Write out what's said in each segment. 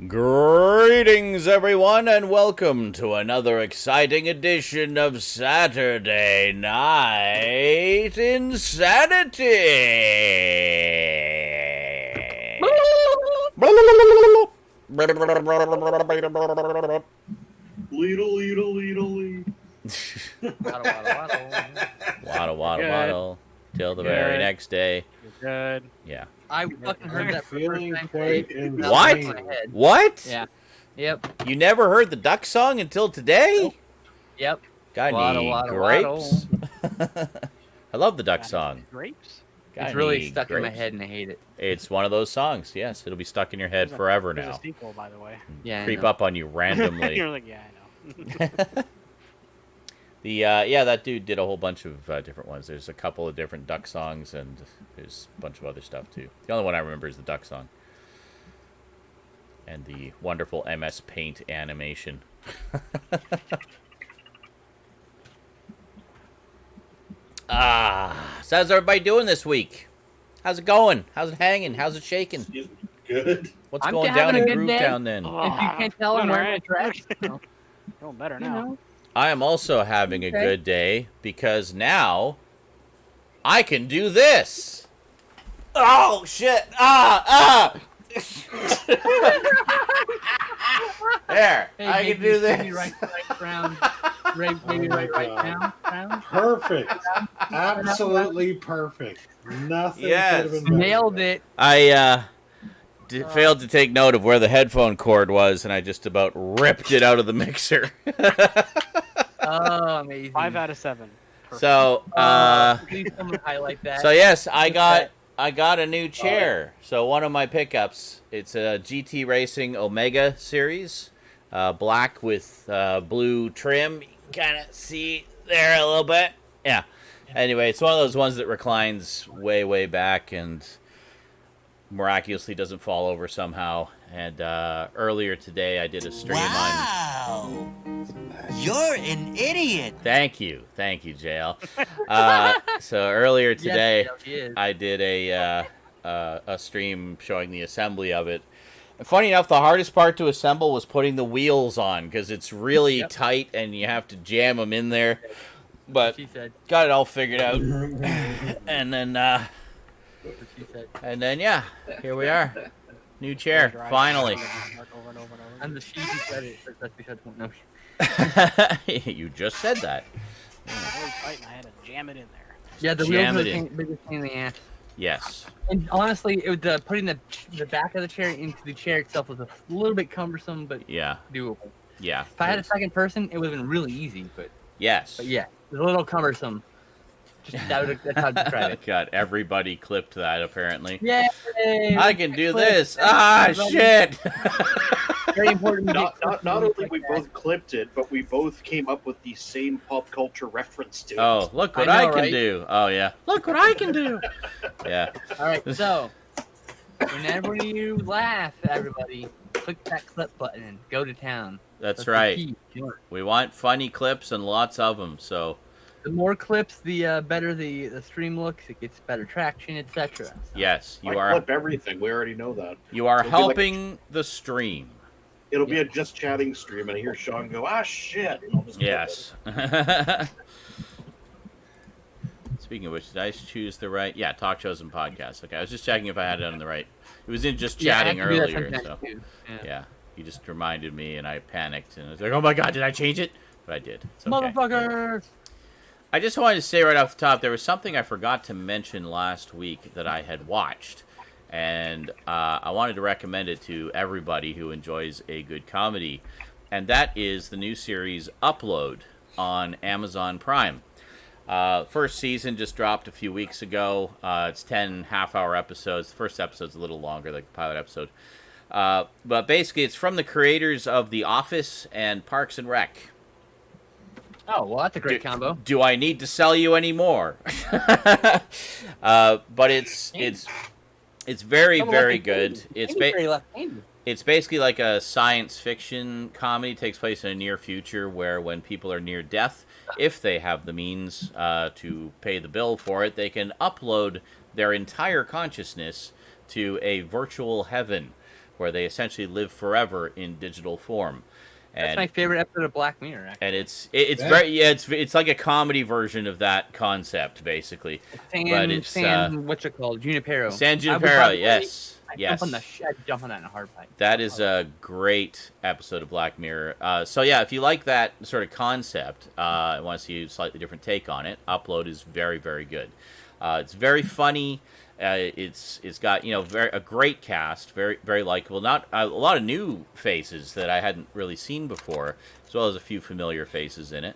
Greetings, everyone, and welcome to another exciting edition of Saturday Night InSaNiTy. Waddle, till the very next day. Good. Yeah. I fucking heard that feeling quite What? What? Yeah. Yep. You never heard the duck song until today? Nope. Yep. Got any Waddle, grapes? I love the duck song. Grapes? Got It's really any stuck in my grapes? head and I hate it. It's one of those songs. Yes, it'll be stuck in your head forever There's now. a sequel, by the way. Yeah. I Creep know. up on you randomly. You're like, yeah, I know. That dude did a whole bunch of different ones. There's a couple of different duck songs, and there's a bunch of other stuff too. The only one I remember is the duck song and the wonderful MS Paint animation. So how's everybody doing this week? How's it going? How's it hanging? How's it shaking? Good. What's I'm going having down a in good Groove day. Town then? If you can't tell, I'm wearing my dress. Feeling better You now. know. I am also having a Okay. good day because now I can do this. Oh shit! There, Hey, I maybe can do maybe this. right round. Maybe right God. round. Perfect. Absolutely perfect. Nothing Yes. could have been better. Nailed it. I failed to take note of where the headphone cord was, and I just about ripped it out of the mixer. Oh, amazing. 5 out of 7. Perfect. So, Please someone highlight that. so yes, I got a new chair. So one of my pickups, it's a GT Racing Omega series, black with blue trim. You can kind of see there a little bit. Yeah. Anyway, it's one of those ones that reclines way, way back and miraculously doesn't fall over somehow. And earlier today, I did a stream on. Wow! You're an idiot! Thank you, JL. So earlier today, Yes, he is. I did a stream showing the assembly of it. And funny enough, the hardest part to assemble was putting the wheels on because it's really tight and you have to jam them in there. But She said. got it all figured out, and then She said. yeah, here we are, new chair finally. Over and over and over. I'm the she who said it. That's because no. You just said that. It was tight and I had to jam it in there. Yeah, the Jam wheels it are in. the biggest pain in the ass. Yes. And honestly, it was putting the back of the chair into the chair itself was a little bit cumbersome, but Yeah. doable. Yeah. If I had a second person, it would have been really easy. But Yes. yeah, it was a little cumbersome. Just that's how to describe it. God, everybody clipped that apparently. Yay! I can do Clip. this. Ah, shit. Very important. Not only we both clipped it, but we both came up with the same pop culture reference to it. Oh, look what I I, know, can right? do. Oh, yeah. Look what I can do. Yeah. All right, so whenever you laugh, everybody, click that clip button and go to town. That's the right. key. We want funny clips and lots of them. So, The more clips, the better the stream looks. It gets better traction, etc. yes, I you are clip everything. We already know that. you are It'll be like- helping the stream. It'll be a just chatting stream, and I hear Sean go, shit. And I'll just clip Yes. Speaking of which, did I choose the right? Yeah, talk shows and podcasts. Okay, I was just checking if I had it on the right. It was in just chatting I have to do that earlier, sometimes, so too. yeah. You just reminded me, and I panicked, and I was like, "Oh my god, did I change it?" But I did. It's okay. Motherfucker! I just wanted to say right off the top, there was something I forgot to mention last week that I had watched, and I wanted to recommend it to everybody who enjoys a good comedy, and that is the new series Upload on Amazon Prime. First season just dropped a few weeks ago. It's 10 half-hour episodes. The first episode's a little longer, like the pilot episode. But basically, it's from the creators of The Office and Parks and Rec. Oh, well, that's a great combo. Do I need to sell you any more? But it's very, very good. It's basically like a science fiction comedy. It takes place in a near future where when people are near death, if they have the means to pay the bill for it, they can upload their entire consciousness to a virtual heaven where they essentially live forever in digital form. That's And my favorite episode of Black Mirror. Actually. and it's like a comedy version of that concept, basically. But it's what's it called? Junipero. San I Junipero, would yes. I'd Yes. jump on that in a heartbeat. That is a great episode of Black Mirror. So yeah, if you like that sort of concept, and want to see a slightly different take on it, Upload is very, very good. It's very funny. It's got a great cast, very very likable. Not a lot of new faces that I hadn't really seen before, as well as a few familiar faces in it.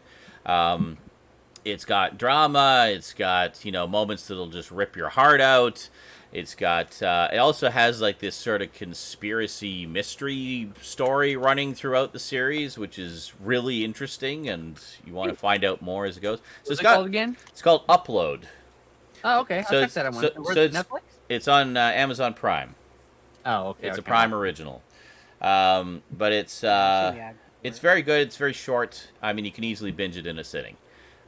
It's got drama. It's got moments that'll just rip your heart out. It's got. It also has like this sort of conspiracy mystery story running throughout the series, which is really interesting, and you want to find out more as it goes. So What's it called again? It's called Upload. Oh, okay. I'll So check that out. Where's it's Netflix? It's on Amazon Prime. Oh, okay. It's a okay. Prime original, but it's very good. It's very short. I mean, you can easily binge it in a sitting.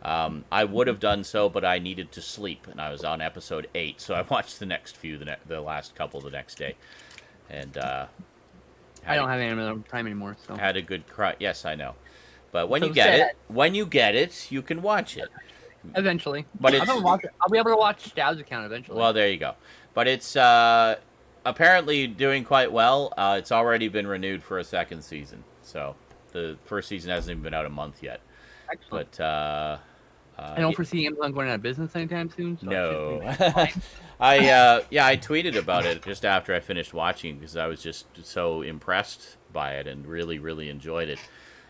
I would have done so, but I needed to sleep, and I was on episode 8, so I watched the next few, the last couple the next day, and I don't have Amazon Prime anymore, so had a good cry. Yes, I know, but when So you get sad. it, you can watch it. eventually. But I'll be able to watch Stoud's account eventually. Well, there you go. But it's apparently doing quite well. It's already been renewed for a second season, so the first season hasn't even been out a month yet. Excellent. But I don't foresee Amazon going out of business anytime soon. So no, it's just fine. I tweeted about it just after I finished watching because I was just so impressed by it and really, really enjoyed it.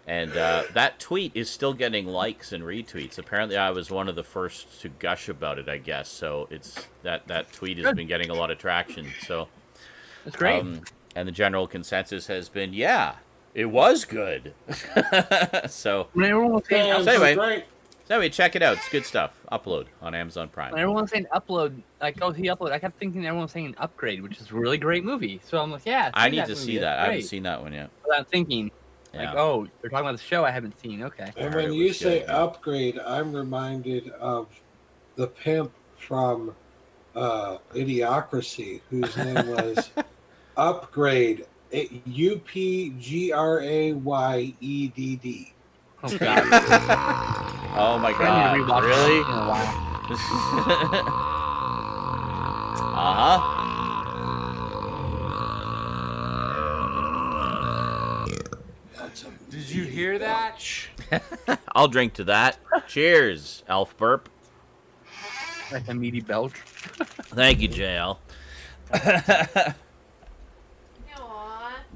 And that tweet is still getting likes and retweets. Apparently, I was one of the first to gush about it, I guess. So it's that tweet has been getting a lot of traction. So That's great. And the general consensus has been, yeah, it was good. So When everyone was saying, So anyway, Great. check it out. It's good stuff. Upload on Amazon Prime. when everyone was saying upload, like go see upload, I kept thinking everyone was saying upgrade, which is a really great movie. So I'm like, yeah, I need to movie, see that's that. I haven't great. seen that one yet. But I'm thinking, Yeah. like, oh, they're talking about the show I haven't seen. Okay. And heard when it you was say good. upgrade, I'm reminded of the pimp from Idiocracy, whose name was Upgrade. UPGRAYEDD. Oh god. Oh my I need to god! rewatch Really? it in a while. That's a Did you hear that? I'll drink to that. Cheers, Elf Burp. Like a meaty belch. Thank you, JL.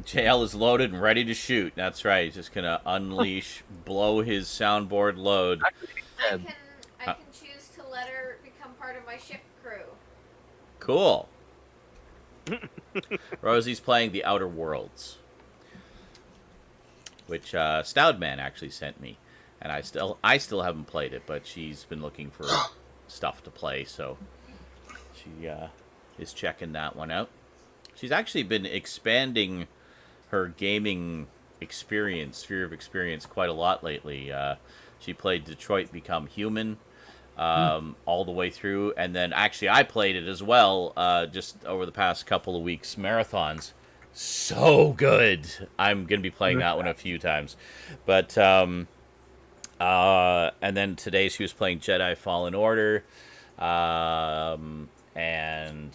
JL is loaded and ready to shoot. That's right. He's just gonna unleash, blow his soundboard load. I can choose to let her become part of my ship crew. Cool. Rosie's playing The Outer Worlds, which Stoudman actually sent me, and I still haven't played it, but she's been looking for stuff to play, so she is checking that one out. She's actually been expanding her gaming sphere of experience quite a lot lately. She played Detroit Become Human all the way through, and then actually I played it as well just over the past couple of weeks marathons. So good. I'm going to be playing that one a few times. But and then today she was playing Jedi Fallen Order. And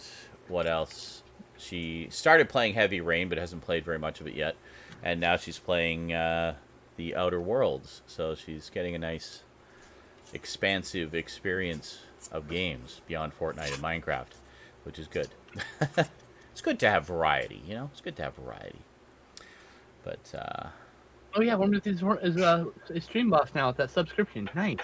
what else? She started playing Heavy Rain, but hasn't played very much of it yet. And now she's playing The Outer Worlds. So she's getting a nice, expansive experience of games beyond Fortnite and Minecraft, which is good. It's good to have variety, you know? It's good to have variety. But, Oh yeah, one of these is a stream boss now with that subscription. Nice.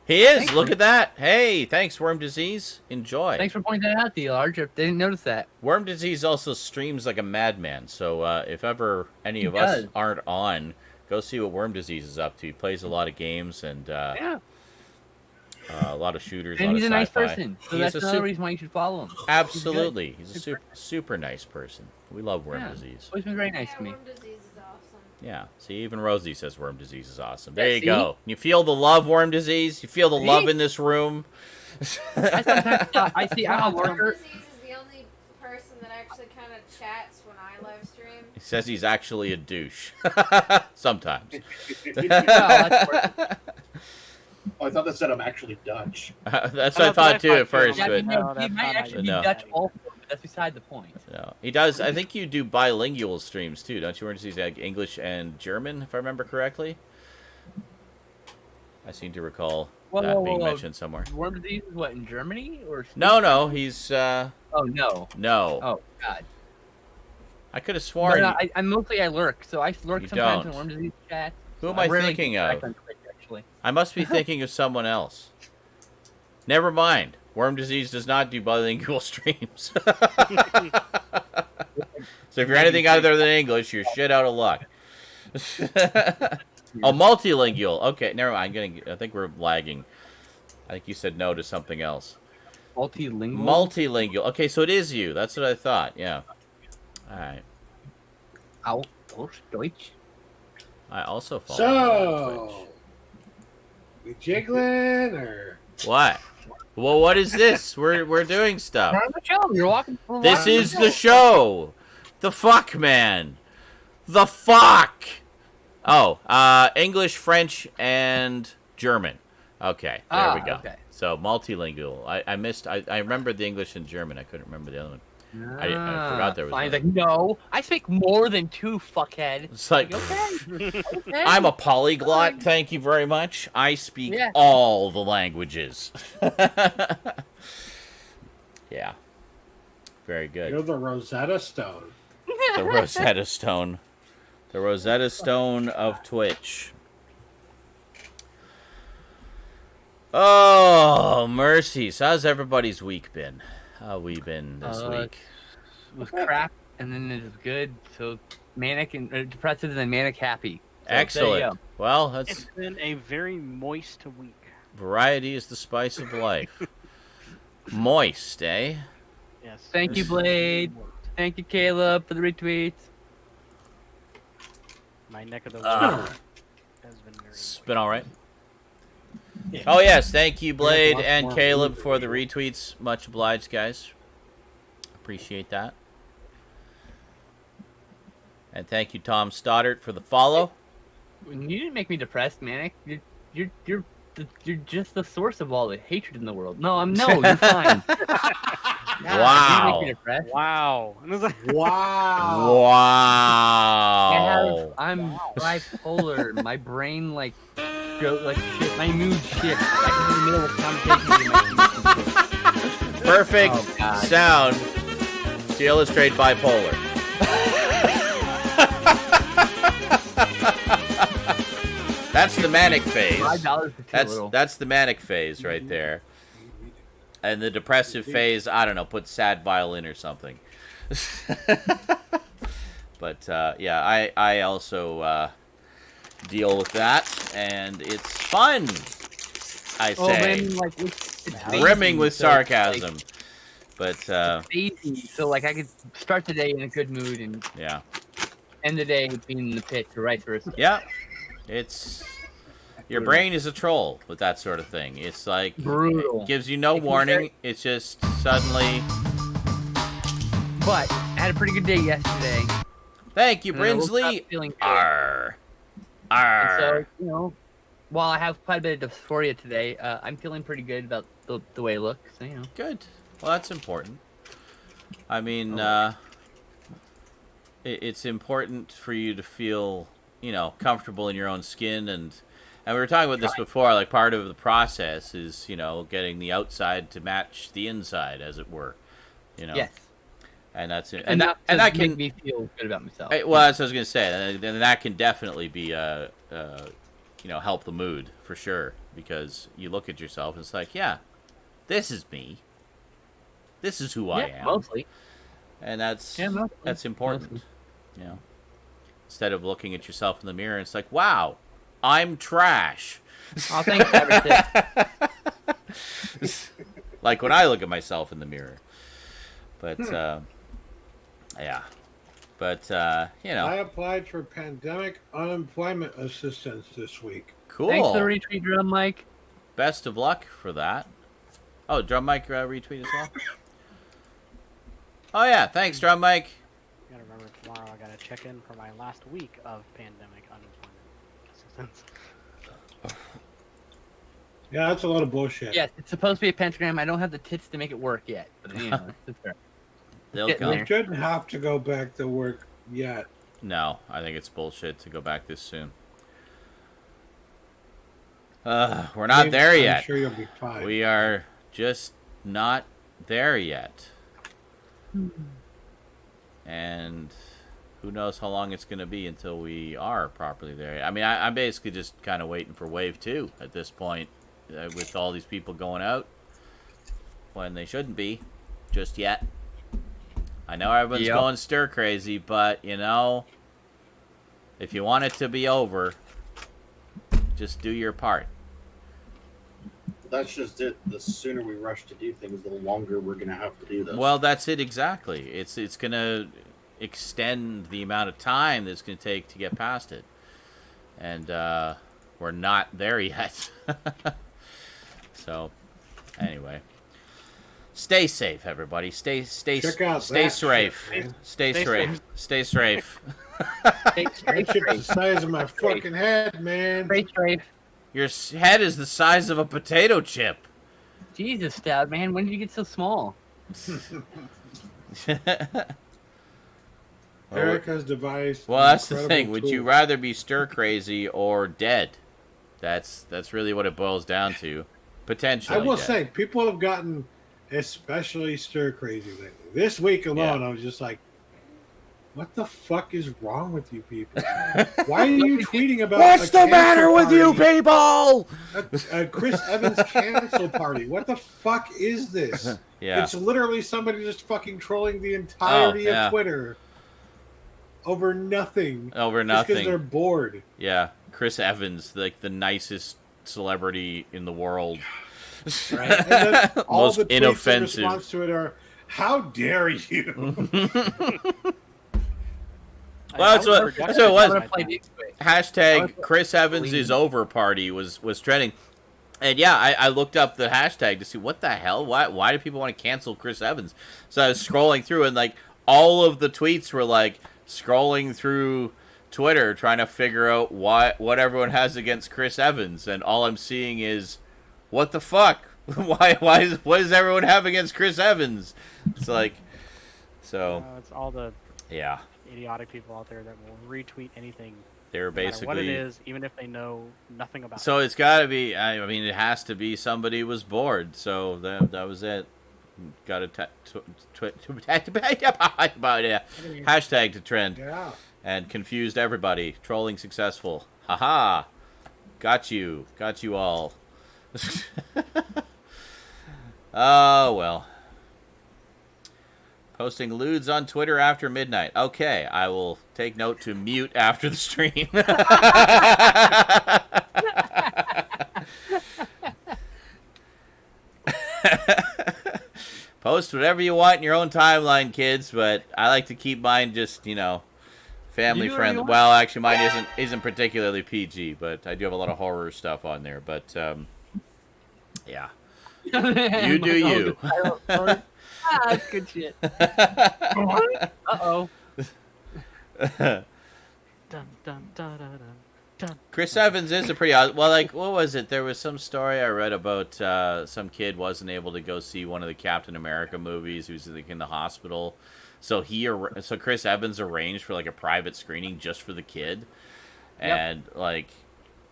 he is! Thanks, Look Worm. at that! Hey, thanks, Worm Disease. Enjoy. Thanks for pointing that out, D-Large. They didn't notice that. Worm Disease also streams like a madman, so if ever any of us does. aren't on, go see what Worm Disease is up to. He plays a lot of games and Yeah. a lot of shooters, And a lot he's a of nice sci-fi. person. So He is that's a another sup- reason why you should follow him. Absolutely. He's a Super- super nice person. We love Worm Yeah. Disease. Always been very nice to me. Worm disease is awesome. Yeah. See, even Rosie says Worm Disease is awesome. There Yeah, you see? go. You feel the love, Worm Disease? You feel the See? love in this room? I sometimes I see I'm a Worm worker. disease is the only person that actually kind of chats when I live stream. He says he's actually a douche. Sometimes. That's worse. Oh, I thought that said I'm actually Dutch. That's what I thought too at first, Yeah, but No, he that's might not actually be No. Dutch also, but that's beside the point. no. He does. I think you do bilingual streams too, don't you? Where he's like English and German, if I remember correctly. I seem to recall that being mentioned somewhere. Worm disease is what, in Germany or? No, he's Oh no. no. Oh god. I could have sworn. No, I mostly I lurk, so I lurk You sometimes don't. in worm disease chat. Who am I rarely thinking get of? back on Twitch, actually. I must be thinking of someone else. Never mind. Worm Disease does not do bilingual streams. So if you're anything other than English, you're shit out of luck. Oh, multilingual. Okay, never mind. I think we're lagging. I think you said no to something else. Multilingual. Multilingual. Okay, so it is you. That's what I thought. Yeah. All right. Deutsch. I also follow you on So, we jiggling or what? Well, what is this? We're doing stuff. Turn on the show. You're walking. This is the show. The fuck, man. The fuck. Oh, English, French, and German. Okay, there we go. Okay. So multilingual. I missed. I remembered the English and German. I couldn't remember the other one. I forgot there was Fine. one. Like, no, I speak more than two, fuckhead. It's like, Okay. Okay. I'm a polyglot. Thank you very much. I speak Yeah. all the languages. Yeah. Very good. you're the Rosetta Stone? The Rosetta Stone. The Rosetta Stone of Twitch. Oh, mercies. How's everybody's week been? How we been this week? It was crap, and then it was good. So manic and depressive, and then manic happy. So there you Excellent. go. Well, that's It's been a very moist week. variety is the spice of life. Moist, eh? Yes. Thank you, very Blade. moist. Thank you, Caleb, for the retweets. My neck of the Ah. woods has been very It's moist. been all right. Oh yes, thank you, Blade lots and more Caleb, food for than the usual. retweets. Much obliged, guys. Appreciate that. And thank you, Tom Stoddart, for the follow. You didn't make me depressed, manic. You're just the source of all the hatred in the world. No, you're fine. God, you Wow. didn't make me depressed. Wow. And it was like, Wow. Wow. I'm bipolar. My brain like shit. My mood shifts. I'm in the middle of a conversation. Perfect Oh, God. sound to illustrate bipolar. That's the manic phase. $5 is too little. That's the manic phase right there. And the depressive phase, I don't know, put sad violin or something. But yeah, I also deal with that, and it's fun. I Oh say, man, like it's brimming phasing, with so it's, like, sarcasm. But phasing, so like I could start the day in a good mood and yeah, end the day being in the pit, or vice versa. yeah, it's your brain is a troll with that sort of thing. It's like Brutal. it gives you no It can warning. very- It's just suddenly. But I had a pretty good day yesterday. Thank you, and I woke up Brinsley. feeling good. Arr, And arr. so, while I have quite a bit of dysphoria today, I'm feeling pretty good about the way it looks. So, Good. Well, that's important. I mean, it's important for you to feel, comfortable in your own skin, and we were talking about this before. Like, part of the process is, getting the outside to match the inside, as it were. Yes. And that's it. And that that make can me feel good about myself. well, that's what I was gonna say. And that can definitely be help the mood for sure, because you look at yourself and it's like, yeah, this is me. This is who I am. Mostly. And that's Mostly. that's important. Mostly. Instead of looking at yourself in the mirror, it's like, wow, I'm trash. Oh, thanks, everything. Like when I look at myself in the mirror. But yeah. But I applied for pandemic unemployment assistance this week. cool. Thanks for the retweet, Drum Mike. Best of luck for that. Oh, Drum Mike retweet as well. Oh yeah, thanks, Drum Mike. gotta remember tomorrow I gotta check in for my last week of pandemic unemployment assistance. Yeah, that's a lot of bullshit. Yes, it's supposed to be a pentagram. I don't have the tits to make it work yet. But it's fair. They'll Getting come. there. You shouldn't have to go back to work yet. No, I think it's bullshit to go back this soon. We're not there I'm yet. sure you'll be fine. We are just not there yet. And who knows how long it's going to be until we are properly there. I mean, I'm basically just kind of waiting for wave 2 at this point, with all these people going out when they shouldn't be just yet. I know everyone's going stir crazy, but you know, if you want it to be over, just do your part. That's just it. The sooner we rush to do things, the longer we're going to have to do this. Well, that's it exactly. It's going to extend the amount of time that it's going to take to get past it. And we're not there yet. So, anyway. Stay safe, everybody. Stay Check out stay that safe. shit, man. Stay Stay safe. Stay safe. That shit's the size of my fucking head, man. Strafe. Your head is the size of a potato chip. Jesus, Stoudman, when did you get so small? Eric has devised. Well, an that's the incredible thing. Would you tool. rather be stir crazy or dead? That's really what it boils down to. Potentially. I will dead. say, people have gotten especially stir crazy lately. This week alone, Yeah. I was just like, "What the fuck is wrong with you people? Why are you tweeting about What's a the matter cancel with you party? people? A Chris Evans cancel party? What the fuck is this? Yeah. It's literally somebody just fucking trolling the entirety yeah. of Twitter over nothing. Over Just because nothing. they're bored. Yeah. Chris Evans, like the nicest celebrity in the world. Right? And then all Most the tweets in inoffensive. response to it are, "How dare you?" Well, that's what it was. I'm gonna play these quick. Hashtag Chris Evans is over party was trending. And yeah, I looked up the hashtag to see what the hell, why do people want to cancel Chris Evans? So I was scrolling through and like all of the tweets were like scrolling through Twitter trying to figure out what everyone has against Chris Evans, and all I'm seeing is what the fuck? what does everyone have against Chris Evans? It's like so It's all the yeah. idiotic people out there that will retweet anything, They're no matter what it basically is, even if they know nothing about so it. it's got to be. I mean, it has to be somebody was bored. So that was it. Got a hashtag to trend Yeah. and confused everybody. Trolling successful. Haha. Got you all. Oh well. Posting lewds on Twitter after midnight. Okay, I will take note to mute after the stream. Post whatever you want in your own timeline, kids, but I like to keep mine just, family You do whatever friendly. you want. Well, actually, mine isn't particularly PG, but I do have a lot of horror stuff on there. But yeah, you do you. That's good shit. Uh-oh. Dun, dun, dun, dun, dun, dun. Chris Evans is a pretty odd. Well, like, what was it? There was some story I read about some kid wasn't able to go see one of the Captain America movies. He was like in the hospital, so Chris Evans arranged for like a private screening just for the kid, and like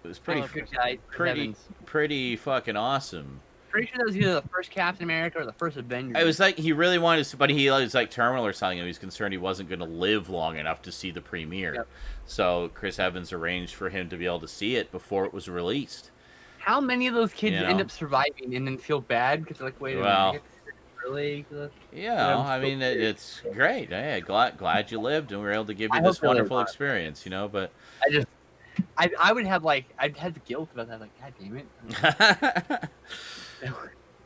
it was pretty Oh, good guy, Chris Evans. pretty fucking awesome. Pretty sure that was either the first Captain America or the first Avengers. It was like he really wanted to, but he was like terminal or something. And he was concerned he wasn't going to live long enough to see the premiere. Yep. So Chris Evans arranged for him to be able to see it before it was released. How many of those kids You know? end up surviving and then feel bad because they're like, wait a Well, minute, really? Yeah, I'm I so mean it's great. Hey, glad you lived and we were able to give you I this hope they live wonderful on. experience. But I would have I'd have guilt about that. Like, God damn it.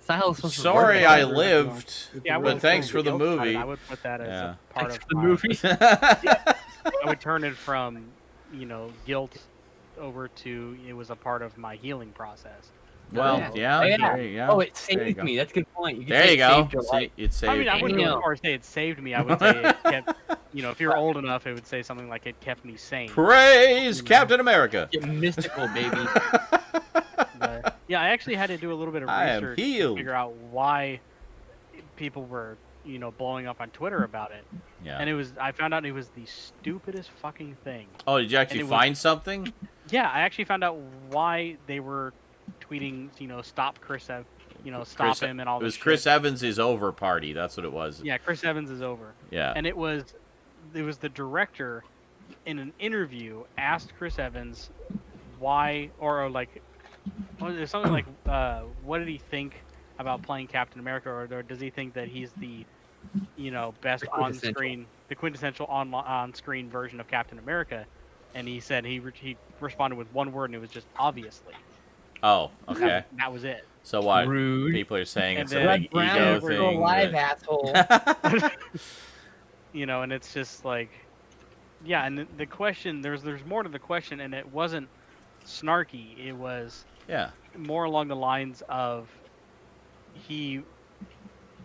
It's not how it's supposed to sorry work. I lived. Yeah, I But wouldn't thanks feel for the guilt about it. movie. I would put that as Yeah. a part Thanks of for the my- movie. I would turn it from, guilt over to it was a part of my healing process. Well, Yeah. yeah, Yeah. there you go. Oh, it There you saved go. me. That's a good point. You could There say you it go. saved your life. See, it saved. I mean, I wouldn't Damn. go as far as say it saved me. I would say it kept if you're old enough, it would say something like "It kept me sane." Praise Captain America. Get mystical, baby. But, yeah, I actually had to do a little bit of I am research to healed. figure out why people were, blowing up on Twitter about it. Yeah. And I found out it was the stupidest fucking thing. Oh, did you actually and it was- find something? Yeah, I actually found out why they were tweeting, stop Chris, stop him and all It this was shit. Chris Evans' is over party. That's what it was. Yeah, Chris Evans is over. Yeah. And it was the director in an interview asked Chris Evans why, or like, there's something like, what did he think about playing Captain America, or does he think that he's the, best on-screen, the quintessential on-screen version of Captain America? And he said he responded with one word, and it was just obviously. Oh, okay. That was it. So what? Rude. People are saying And it's then- a Red big Brown, ego we're still thing. alive, that- asshole. And it's just like, yeah. And the question, there's more to the question, and it wasn't snarky. It was Yeah. more along the lines of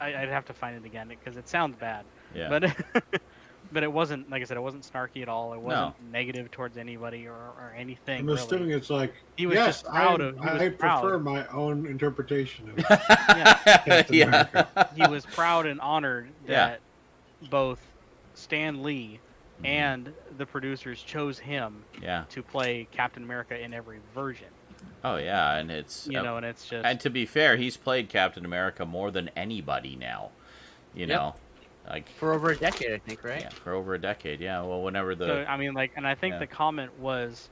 I'd have to find it again because it sounds bad. Yeah. But it wasn't, like I said, it wasn't snarky at all. It wasn't negative towards anybody or anything. I'm really. assuming it's like, He was yes, just proud of. He was I proud. prefer my own interpretation of Yeah, Captain Yeah. America. he was proud and honored Yeah. that both Stan Lee and the producers chose him Yeah. to play Captain America in every version. Oh yeah, and it's And it's just. and to be fair, he's played Captain America more than anybody now. You Yep. know, like For over a decade, I think, right? yeah, for over a decade. Yeah. Well, whenever the So, I mean, like, and I think Yeah. the comment was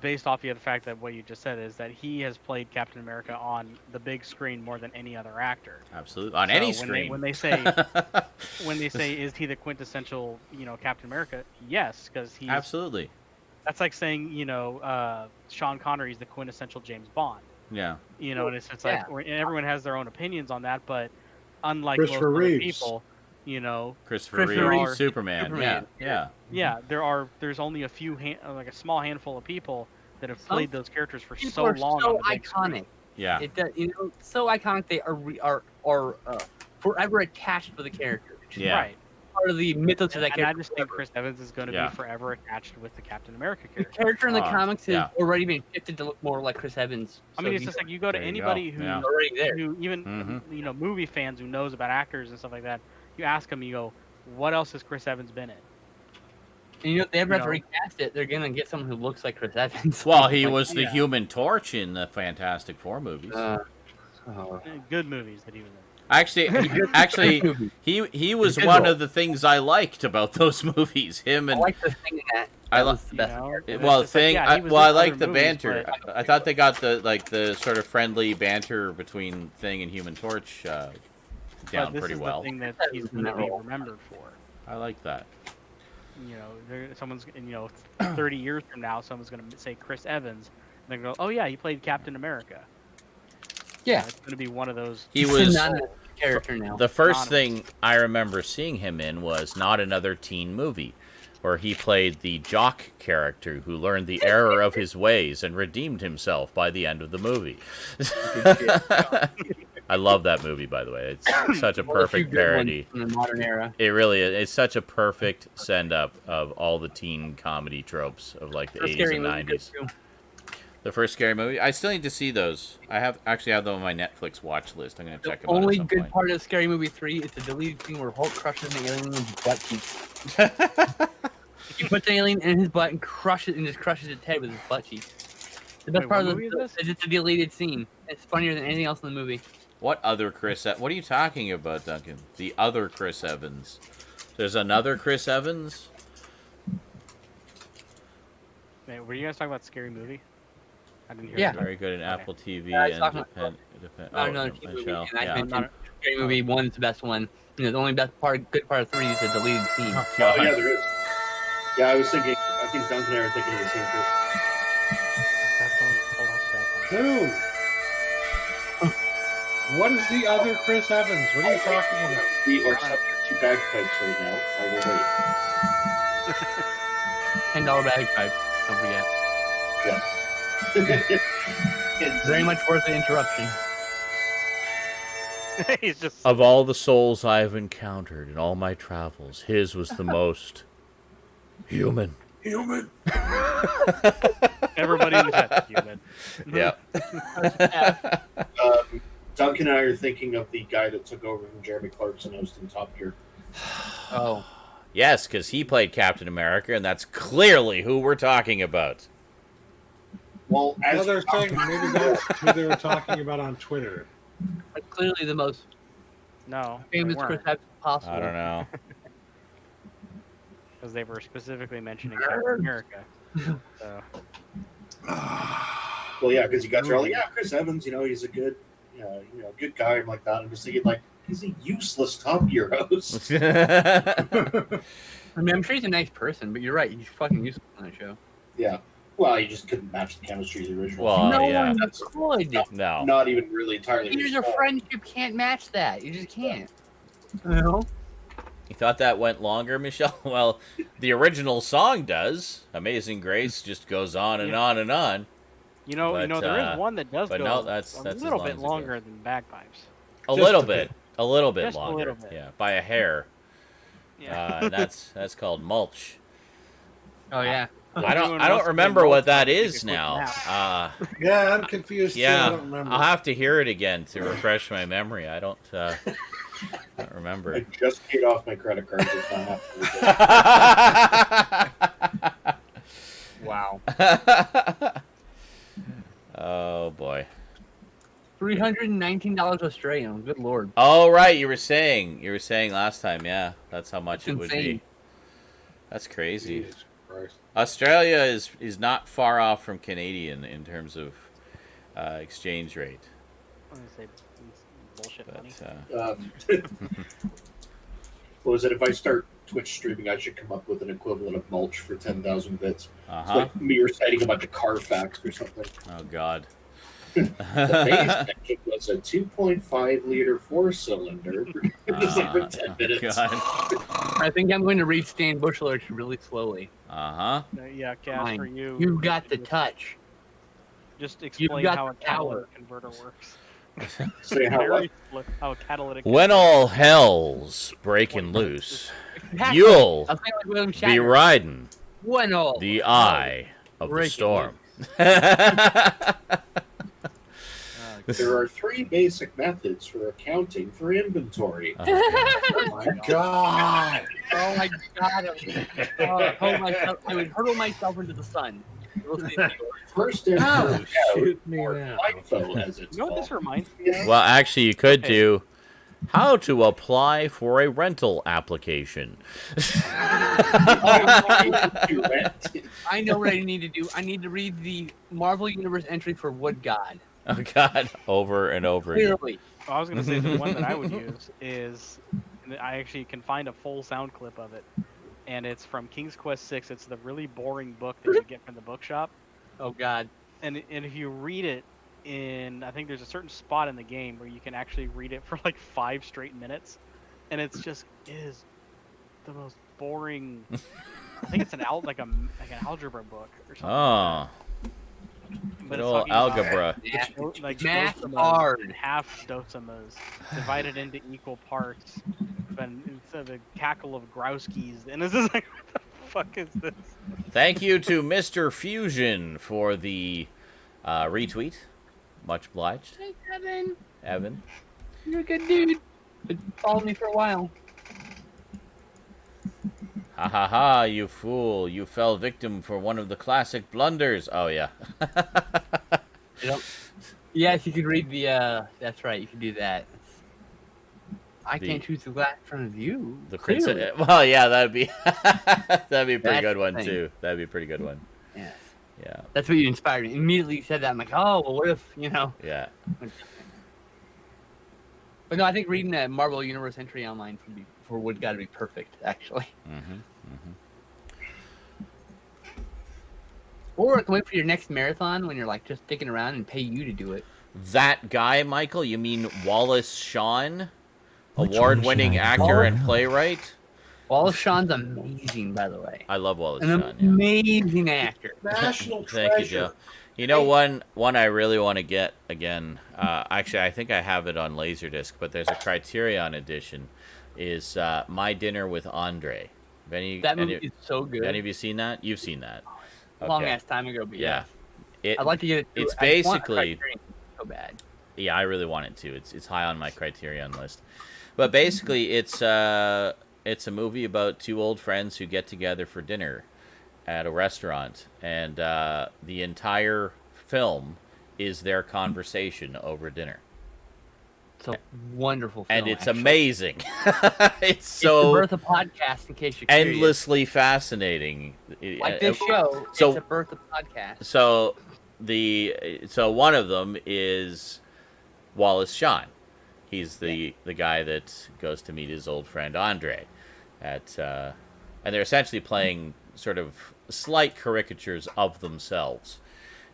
based off of the fact that what you just said is that he has played Captain America on the big screen more than any other actor. absolutely on So any when screen. when they say is he the quintessential Captain America? Yes, because he's absolutely. that's like saying Sean Connery is the quintessential James Bond. Yeah. And it's just like and everyone has their own opinions on that, but unlike Christopher most other Reeves. people, Christopher Christopher Reeve, Reeve, Superman. Superman. Yeah. yeah, there's only a few like a small handful of people that have played those characters for People so are long. so on the big screen. iconic. Yeah. It does, so iconic they are forever attached to the character. Which is Yeah. Right. part of the mythos of that And I character. just think Chris Evans is going to Yeah. be forever attached with the Captain America The character. character in the comics has yeah. already been shifted to look more like Chris Evans. I mean, it's just like you go to There you anybody go. who, Yeah. already there. who even Mhm. movie fans who knows about actors and stuff like that. You ask them, you go, "What else has Chris Evans been in?" And if they ever have to know. recast it, they're gonna get someone who looks like Chris Evans. Well, he Like, was the yeah. Human Torch in the Fantastic Four movies. Good movies that he was in. Actually, he was Good one role. of the things I liked about those movies. Him I and like the thing in that. I That li- was the best. know? part. And well, it's just like, thing. yeah, he was Well, I in like other the movies, banter. but- I thought they got the sort of friendly banter between Thing and Human Torch but down this pretty is well. the thing that he's In going to that be role. remembered for. I like that. Someone's 30 years from now, someone's going to say Chris Evans, and they're going to go, "Oh yeah, he played Captain America." Yeah. It's going to be one of those. He He's was synonymous with the character now. the first Anonymous. thing I remember seeing him in was Not Another Teen Movie, where he played the jock character who learned the error of his ways and redeemed himself by the end of the movie. I love that movie, by the way. It's such a One of the few perfect good ones parody. from the modern era. It really is. It's such a perfect send-up of all the teen comedy tropes of like the First 80s Scary and Movie good 90s. too. The first Scary Movie. I still need to see those. I have them on my Netflix watch list. I'm going to The check them out only at some good point. part of Scary Movie 3 is the deleted scene where Hulk crushes an alien in his butt cheeks. He puts the alien in his butt and just crushes its head with his butt cheeks. The best Wait, part what of movie is the this? is it's a deleted scene. It's funnier than anything else in the movie. What other Chris? What are you talking about, Duncan? The other Chris Evans. There's another Chris Evans. Wait, were you guys talking about Scary Movie? I didn't hear. Yeah. that. Very good in Okay. Apple TV Yeah, I was and talking depend. Not Oh, another no, teen movie. Michelle. And I Yeah. mentioned Scary Movie 1 is the best one. The only good part of 3 is the deleted scene. Oh, Oh, God. yeah, there is. Yeah, I think Duncan and I are thinking of the same person. That's someone pulled off the background. Dude! What is the other Chris Evans? What are you talking about? We are subject to bagpipes right now. I will wait. $10 bagpipes. Don't forget. Yes. Very much worth the interruption. He's just Of all the souls I have encountered in all my travels, his was the most human. Human. everybody in the chat. Human. Yep. Duncan and I are thinking of the guy that took over from Jeremy Clarkson hosting Top Gear. Oh, Yes, because he played Captain America, and that's clearly who we're talking about. Well, as Another thing, maybe that's who they were talking about on Twitter. that's clearly the most No, they famous Chris weren't, Evans possible. I don't know. because they were specifically mentioning Captain America. So, well, yeah, because you guys are all like, yeah, Chris Evans, he's a good, good guy and like that. I'm just thinking like, he's a useless Top Gear host. I mean, I'm sure he's a nice person, but you're right. He's fucking useless on that show. Yeah. Well, you just couldn't match the chemistry of the original. Well, no yeah. one could. No. Not even really entirely. Years his of fault. friendship can't match that. You just can't. You know? You thought that went longer, Michelle? Well, the original song does. Amazing Grace just goes on and on and on. But, there is one that does but go no, that's a as little long bit as it longer than Bagpipes. A Just little a bit. bit. A little bit Just a longer. little bit. Yeah, by a hair. Yeah. That's called mulch. Oh, yeah. I don't Everyone wants to remember play what mulch that to take a is quick now. nap. Yeah, I'm confused too. I Yeah, don't remember. I'll have to hear it again to refresh my memory. I don't remember. I just paid off my credit card. It's not happening. Wow. Oh boy. $319 Australian. Good lord. Oh right, you were saying last time. Yeah, that's how much It's it would be. insane. That's crazy. Jesus Christ. Australia is not far off from Canadian in terms of exchange rate. I'm gonna say bullshit money. But, What was it? If I start Twitch streaming, I should come up with an equivalent of mulch for 10,000 bits. It's like me reciting a bunch of car facts or something. Oh God. The base engine was a 2.5 liter 4-cylinder. Just like for 10 minutes. God. I think I'm going to read Stan Bush alerts really slowly. Yeah, Cass, Fine. for you. You've got the touch. Just explain got how a the power. catalytic converter works. Say how what? How a catalytic. When all hell's breaking loose, Exactly. you'll I'll say like William be Shatner. riding When all the eye of the breaking storm. There are 3 basic methods for accounting for inventory. Oh my God. Oh my god! I would hurl myself into the sun. First in, Ow, first shoot out, me or now. FIFO as it's You know what this called. reminds me of? Well, actually, you could Okay. do how to apply for a rental application. I know what I need to do. I need to read the Marvel Universe entry for Wood God. Oh God, over and over again. Clearly. I was gonna say the one that I would use is, and I actually can find a full sound clip of it, and it's from King's Quest VI. It's the really boring book that you get from the bookshop, Oh god. and if you read it I think there's a certain spot in the game where you can actually read it for like 5 straight minutes, and it is the most boring. I think it's an an algebra book or something. Oh, But good it's old talking about, algebra. like Math dosamas hard. and half dosamas divided into equal parts, and instead of a cackle of grouskies, and this is like, what the fuck is this? Thank you to Mr. Fusion for the retweet. Much obliged, Hey Kevin, Evan. you're a good dude. But followed me for a while. Ha ha ha, you fool. You fell victim for one of the classic blunders. Oh, yeah. Yep. Yes, you could read the. That's right. You can do that. I The- can't choose the glass in front of you. The clearly. princess. Well, yeah, that'd be that'd be a pretty That's good the one thing. too. That'd be a pretty good one. Yes. Yeah, That's what you inspired me. Immediately you said that. I'm like, oh, well, what if, yeah. But no, I think reading that Marvel Universe entry online for Wood God to be perfect, actually. Or I can wait for your next marathon when you're like just sticking around and pay you to do it. That guy, Michael. You mean Wallace Shawn, award-winning actor Wallace- and playwright? Wallace Shawn's amazing, by the way. I love Wallace An Shawn. Yeah. amazing actor. National Thank you, treasure. Joe. You know, one I really want to get again. Actually, I think I have it on Laserdisc, but there's a Criterion edition. Is My Dinner with Andre? That movie is so good. Any of you seen that? You've seen that. Long ass time ago, but yeah. I'd like to get it. It's basically so bad. Yeah, I really want it too. It's high on my Criterion list. But basically, it's a movie about two old friends who get together for dinner at a restaurant, and the entire film is their conversation over dinner. It's a wonderful film, and it's amazing. It's the birth of podcast, in case you're curious. Endlessly fascinating. Like this show, it's the birth of podcast. So one of them is Wallace Shawn. He's the guy that goes to meet his old friend Andre and they're essentially playing sort of slight caricatures of themselves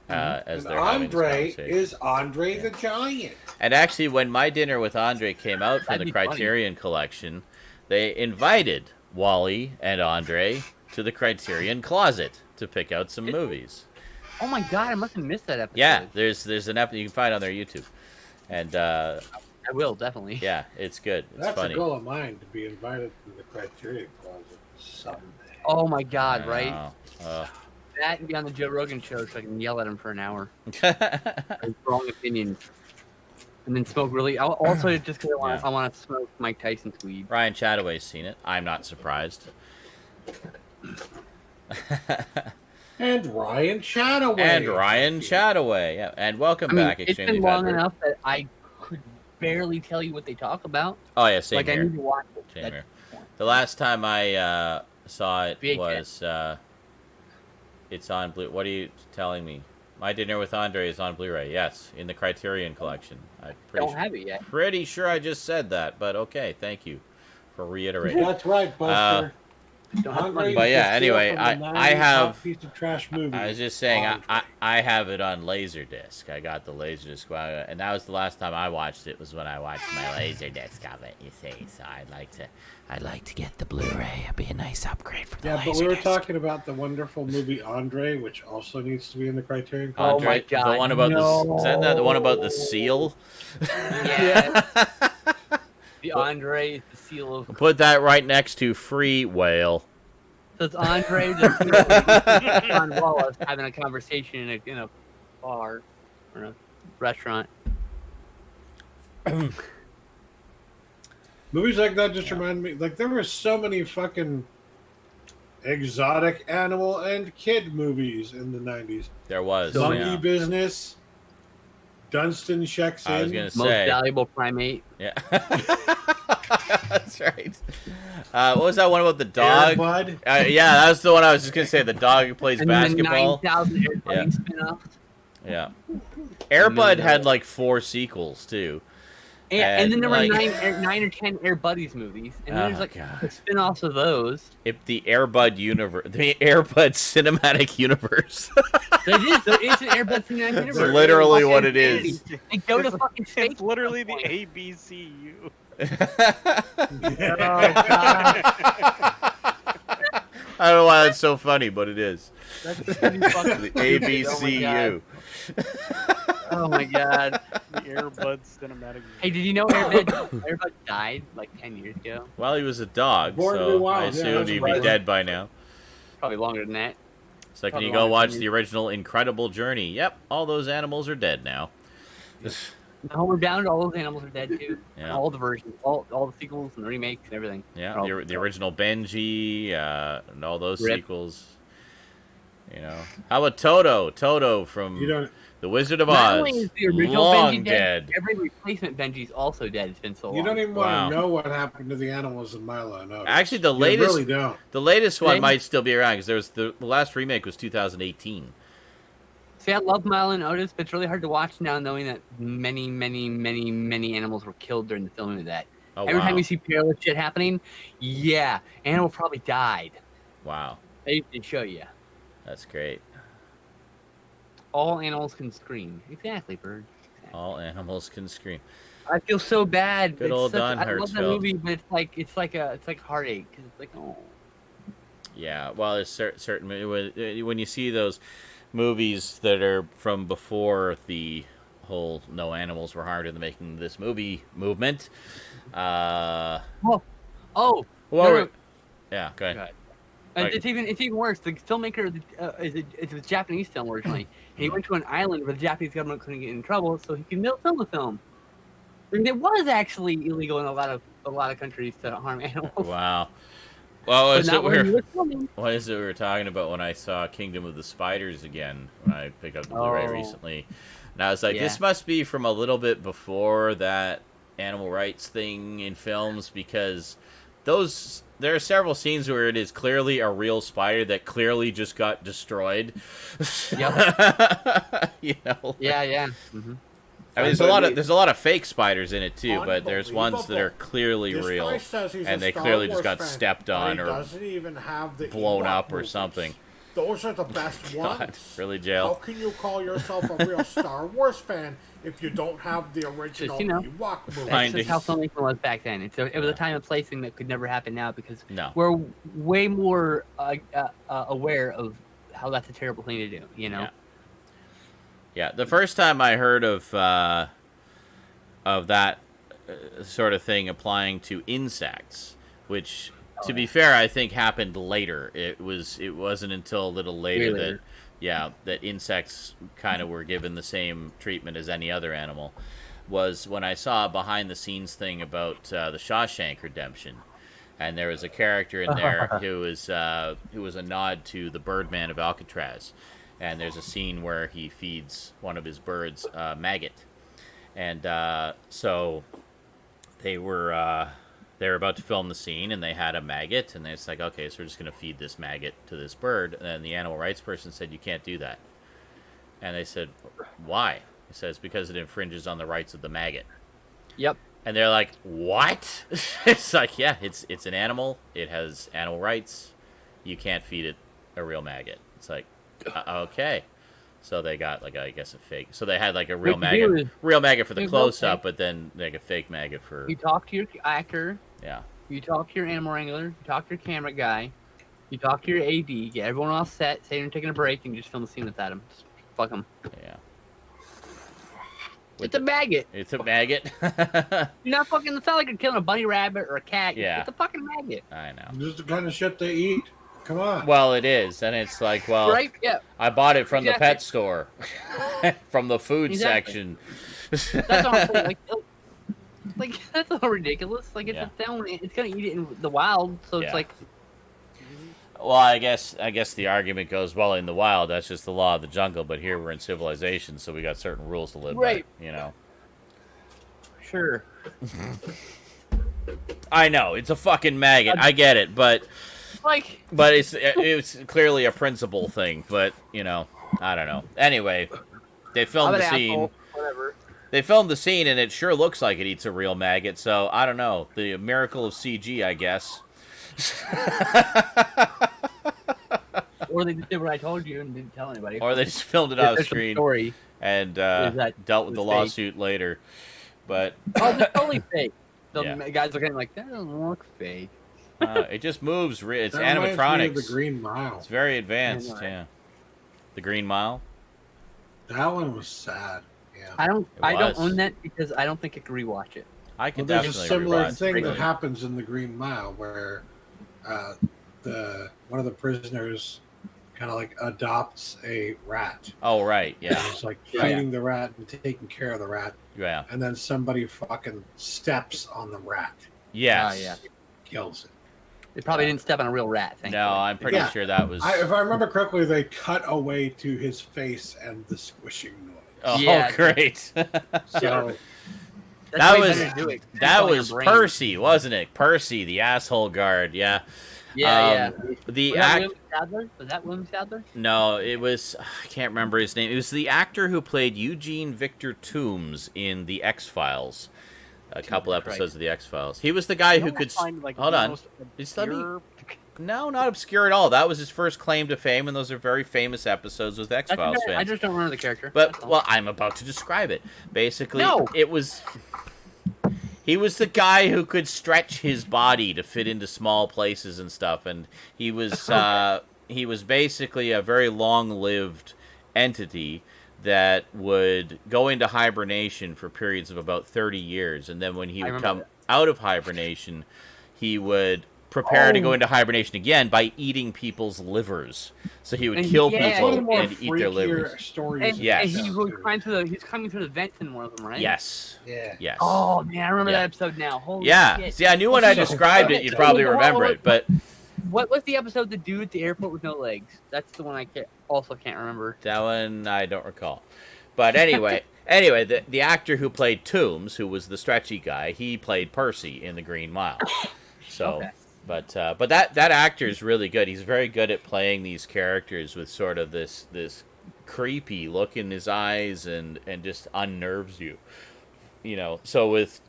as they're having this conversation. Is Andre the Giant. And actually, when My Dinner with Andre came out from the Criterion Collection, they invited Wally and Andre to the Criterion Closet to pick out some movies. Oh my god, I must have missed that episode. Yeah, there's an episode you can find on their YouTube. And I will, definitely. Yeah, it's good. It's That's funny. a goal of mine, to be invited to the Criterion Closet someday. Oh my god, right? That and be on the Joe Rogan show so I can yell at him for an hour. Wrong opinion. And then smoke really... Also, just because I want to smoke Mike Tyson's weed. Ryan Chataway's seen it. I'm not surprised. And Ryan Chataway. Yeah. And welcome back, It's been long enough that I could barely tell you what they talk about. Oh, yeah, same here. I need to watch it. Same here. The last time I saw it was... it's on Blu... What are you telling me? My Dinner with Andre is on Blu-ray. Yes, in the Criterion Collection. I don't have it yet. Pretty sure I just said that, but okay, thank you for reiterating. That's right, Buster. But yeah, anyway, I have... Piece of trash movie. I was just saying, I have it on Laserdisc. I got the Laserdisc, and that was the last time I watched it, was when I watched my Laserdisc of it, you see. So I'd like to get the Blu-ray. It'd be a nice upgrade for the Laserdisc. Yeah, but we were talking about the wonderful movie Andre, which also needs to be in the Criterion Collection. Oh my god, the one about is that the one about the seal? Yeah. The Andre is the seal of... Put that right next to Free Whale. So it's Andre, the seal of John Wallace having a conversation in a bar or a restaurant. Movies like that just remind me, like, there were so many fucking exotic animal and kid movies in the 90s. There was. Monkey Business, Dunstan Checks In. I was going to say. Most Valuable Primate. Yeah. That's right. What was that one about the dog? Bud. Yeah, that was the one I was just going to say. The dog who plays basketball. And 9,000 Air spin-offs. Yeah. Air Bud had like 4 sequels, too. And then there were 9 or 10 Air Buddies movies, and then there's like spin-offs of those. The Air Bud universe, the Air Bud cinematic universe. It's an Air Bud cinematic universe. It's literally what it is. They go to fucking space. It's literally the ABCU. Oh god. I don't know why that's so funny, but it is. That's the ABCU. Oh my god. The Air Bud cinematic. Hey, did you know Air Bud died like 10 years ago? Well, he was a dog, so I assumed he'd be dead by now. Probably longer than that. So can you go watch the original Incredible Journey? Yep, all those animals are dead now. Homeward Bound, all those animals are dead too. Yeah. All the versions, all the sequels and the remakes and everything. Yeah, the original Benji, and all those sequels. You know, how about Toto? Toto from The Wizard of Oz. Not only is the original long Benji dead, every replacement Benji's also dead. It's been so long. You don't even want to know what happened to the animals in Milo and Otis. Actually, the latest one might still be around because there was the last remake was 2018. See, I love Milo and Otis, but it's really hard to watch now knowing that many, many, many, many animals were killed during the filming of that. Every time you see perilous shit happening, animal probably died. Wow. They show you. That's great. All animals can scream. Exactly, Bird. Exactly. All animals can scream. I feel so bad. Good old Don Hertzfeld. I love that movie, but it's like heartache because it's like, oh. Yeah, well, there's certain when you see those. movies that are from before the whole no animals were harmed in the making of this movie movement. Oh, Well, no. yeah, go ahead. And Like- it's even worse. The filmmaker is a Japanese film originally. And he went to an island where the Japanese government couldn't get in trouble, so he could film the film. And it was actually illegal in a lot of countries to harm animals. Wow. Well, But not when he was filming. what is it we were talking about when I saw Kingdom of the Spiders again when I picked up the Blu-ray Oh. recently? And I was like, Yeah. this must be from a little bit before that animal rights thing in films, because there are several scenes where it is clearly a real spider that clearly just got destroyed. Yep. You know? Yeah. Mm-hmm. I mean, there's a lot of fake spiders in it too, but there's ones that are clearly This real, guy says he's and a they Star clearly Wars just got fan, stepped but on he or doesn't even have the blown Ewok up or movies. something. Those are the best God, ones. really, How Jail? can you call yourself a real Star Wars fan if you don't have the original Just, you know, Ewok movies? That's just how 90s. filmmaking was back then. It was a time and place thing that could never happen now because No. we're way more aware of how that's a terrible thing to do. You know. Yeah, the first time I heard of that sort of thing applying to insects, which, to be fair, I think happened later. It wasn't until a little later Way later. that insects kind of were given the same treatment as any other animal. Was when I saw a behind the scenes thing about the Shawshank Redemption, and there was a character in there who was a nod to the Birdman of Alcatraz, and there's a scene where he feeds one of his birds maggot. And so they were about to film the scene, and they had a maggot, and it's like, okay, so we're just going to feed this maggot to this bird. And then the animal rights person said, you can't do that. And they said, why? He says, because it infringes on the rights of the maggot. Yep. And they're like, what? It's like, yeah, it's an animal. It has animal rights. You can't feed it a real maggot. It's like, okay. So they got, like, I guess a fake. So they had, like, a real What you do maggot, is- real maggot for the you go close-up, take- but then, like, a fake maggot for, You talk to your actor. yeah. You talk to your animal wrangler. You talk to your camera guy. You talk to your AD. Get everyone all set. Say you're taking a break, and you just film the scene with Adam. Just fuck them. Yeah. It's a maggot. It's a maggot. You're not fucking. It's not like you're killing a bunny rabbit or a cat. Yeah. It's a fucking maggot. I know. This is the kind of shit they eat. Come on. Well, it is, and it's like, well, Right? Yeah. I bought it from the Exactly. pet store, from the food Exactly. section. That's all I'm saying. Like that's all ridiculous. Like it's Yeah. a film. It's gonna eat it in the wild. So Yeah. it's like Well, I guess the argument goes, well, in the wild, that's just the law of the jungle, but here we're in civilization, so we got certain rules to live Right. by, you know. sure. I know, it's a fucking maggot. I get it, but Like it's clearly a principle thing, but, you know, I don't know. Anyway, they I'm filmed an the scene. asshole. Whatever. They filmed the scene, and it sure looks like it eats a real maggot, so I don't know. The miracle of CG, I guess. Or they just did what I told you and didn't tell anybody. Or they just filmed it There's off some screen story. and that dealt with the was fake. lawsuit later. But Oh, it's totally fake. The Yeah. guys looking like that doesn't look fake. it just moves. It's That reminds me of animatronics. The Green Mile. It's very advanced, I know, yeah. The Green Mile? That one was sad. Yeah. I don't was. own that because I don't think I could rewatch it. I Well, could there's a definitely similar rewatch thing it. that happens in the Green Mile where one of the prisoners kind of like adopts a rat. Oh, right, yeah. He's like Yeah. feeding the rat and taking care of the rat, Yeah. and then somebody fucking steps on the rat, Yes. yeah. kills it. They probably didn't step on a real rat. No, Thankfully. I'm pretty Yeah. sure that was... If I remember correctly, they cut away to his face and the squishing noise. Oh, Yeah. great. So That's that way was- better to do it. That It's on your was brain. Percy, wasn't it? Percy, the asshole guard, yeah. Yeah, The Was that act... William Sadler? Was that William Sadler? No, it was... I can't remember his name. It was the actor who played Eugene Victor Toombs in The X-Files. A couple Christ. episodes of The X-Files. He was the guy who You could... find, like, Hold the on. most Just let me- obscure- No, not obscure at all. That was his first claim to fame, and those are very famous episodes with X-Files I fans. just don't remember the character. But, That's all. well, I'm about to describe it. Basically, No. it was... He was the guy who could stretch his body to fit into small places and stuff, and he was basically a very long-lived entity that would go into hibernation for periods of about 30 years, and then when he would come out of hibernation, he would prepare to go into hibernation again by eating people's livers. So he would kill people and eat their livers. Stories Yes. And he was climbing through he's climbing through the vents in one of them, right? Yes. Yeah. Yes. Oh man, I remember that episode now. Holy shit. See, I knew when I described it, you'd probably remember it, but what was the episode the dude at the airport with no legs? That's the one I also can't remember. that one I don't recall. But anyway, the actor who played Toombs, who was the stretchy guy, he played Percy in The Green Mile. So. Okay. But that actor is really good. He's very good at playing these characters with sort of this creepy look in his eyes and just unnerves you. You know, so with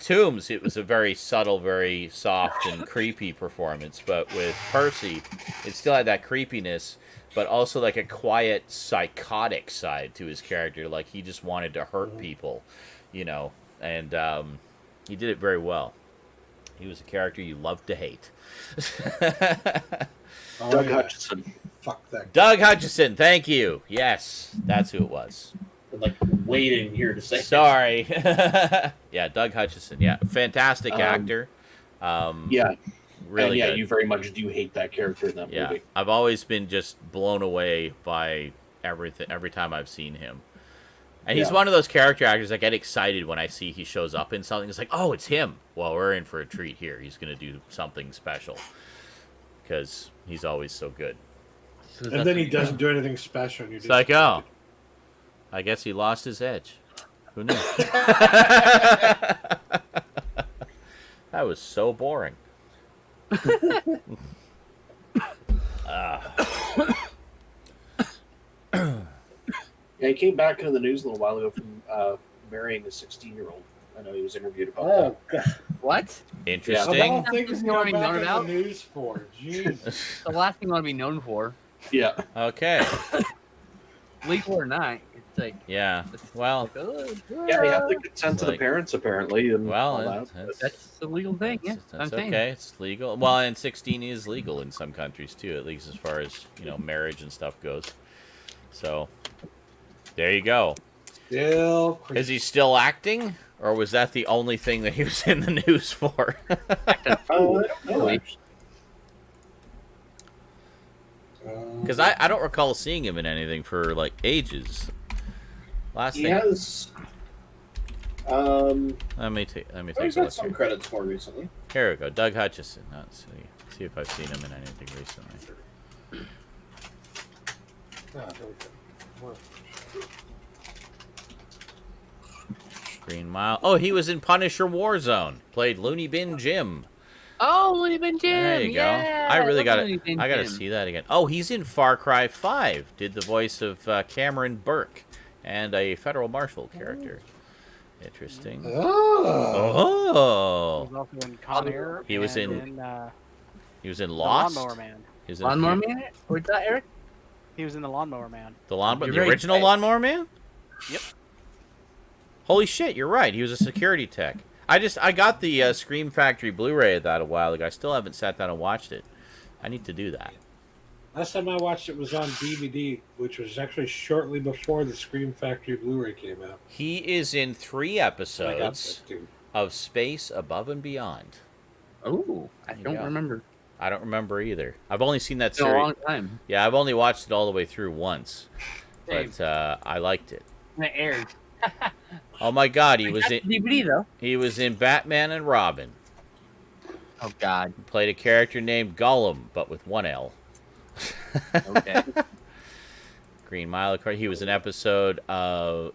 Toombs, it was a very subtle, very soft and creepy performance. But with Percy, it still had that creepiness, but also like a quiet, psychotic side to his character. Like he just wanted to hurt people, you know, and he did it very well. He was a character you loved to hate. Doug Hutchison. Fuck that. Doug Hutchison, thank you. Yes, that's who it was. I'm like waiting here to say. Sorry. Yeah, Doug Hutchison. Yeah, fantastic actor. Yeah. Really good. You very much do hate that character in that movie. I've always been just blown away by everything every time I've seen him. And he's one of those character actors I get excited when I see he shows up in something. It's like, oh, it's him. Well, we're in for a treat here. He's going to do something special because he's always so good. And then he doesn't do anything special. And It's like, oh, I guess he lost his edge. Who knew? That was so boring. Yeah, he came back into the news a little while ago from marrying a 16-year-old. I know he was interviewed about that. God. What? Interesting. Of all things You want to to be go known back about? in the news for. Jeez. The last thing I want to be known for, Yeah. Okay. legal or not, it's like, Yeah. Well, Yeah, he had the consent of the parents, apparently. And all that. that's the legal thing. Yeah, that's I'm saying. okay. It's legal. Well, and 16 is legal in some countries too, at least as far as marriage and stuff goes. So there you go. Still creepy. Is he still acting, or was that the only thing that he was in the news for? I don't know. Because I don't recall seeing him in anything for like ages. Last He thing. has. Let me take He's a got look some here. credits more recently. Here we go. Doug Hutchison. Let's see if I've seen him in anything recently. Green Mile. Oh, he was in Punisher Warzone. Played Looney Bin Jim. Oh, Looney Bin Jim. There you go. Yeah, I really love got Looney it. Bin I got to Jim. see that again. Oh, he's in Far Cry 5. Did the voice of Cameron Burke and a federal marshal character. Interesting. He Oh. was also in Con Air. He was and in He was in The Lost. Lawnmower Man. He was in Lawnmower Man? What's that, Eric? He was in The Lawnmower Man. The You're the right. original Lawnmower Man? Yep. Holy shit, you're right. He was a security tech. I got the Scream Factory Blu-ray of that a while ago. I still haven't sat down and watched it. I need to do that. Last time I watched it was on DVD, which was actually shortly before the Scream Factory Blu-ray came out. He is in 3 I got episodes that too. of Space Above and Beyond. Oh, I There you don't go. remember. I don't remember either. I've only seen that It's been a series. long time. Yeah, I've only watched it all the way through once. Same. But I liked it. It aired. Oh my god, he was That's in the DVD though. he was in Batman and Robin. Oh God. He played a character named Gollum, but with one L. Okay. Green Mile. He was in an episode of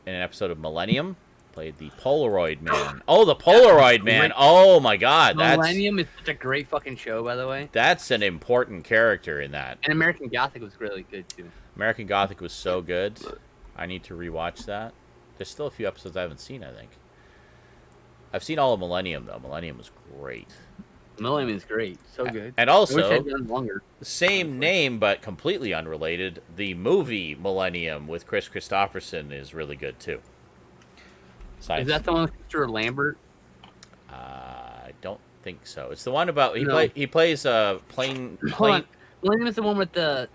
Millennium. Played the Polaroid Man. Oh, the Polaroid Man. Oh my God, Millennium is such a great fucking show, by the way. that's an important character in that. And American Gothic was really good too. American Gothic was so good. I need to rewatch that. There's still a few episodes I haven't seen. I think I've seen all of Millennium though. Millennium was great. Millennium is great, so good. And I wish also, I'd done longer. the same name but completely unrelated. The movie Millennium with Chris Christopherson is really good too. Is that the one with Mr. Lambert? I don't think so. It's the one about No. he plays a plane. Hold on. Millennium is the one with the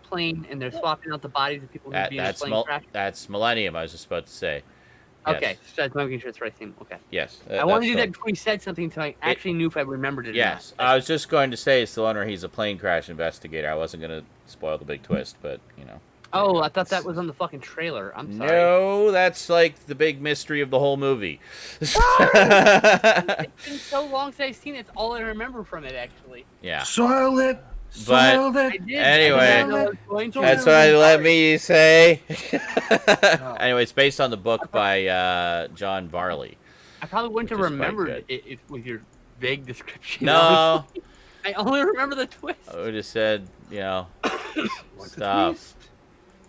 plane and they're swapping out the bodies of people who've been in a plane crash? That's Millennium, I was just about to say. Yes. Okay, so I'm making sure it's the right thing. Okay. Yes. I wanted to do that before you said something, so I actually knew if I remembered it Yes. or not. I was just going to say it's the one where he's a plane crash investigator. I wasn't going to spoil the big twist, but, you know. Oh, I thought that was on the fucking trailer. I'm sorry. No, that's like the big mystery of the whole movie. It's been so long since I've seen it. It's all I remember from it, actually. Yeah. Soil it. But Soil it. I did. Anyway, I didn't know I was going to. that's what let me say. Anyway, it's based on the book by John Varley. I probably wouldn't have which is quite remembered good. it with your vague description. No. honestly. I only remember the twist. I would have said, you know, stuff.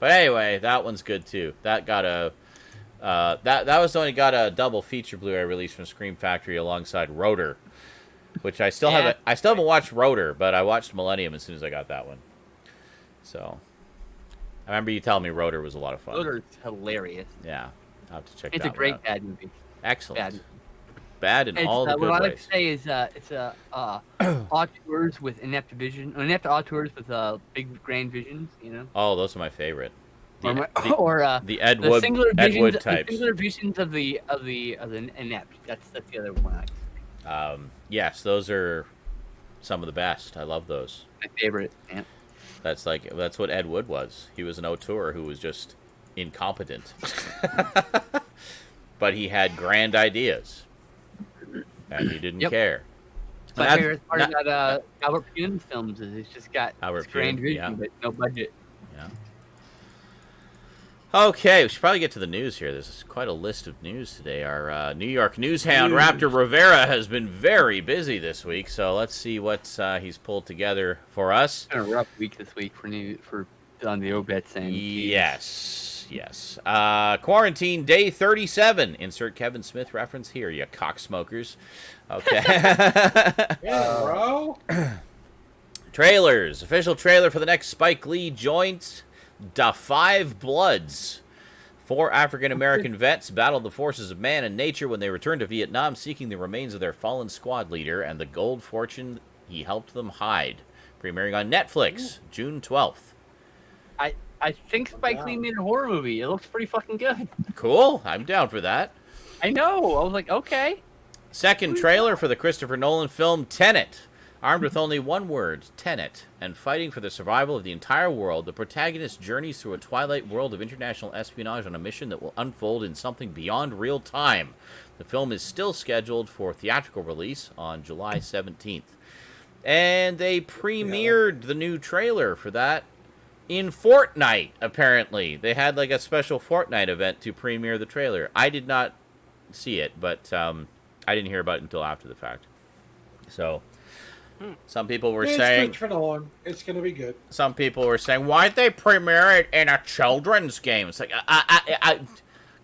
But anyway, that one's good too. That got a that was the one that got a double feature Blu-ray release from Scream Factory alongside Rotor, which I still haven't watched Rotor, but I watched Millennium as soon as I got that one. So I remember you telling me Rotor was a lot of fun. Rotor's hilarious. Yeah, I'll have to check It's that a great one out. bad movie. Excellent. Bad in It's, all the good what I ways. like to say is it's auteurs with inept auteurs with big grand visions, you know. Oh, those are my favorite. The The Ed Wood singular types. singular visions of the inept. That's the other one. Yes, those are some of the best. I love those. My favorite. Yeah. That's what Ed Wood was. He was an auteur who was just incompetent. But he had grand ideas. And he didn't care. My favorite part about Albert Pune's films is it's just got this grand vision, but no budget. Yeah. Okay, we should probably get to the news here. There's quite a list of news today. Our New York news hound, Raptor Rivera, has been very busy this week, so let's see what he's pulled together for us. It's been a rough week this week for on the obits and Yes. Quarantine day 37. Insert Kevin Smith reference here, you cocksmokers. Okay. Yeah, bro. Trailers. Official trailer for the next Spike Lee joint, Da Five Bloods. 4 African-American vets battled the forces of man and nature when they returned to Vietnam, seeking the remains of their fallen squad leader and the gold fortune he helped them hide. Premiering on Netflix, June 12th. I think Spike Lee made a horror movie. It looks pretty fucking good. Cool. I'm down for that. I know. I was like, okay. Second trailer for the Christopher Nolan film Tenet. Armed with only one word, Tenet, and fighting for the survival of the entire world, the protagonist journeys through a twilight world of international espionage on a mission that will unfold in something beyond real time. The film is still scheduled for theatrical release on July 17th. And they premiered the new trailer for that in Fortnite, apparently. They had like a special Fortnite event to premiere the trailer. I did not see it, but I didn't hear about it until after the fact. So, some people were saying... It's going to be good. Some people were saying, why'd they premiere it in a children's game? It's like,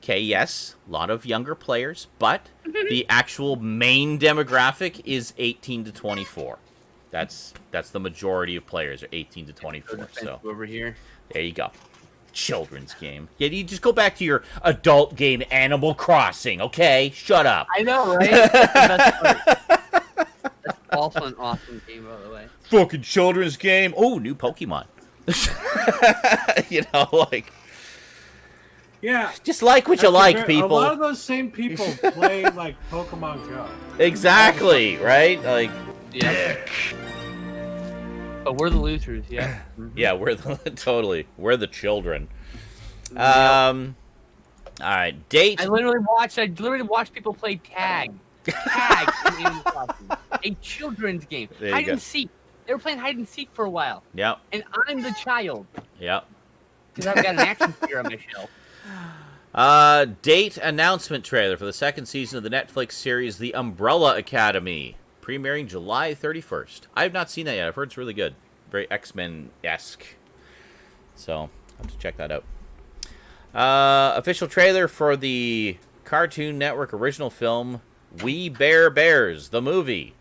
okay, yes, a lot of younger players, but the actual main demographic is 18 to 24. That's the majority of players are 18 to 24. So over here, there you go. Children's game. Yeah, you just go back to your adult game, Animal Crossing. Okay, shut up. I know, right? That's also an awesome game, by the way. Fucking children's game. Oh, new Pokemon. You know, like. Yeah. Just like what you like, people. A lot of those same people play like Pokemon Go. Exactly, right? Like. Yeah. But we're the losers, yeah. Yeah, we're the children. All right, date. I literally watched people play tag in Animal Crossing, a children's game. Hide and seek. They were playing hide and seek for a while. Yep. And I'm the child. Yep. Because I've got an action figure on my shelf. Date announcement trailer for the second season of the Netflix series The Umbrella Academy. Premiering July 31st. I have not seen that yet. I've heard it's really good. Very X-Men-esque. So, I'll have to check that out. Official trailer for the Cartoon Network original film We Bare Bears, the movie.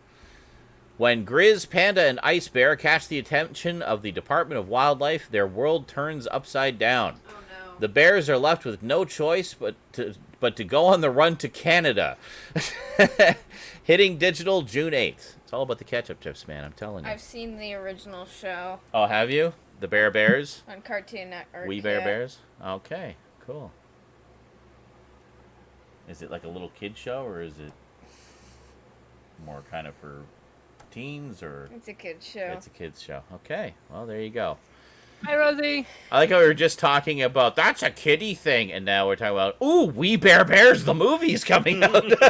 When Grizz, Panda, and Ice Bear catch the attention of the Department of Wildlife, their world turns upside down. Oh, no. The bears are left with no choice but to go on the run to Canada. Hitting digital June 8th. It's all about the ketchup chips, man. I'm telling you. I've seen the original show. Oh, have you? The Bear Bears? On Cartoon Network. We Bear Bears? Okay, cool. Is it like a little kid show, or is it more kind of for teens, or? It's a kid's show. It's a kid's show. Okay, well, there you go. Hi, Rosie. I like how we were just talking about, that's a kiddie thing, and now we're talking about, ooh, We Bear Bears, the movie's coming out. It's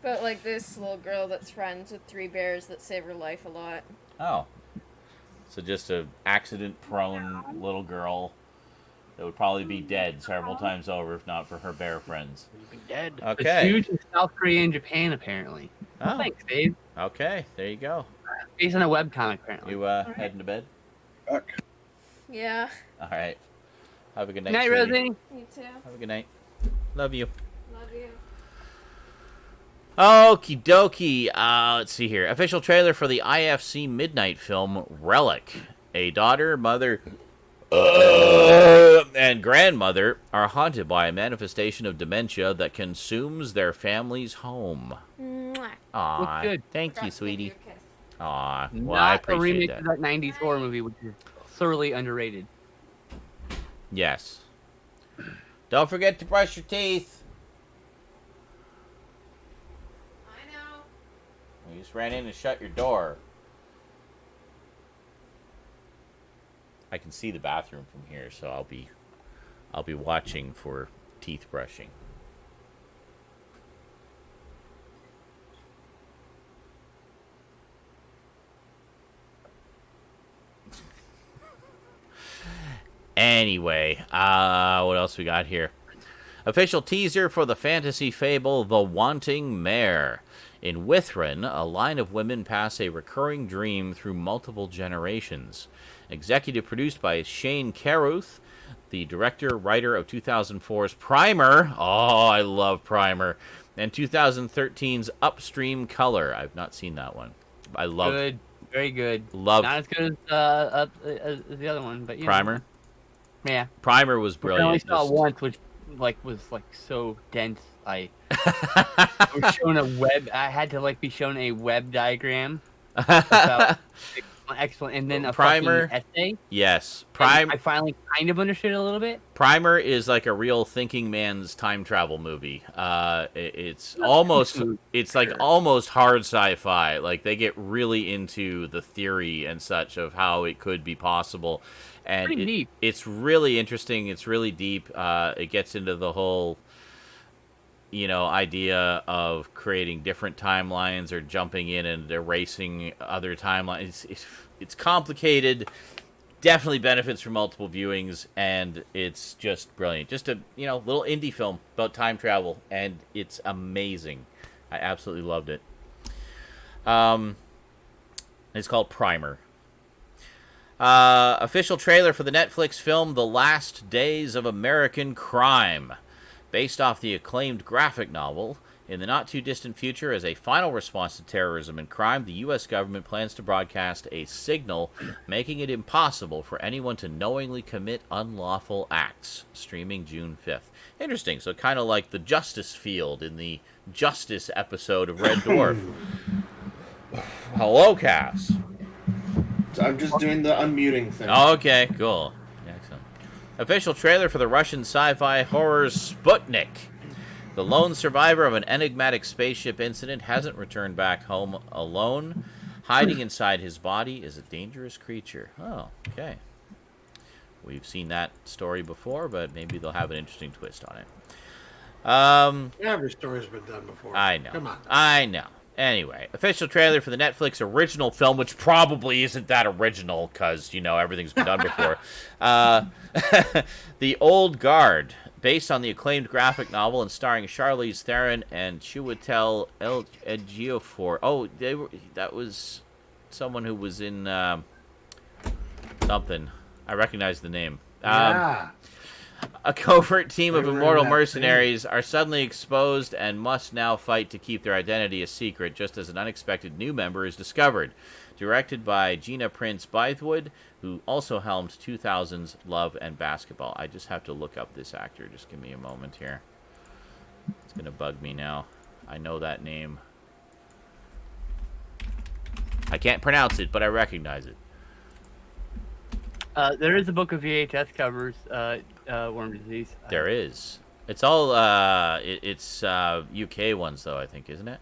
about like this little girl that's friends with 3 bears that save her life a lot. Oh. So just a accident-prone little girl that would probably be dead several times over if not for her bear friends. Be dead. It's Okay. huge in South Korea and Japan, apparently. Oh. Thanks, Dave. Okay, there you go. Based on a webcomic, apparently. You heading to bed? Fuck. Yeah. All right. Have a good night. Good night, sweetie. Rosie. Me too. Have a good night. Love you. Love you. Okie dokie. Let's see here. Official trailer for the IFC Midnight film Relic. A daughter, mother, and grandmother are haunted by a manifestation of dementia that consumes their family's home. Mwah. Aw, Looks good. thank you, Forgot to give sweetie. you a kiss. Aw, well, Not I a appreciate remake that. of that 90s horror movie, which is thoroughly underrated. Yes. Don't forget to brush your teeth. I know. You just ran in and shut your door. I can see the bathroom from here, so I'll be watching for teeth brushing. Anyway, what else we got here? Official teaser for the fantasy fable The Wanting Mare. In Withron, a line of women pass a recurring dream through multiple generations. Executive produced by Shane Carruth, the director, writer of 2004's Primer. Oh, I love Primer. And 2013's Upstream Color. I've not seen that one. I love Good. Very good. Love Not as good as the other one, but Primer. Yeah. Primer was I brilliant. only saw it Just- once, which was so dense. I was shown a web. I had to be shown a web diagram about excellent, and then a Primer. fucking essay. Yes. I finally kind of understood it a little bit. Primer is like a real thinking man's time travel movie. It's almost almost hard sci-fi. Like they get really into the theory and such of how it could be possible, and Pretty deep. It's really interesting. It's really deep. It gets into the whole, idea of creating different timelines or jumping in and erasing other timelines. It's complicated. Definitely benefits from multiple viewings, and it's just brilliant. Just a little indie film about time travel, and it's amazing. I absolutely loved it. It's called Primer. Official trailer for the Netflix film The Last Days of American Crime. Based off the acclaimed graphic novel, in the not-too-distant future, as a final response to terrorism and crime, the U.S. government plans to broadcast a signal making it impossible for anyone to knowingly commit unlawful acts. Streaming June 5th. Interesting. So kind of like the Justice Field in the Justice episode of Red Dwarf. Hello, Cass. I'm just doing the unmuting thing. Okay, cool. Excellent. Official trailer for the Russian sci-fi horror Sputnik. The lone survivor of an enigmatic spaceship incident hasn't returned back home alone. Hiding inside his body is a dangerous creature. Oh, okay. We've seen that story before, but maybe they'll have an interesting twist on it. Every story's been done before. I know. Come on. I know. Anyway, official trailer for the Netflix original film, which probably isn't that original because, everything's been done before. The Old Guard, based on the acclaimed graphic novel and starring Charlize Theron and Chiwetel Ejiofor. Oh, that was someone who was in something. I recognize the name. Yeah. A covert team of They were in immortal that mercenaries are suddenly exposed and must now fight to keep their identity a secret, just as an unexpected new member is discovered. Directed by Gina Prince Bythewood, who also helmed 2000's Love and Basketball. I just have to look up this actor. Just give me a moment here. It's going to bug me now. I know that name. I can't pronounce it, but I recognize it. There is a book of VHS covers, worm disease. There is. It's all it's UK ones though, I think, isn't it?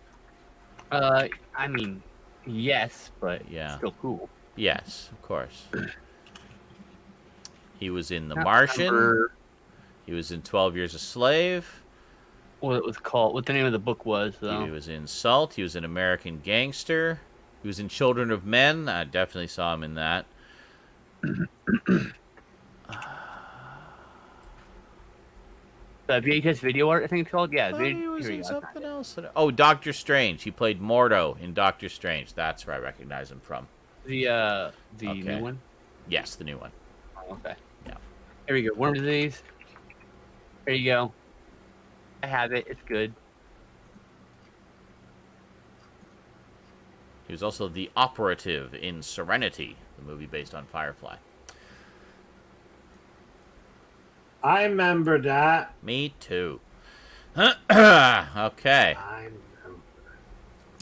I mean, yes, but Yeah. still cool. Yes, of course. He was in The Martian. He was in 12 Years a Slave. What it was called, what the name of the book was, though. He was in Salt. He was in American Gangster. He was in Children of Men. I definitely saw him in that. The VHS video art, I think it's called. Yeah, He was in something else. Oh, Doctor Strange. He played Mordo in Doctor Strange. That's where I recognize him from. The new one. Yes, the new one. Oh, okay. Yeah. Here we go. Worm disease. There you go. I have it. It's good. He was also the operative in Serenity, the movie based on Firefly. I remember that. Me too. Okay. I remember.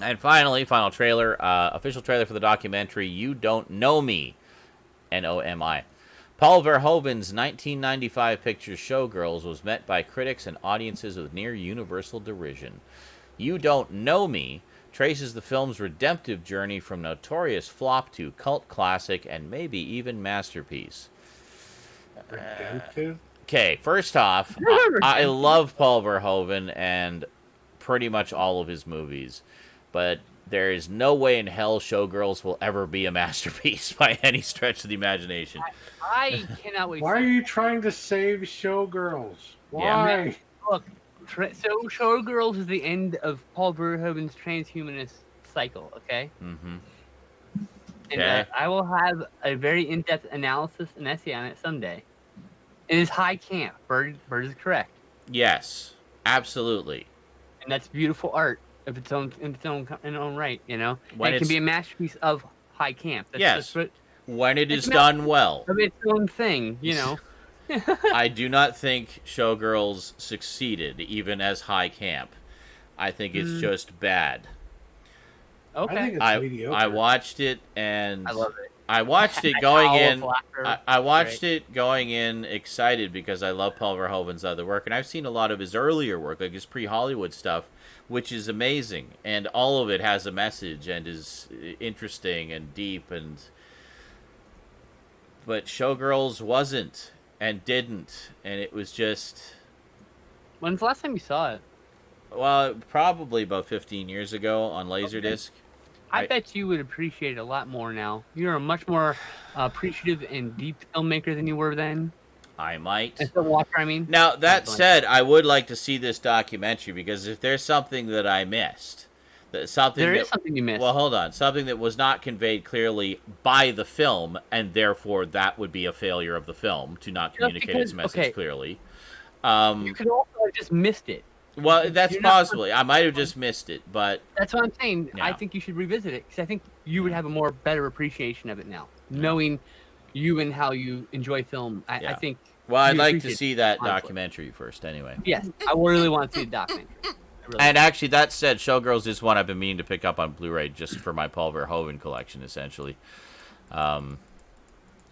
And finally, final trailer, official trailer for the documentary You Don't Know Me, N-O-M-I. Paul Verhoeven's 1995 picture Showgirls was met by critics and audiences with near universal derision. You Don't Know Me traces the film's redemptive journey from notorious flop to cult classic and maybe even masterpiece. Redemptive? Okay, first off, I love Paul Verhoeven and pretty much all of his movies, but there is no way in hell Showgirls will ever be a masterpiece by any stretch of the imagination. I cannot wait. Why are you trying to save Showgirls? Why? Yeah. Look, so Showgirls is the end of Paul Verhoeven's transhumanist cycle, okay? Mm-hmm. And Okay. I will have a very in-depth analysis and essay on it someday. It is high camp. Bird is correct. Yes, absolutely. And that's beautiful art of its own right, you know? When And it can it's- be a masterpiece of high camp. Yes. What, When it It's is not- done well. of its own thing, you know? I do not think Showgirls succeeded, even as high camp. I think it's just bad. Okay. I think it's I mediocre. watched it and I love it. I watched it I going howl in. with laughter. I watched it going in excited because I love Paul Verhoeven's other work, and I've seen a lot of his earlier work, like his pre-Hollywood stuff, which is amazing, and all of it has a message and is interesting and deep. But Showgirls wasn't and didn't, and it was just. When's the last time you saw it? Well, probably about 15 years ago on Laserdisc. I bet you would appreciate it a lot more now. You're a much more appreciative and deep filmmaker than you were then. I might. As a watcher, I mean. Now, that said, I would like to see this documentary because if there's something that I missed, There is something you missed. Well, hold on. Something that was not conveyed clearly by the film, and therefore that would be a failure of the film to not communicate its message clearly. You could also have just missed it. Well, that's You're not- possibly. I might have just missed it, but That's what I'm saying. I Yeah. think you should revisit it because I think you would have a more better appreciation of it now, knowing you and how you enjoy film. I Yeah. think. well, I'd you'd like to appreciate see that honestly. documentary first, anyway. Yes, I really want to see the documentary. I really And actually, that said, Showgirls is one I've been meaning to pick up on Blu-ray just for my Paul Verhoeven collection, essentially.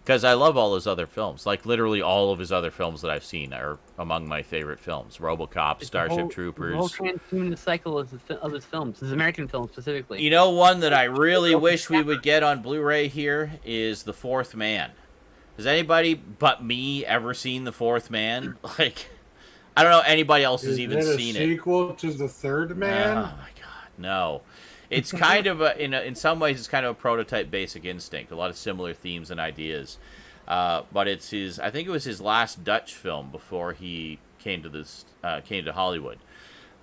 Because I love all his other films. Like, literally all of his other films that I've seen are among my favorite films. RoboCop, It's Starship the whole Troopers. transhumanist cycle of his films, his American films specifically. You know, one that I really wish we would get on Blu-ray here is The Fourth Man. Has anybody but me ever seen The Fourth Man? Like, I don't know anybody else has Is even it a seen it. sequel to The Third Man? Oh my god, no. It's kind of in some ways it's kind of a prototype Basic Instinct. A lot of similar themes and ideas. But it's his. I think it was his last Dutch film before he came to Hollywood.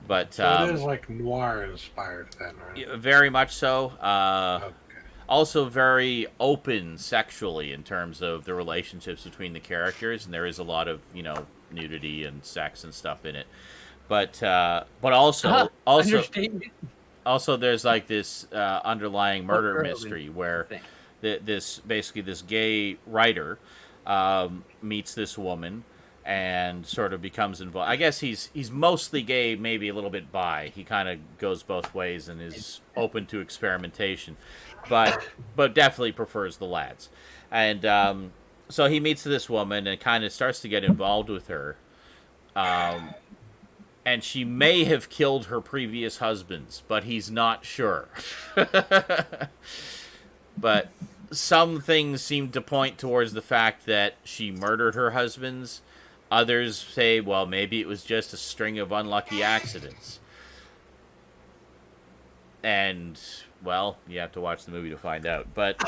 But So it is like noir inspired then, right? very much so. Okay. Also very open sexually in terms of the relationships between the characters, and there is a lot of nudity and sex and stuff in it. But also Understatement. also there's like this underlying murder Murder mystery where thing. this gay writer meets this woman and sort of becomes involved. I guess he's mostly gay, maybe a little bit bi. He kind of goes both ways and is open to experimentation, but definitely prefers the lads. And so he meets this woman and kind of starts to get involved with her. And she may have killed her previous husbands, but he's not sure. But some things seem to point towards the fact that she murdered her husbands. Others say, well, maybe it was just a string of unlucky accidents. And, well, you have to watch the movie to find out. But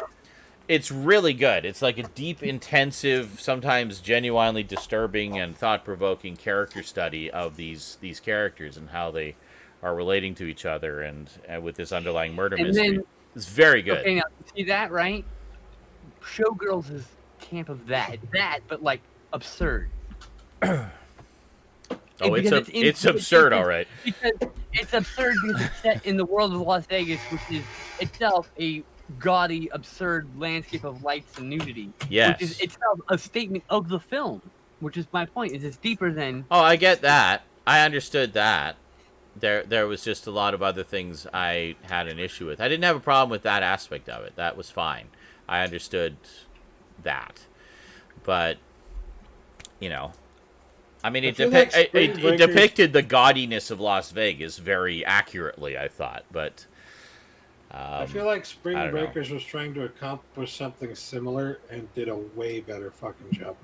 it's really good. It's like a deep, intensive, sometimes genuinely disturbing and thought-provoking character study of these characters and how they are relating to each other and with this underlying murder mystery. It's very good. Okay, now, see that, right? Showgirls is camp of that, but, like, absurd. Oh, it's absurd, all right. Because it's absurd because it's set in the world of Las Vegas, which is itself a gaudy, absurd landscape of lights and nudity. Yes. Which is itself a statement of the film, which is my point. Is it's deeper than... Oh, I get that. I understood that. There was just a lot of other things I had an issue with. I didn't have a problem with that aspect of it. That was fine. I understood that. But, you know... I mean, it depicted the gaudiness of Las Vegas very accurately, I thought. But I feel like Spring Breakers was trying to accomplish something similar and did a way better fucking job.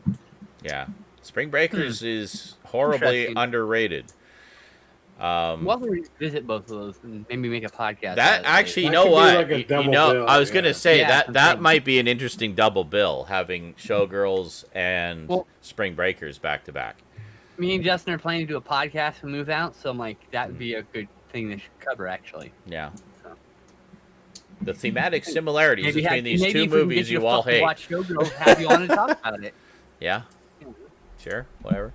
Yeah. Spring Breakers is horribly underrated. We'll revisit both of those and maybe make a podcast. That actually, you know what? I was gonna say that might be an interesting double bill, having Showgirls and Spring Breakers back to back. Me and Justin are planning to do a podcast and move out, so I'm like, that would be a good thing to cover, actually. Yeah. So. The thematic similarities between these two movies you all hate. Watch Showgirls, have you on to talk about it? Yeah. Sure. Whatever.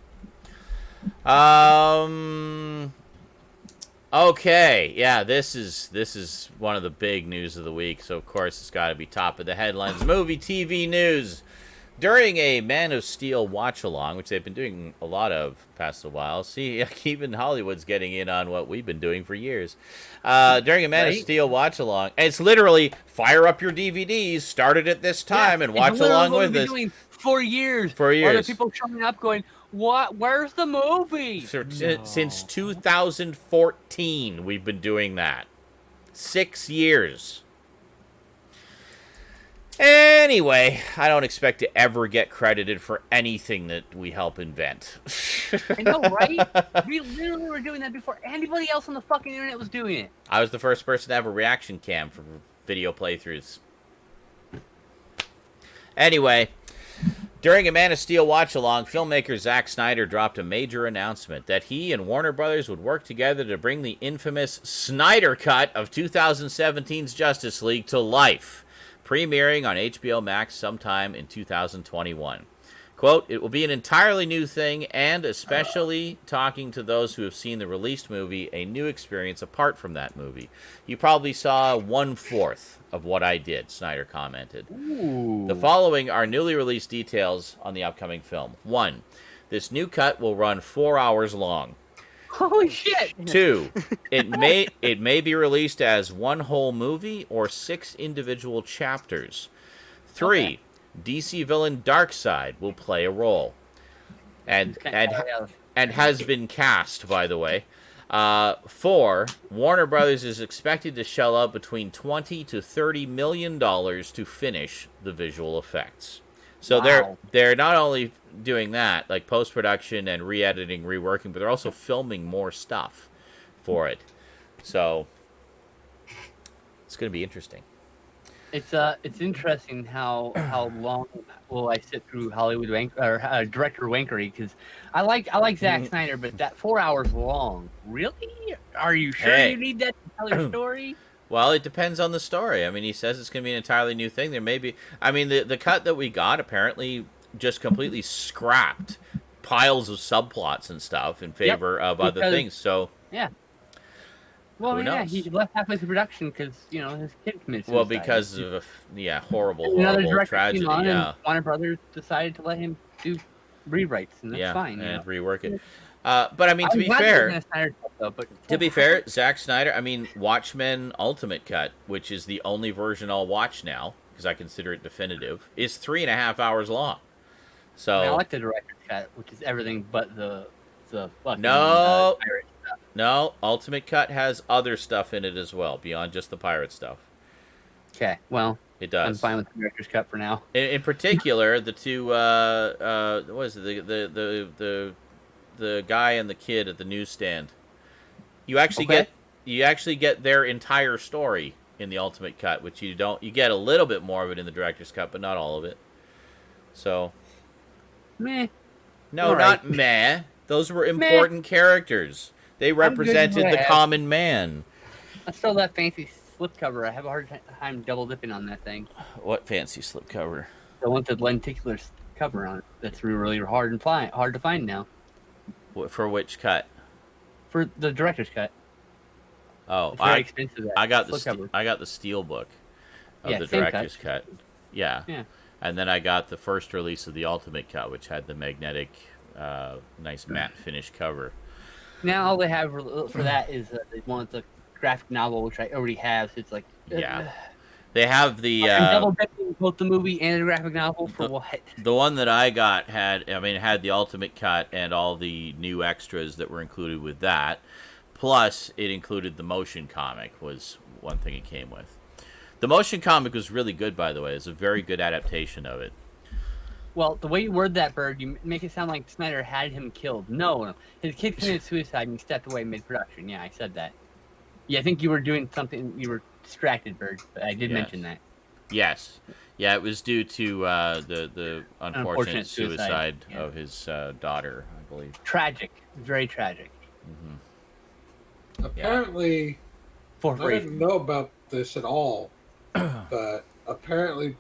Okay. Yeah. This is one of the big news of the week. So of course it's got to be top of the headlines. Movie, TV news. During a Man of Steel watch-along, which they've been doing a lot of past a while. See, even Hollywood's getting in on what we've been doing for years. During a Man of Steel watch-along, and it's literally fire up your DVDs, start it at this time, and watch along with us. Doing for years. For years. Other people showing up going, "What? Where's the movie?" Since 2014, we've been doing that. 6 years. Anyway, I don't expect to ever get credited for anything that we help invent. I know, right? We literally were doing that before anybody else on the fucking internet was doing it. I was the first person to have a reaction cam for video playthroughs. Anyway, during a Man of Steel watch-along, filmmaker Zack Snyder dropped a major announcement that he and Warner Brothers would work together to bring the infamous Snyder Cut of 2017's Justice League to life, premiering on HBO Max sometime in 2021. Quote, "It will be an entirely new thing, and especially talking to those who have seen the released movie, a new experience apart from that movie. You probably saw 1/4 of what I did," Snyder commented. Ooh. The following are newly released details on the upcoming film. 1. This new cut will run 4 hours long. Holy shit! 2. It may be released as one whole movie or 6 individual chapters. 3. DC villain Darkseid will play a role, and has been cast, by the way. 4. Warner Brothers is expected to shell out between $20 to $30 million to finish the visual effects. So they're not only doing that, like post-production and re-editing, reworking, but they're also filming more stuff for it. So it's going to be interesting. It's interesting how long will I sit through Hollywood director wankery, because I like Zack Snyder, but that 4 hours long, really? Are you sure you need that to tell your story? Well, it depends on the story. I mean, he says it's going to be an entirely new thing. There may be... I mean, the cut that we got apparently just completely scrapped piles of subplots and stuff in favor of other things. So... Yeah. Well, he left halfway through production because, his kid committed suicide. Well, because of, horrible tragedy. And Warner Brothers decided to let him do rewrites, and that's fine. And rework it. But I mean, to be fair, Zack Snyder. I mean, Watchmen Ultimate Cut, which is the only version I'll watch now because I consider it definitive, is 3.5 hours long. So I like the director's cut, which is everything but the fucking pirate stuff. No, Ultimate Cut has other stuff in it as well beyond just the pirate stuff. Okay, well, it does. I'm fine with the director's cut for now. In particular, the two what is it? The guy and the kid at the newsstand. You actually get their entire story in the Ultimate Cut, which you don't. You get a little bit more of it in the director's cut, but not all of it. So, meh. No, all not right. meh. Those were important characters. They represented the common man. I still that fancy slipcover. I have a hard time double dipping on that thing. What fancy slipcover? The one with the lenticular cover on it. That's really hard to find now. For which cut? For the director's cut. Oh, it's very expensive. I got the steel book of the director's cut. Yeah. And then I got the first release of the Ultimate Cut, which had the magnetic, nice matte finish cover. Now all they have for that is they want the graphic novel, which I already have. So it's like they have the double dipping both the movie and the graphic novel for what? The one that I got had the Ultimate Cut and all the new extras that were included with that. Plus, it included the motion comic was one thing it came with. The motion comic was really good, by the way. It's a very good adaptation of it. Well, the way you word that, Bird, you make it sound like Snyder had him killed. No. His kid committed suicide and he stepped away mid-production. Yeah, I said that. Yeah, I think you were doing something. You were distracted, Bird, but I did mention that. Yes. Yeah, it was due to the unfortunate suicide of his daughter, I believe. Tragic. Very tragic. Mm-hmm. Apparently, I didn't know about this at all, but apparently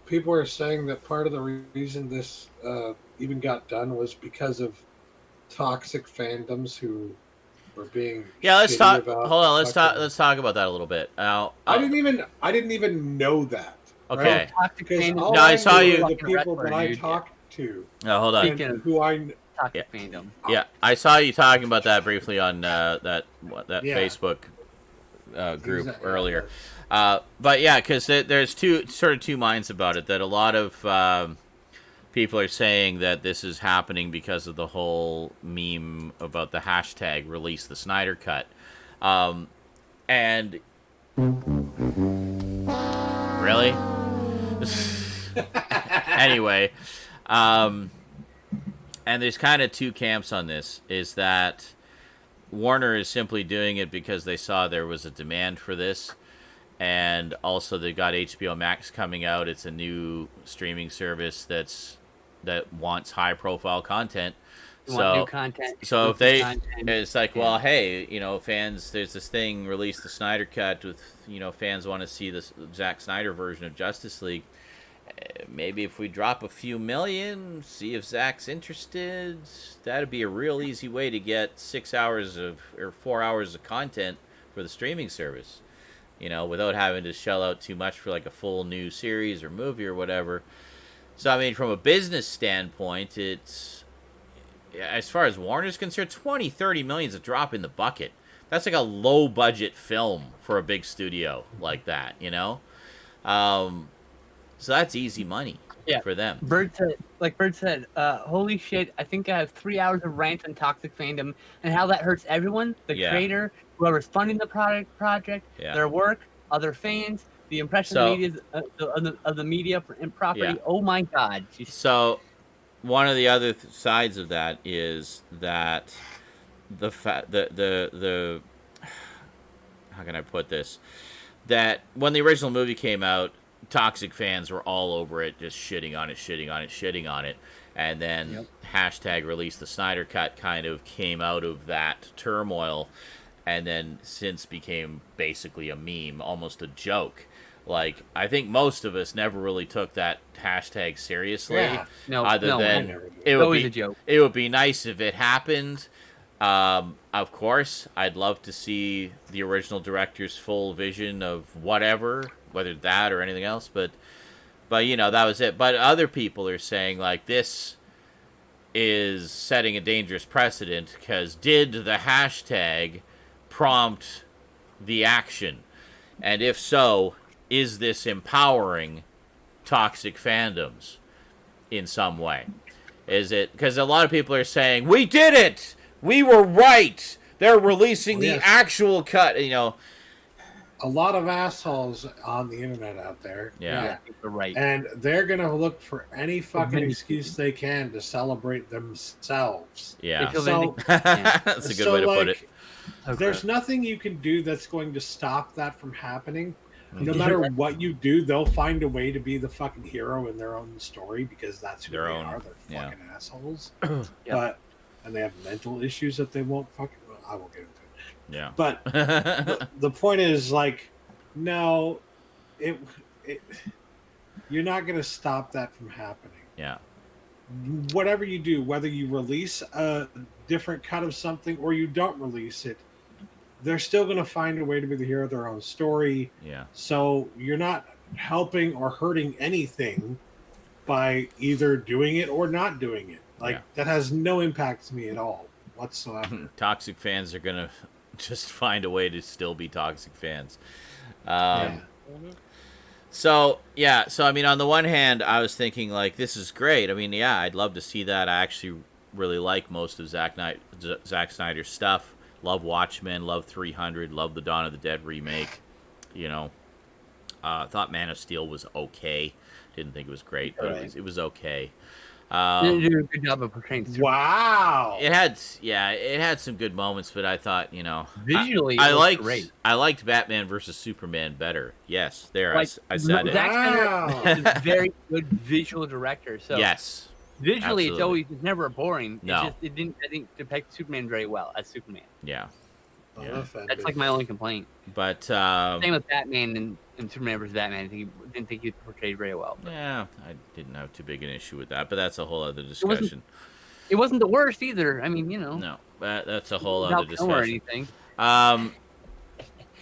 people are saying that part of the reason this even got done was because of toxic fandoms who were being let's talk. About hold on, let's talk about that a little bit. Now, I didn't even know that. Okay. Right? No, I saw you. The people that I talked to. No, hold on. Who I toxic fandom. Yeah, I saw you talking about that briefly on that Facebook group earlier. But yeah, because there's two minds about it. That a lot of people are saying that this is happening because of the whole meme about the hashtag release the Snyder Cut, and really, anyway, and there's kind of two camps on this. Is that Warner is simply doing it because they saw there was a demand for this. And also they got HBO Max coming out. It's a new streaming service that wants high profile content. New content. So if it's like, well, hey, fans, there's this thing, release the Snyder Cut with, fans want to see the Zack Snyder version of Justice League. Maybe if we drop a few million, see if Zack's interested, that'd be a real easy way to get 4 hours of content for the streaming service. Without having to shell out too much for like a full new series or movie or whatever. So, I mean, from a business standpoint, it's, as far as Warner's concerned, 20, 30 million is a drop in the bucket. That's like a low budget film for a big studio like that, So that's easy money for them. Bird said, holy shit, I think I have 3 hours of rant on toxic fandom and how that hurts everyone, the creator, whoever's funding the project, their work, other fans, the impression of the media and property. Yeah. Oh my God. So one of the other sides of that is that the how can I put this? That when the original movie came out, toxic fans were all over it, just shitting on it. And then hashtag release the Snyder Cut kind of came out of that turmoil and then since became basically a meme, almost a joke. Like, I think most of us never really took that hashtag seriously. Yeah. It would be a joke. It would be nice if it happened. Of course, I'd love to see the original director's full vision of whatever, whether that or anything else, but that was it. But other people are saying, like, this is setting a dangerous precedent, because did the hashtag prompt the action? And if so, is this empowering toxic fandoms in some way? Is it, because a lot of people are saying, we did it! We were right! They're releasing the actual cut, you know. A lot of assholes on the internet out there. Yeah. They're right. And they're going to look for any fucking excuse they can to celebrate themselves. Yeah. So, that's a good way to put it. There's nothing you can do that's going to stop that from happening. No matter what you do, they'll find a way to be the fucking hero in their own story, because that's who they are. They're fucking assholes. But, and they have mental issues that they won't fucking... Well, I won't get into it. Yeah. But the point is, like, no, you're not going to stop that from happening. Yeah. Whatever you do, whether you release a different cut of something or you don't release it, they're still going to find a way to be the hero of their own story. Yeah. So you're not helping or hurting anything by either doing it or not doing it. Like, that has no impact to me at all whatsoever. Toxic fans are going to just find a way to still be toxic fans. So I mean, on the one hand, I was thinking, like, this is great. I mean, yeah, I'd love to see that. I actually really like most of Zack Snyder's stuff. Love Watchmen, love 300, love the Dawn of the Dead remake. You know, thought Man of Steel was okay. Didn't think it was great, but it was okay. They did a good job of portraying. Wow. It had some good moments, but I thought, you know, visually, I liked Batman versus Superman better. Yes, there, like, I said it. Zack Snyder is a very good visual director. So yes, visually, it's never boring. No, it didn't, I think, depict Superman very well as Superman. Yeah. That's like my only complaint. But same with Batman and Superman vs. Batman. I didn't think he portrayed very well. But. Yeah, I didn't have too big an issue with that, but that's a whole other discussion. It wasn't the worst either. I mean, you know. No, that's a whole other discussion. Or anything.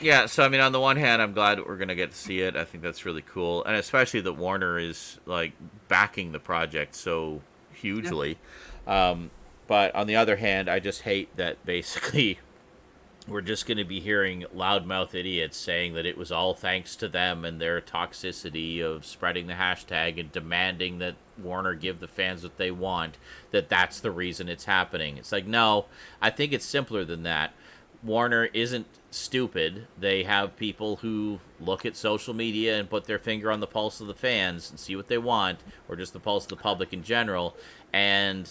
Yeah, so I mean, on the one hand, I'm glad we're gonna get to see it. I think that's really cool, and especially that Warner is like backing the project so hugely. Yeah. But on the other hand, I just hate that basically we're just going to be hearing loudmouth idiots saying that it was all thanks to them and their toxicity of spreading the hashtag and demanding that Warner give the fans what they want, that's the reason it's happening. It's like, no, I think it's simpler than that. Warner isn't stupid. They have people who look at social media and put their finger on the pulse of the fans and see what they want, or just the pulse of the public in general, and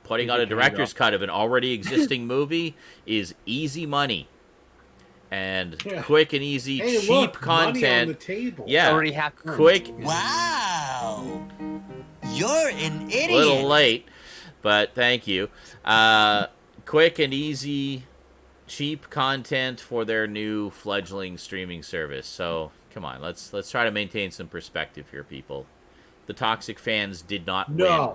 putting out a director's cut of an already existing movie is easy money. And quick and easy, cheap content. Money on the table. Yeah, already quick. Wow, you're an idiot. A little late, but thank you. Quick and easy, cheap content for their new fledgling streaming service. So come on, let's try to maintain some perspective here, people. The toxic fans did not win.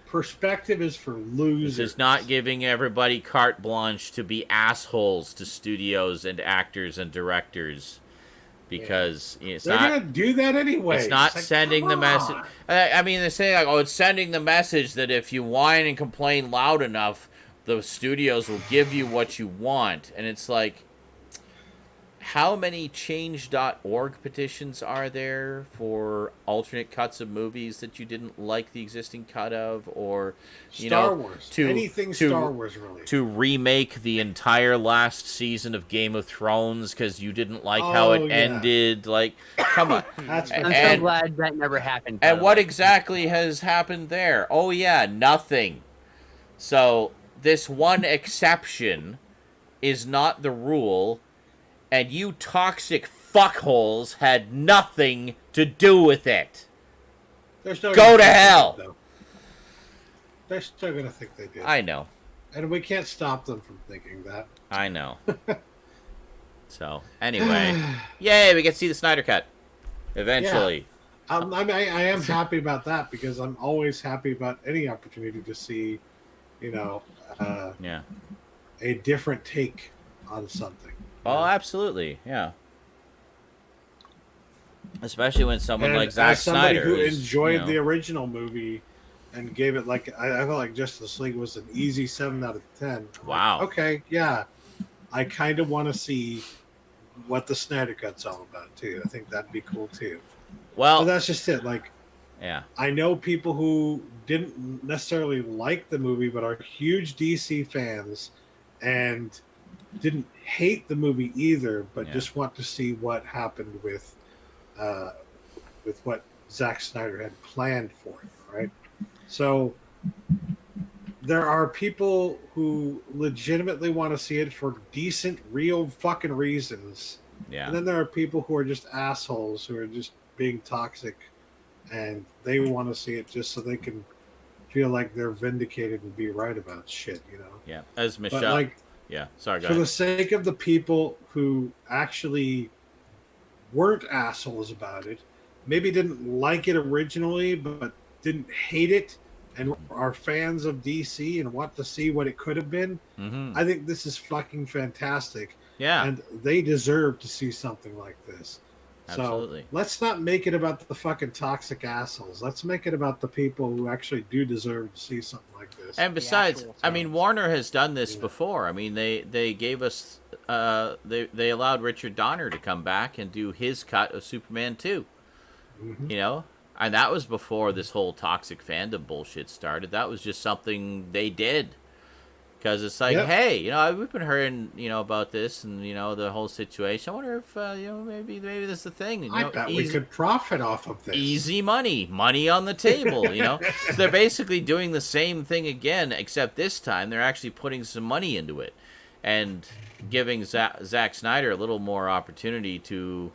Perspective is for losers. This is not giving everybody carte blanche to be assholes to studios and actors and directors, because it's they're gonna do that anyway. It's not sending the message. I mean, they're saying like, "Oh, it's sending the message that if you whine and complain loud enough, the studios will give you what you want." And it's like, how many change.org petitions are there for alternate cuts of movies that you didn't like the existing cut of, or Star Wars, anything Star Wars related, to remake the entire last season of Game of Thrones because you didn't like how it ended? Like, come on. I'm so glad that never happened. And what exactly has happened there? Oh yeah, nothing. So this one exception is not the rule. And you toxic fuckholes had nothing to do with it. Go to hell. They're still going to think they did. I know. And we can't stop them from thinking that. I know. So, anyway. Yay, we get to see the Snyder Cut. Eventually. Yeah. I am happy about that, because I'm always happy about any opportunity to see, a different take on something. Oh, absolutely, yeah. Especially when someone like Zack Snyder, who enjoyed the original movie and gave it like I felt like Justice League was an easy 7 out of 10. Wow. Like, okay, yeah, I kind of want to see what the Snyder Cut's all about too. I think that'd be cool too. Well, but that's just it. Like, yeah, I know people who didn't necessarily like the movie, but are huge DC fans and didn't hate the movie either, but just want to see what happened with what Zack Snyder had planned for it, right? So there are people who legitimately want to see it for decent, real fucking reasons. Yeah. And then there are people who are just assholes who are just being toxic and they want to see it just so they can feel like they're vindicated and be right about shit, you know? Yeah. As Michelle. But like, yeah. Sorry, go for ahead. the sake of the people who actually weren't assholes about it, maybe didn't like it originally, but didn't hate it, and are fans of DC and want to see what it could have been, I think this is fucking fantastic. Yeah. And they deserve to see something like this. Absolutely. So let's not make it about the fucking toxic assholes. Let's make it about the people who actually do deserve to see something like this. And besides, I mean, Warner has done this before. I mean, they gave us they allowed Richard Donner to come back and do his cut of Superman 2. You know, and that was before this whole toxic fandom bullshit started. That was just something they did. Because it's like, hey, you know, we've been hearing, you know, about this and, you know, the whole situation. I wonder if, you know, maybe this is the thing. You know, I bet we could profit off of this. Easy money on the table, you know. So they're basically doing the same thing again, except this time they're actually putting some money into it and giving Zack Snyder a little more opportunity to,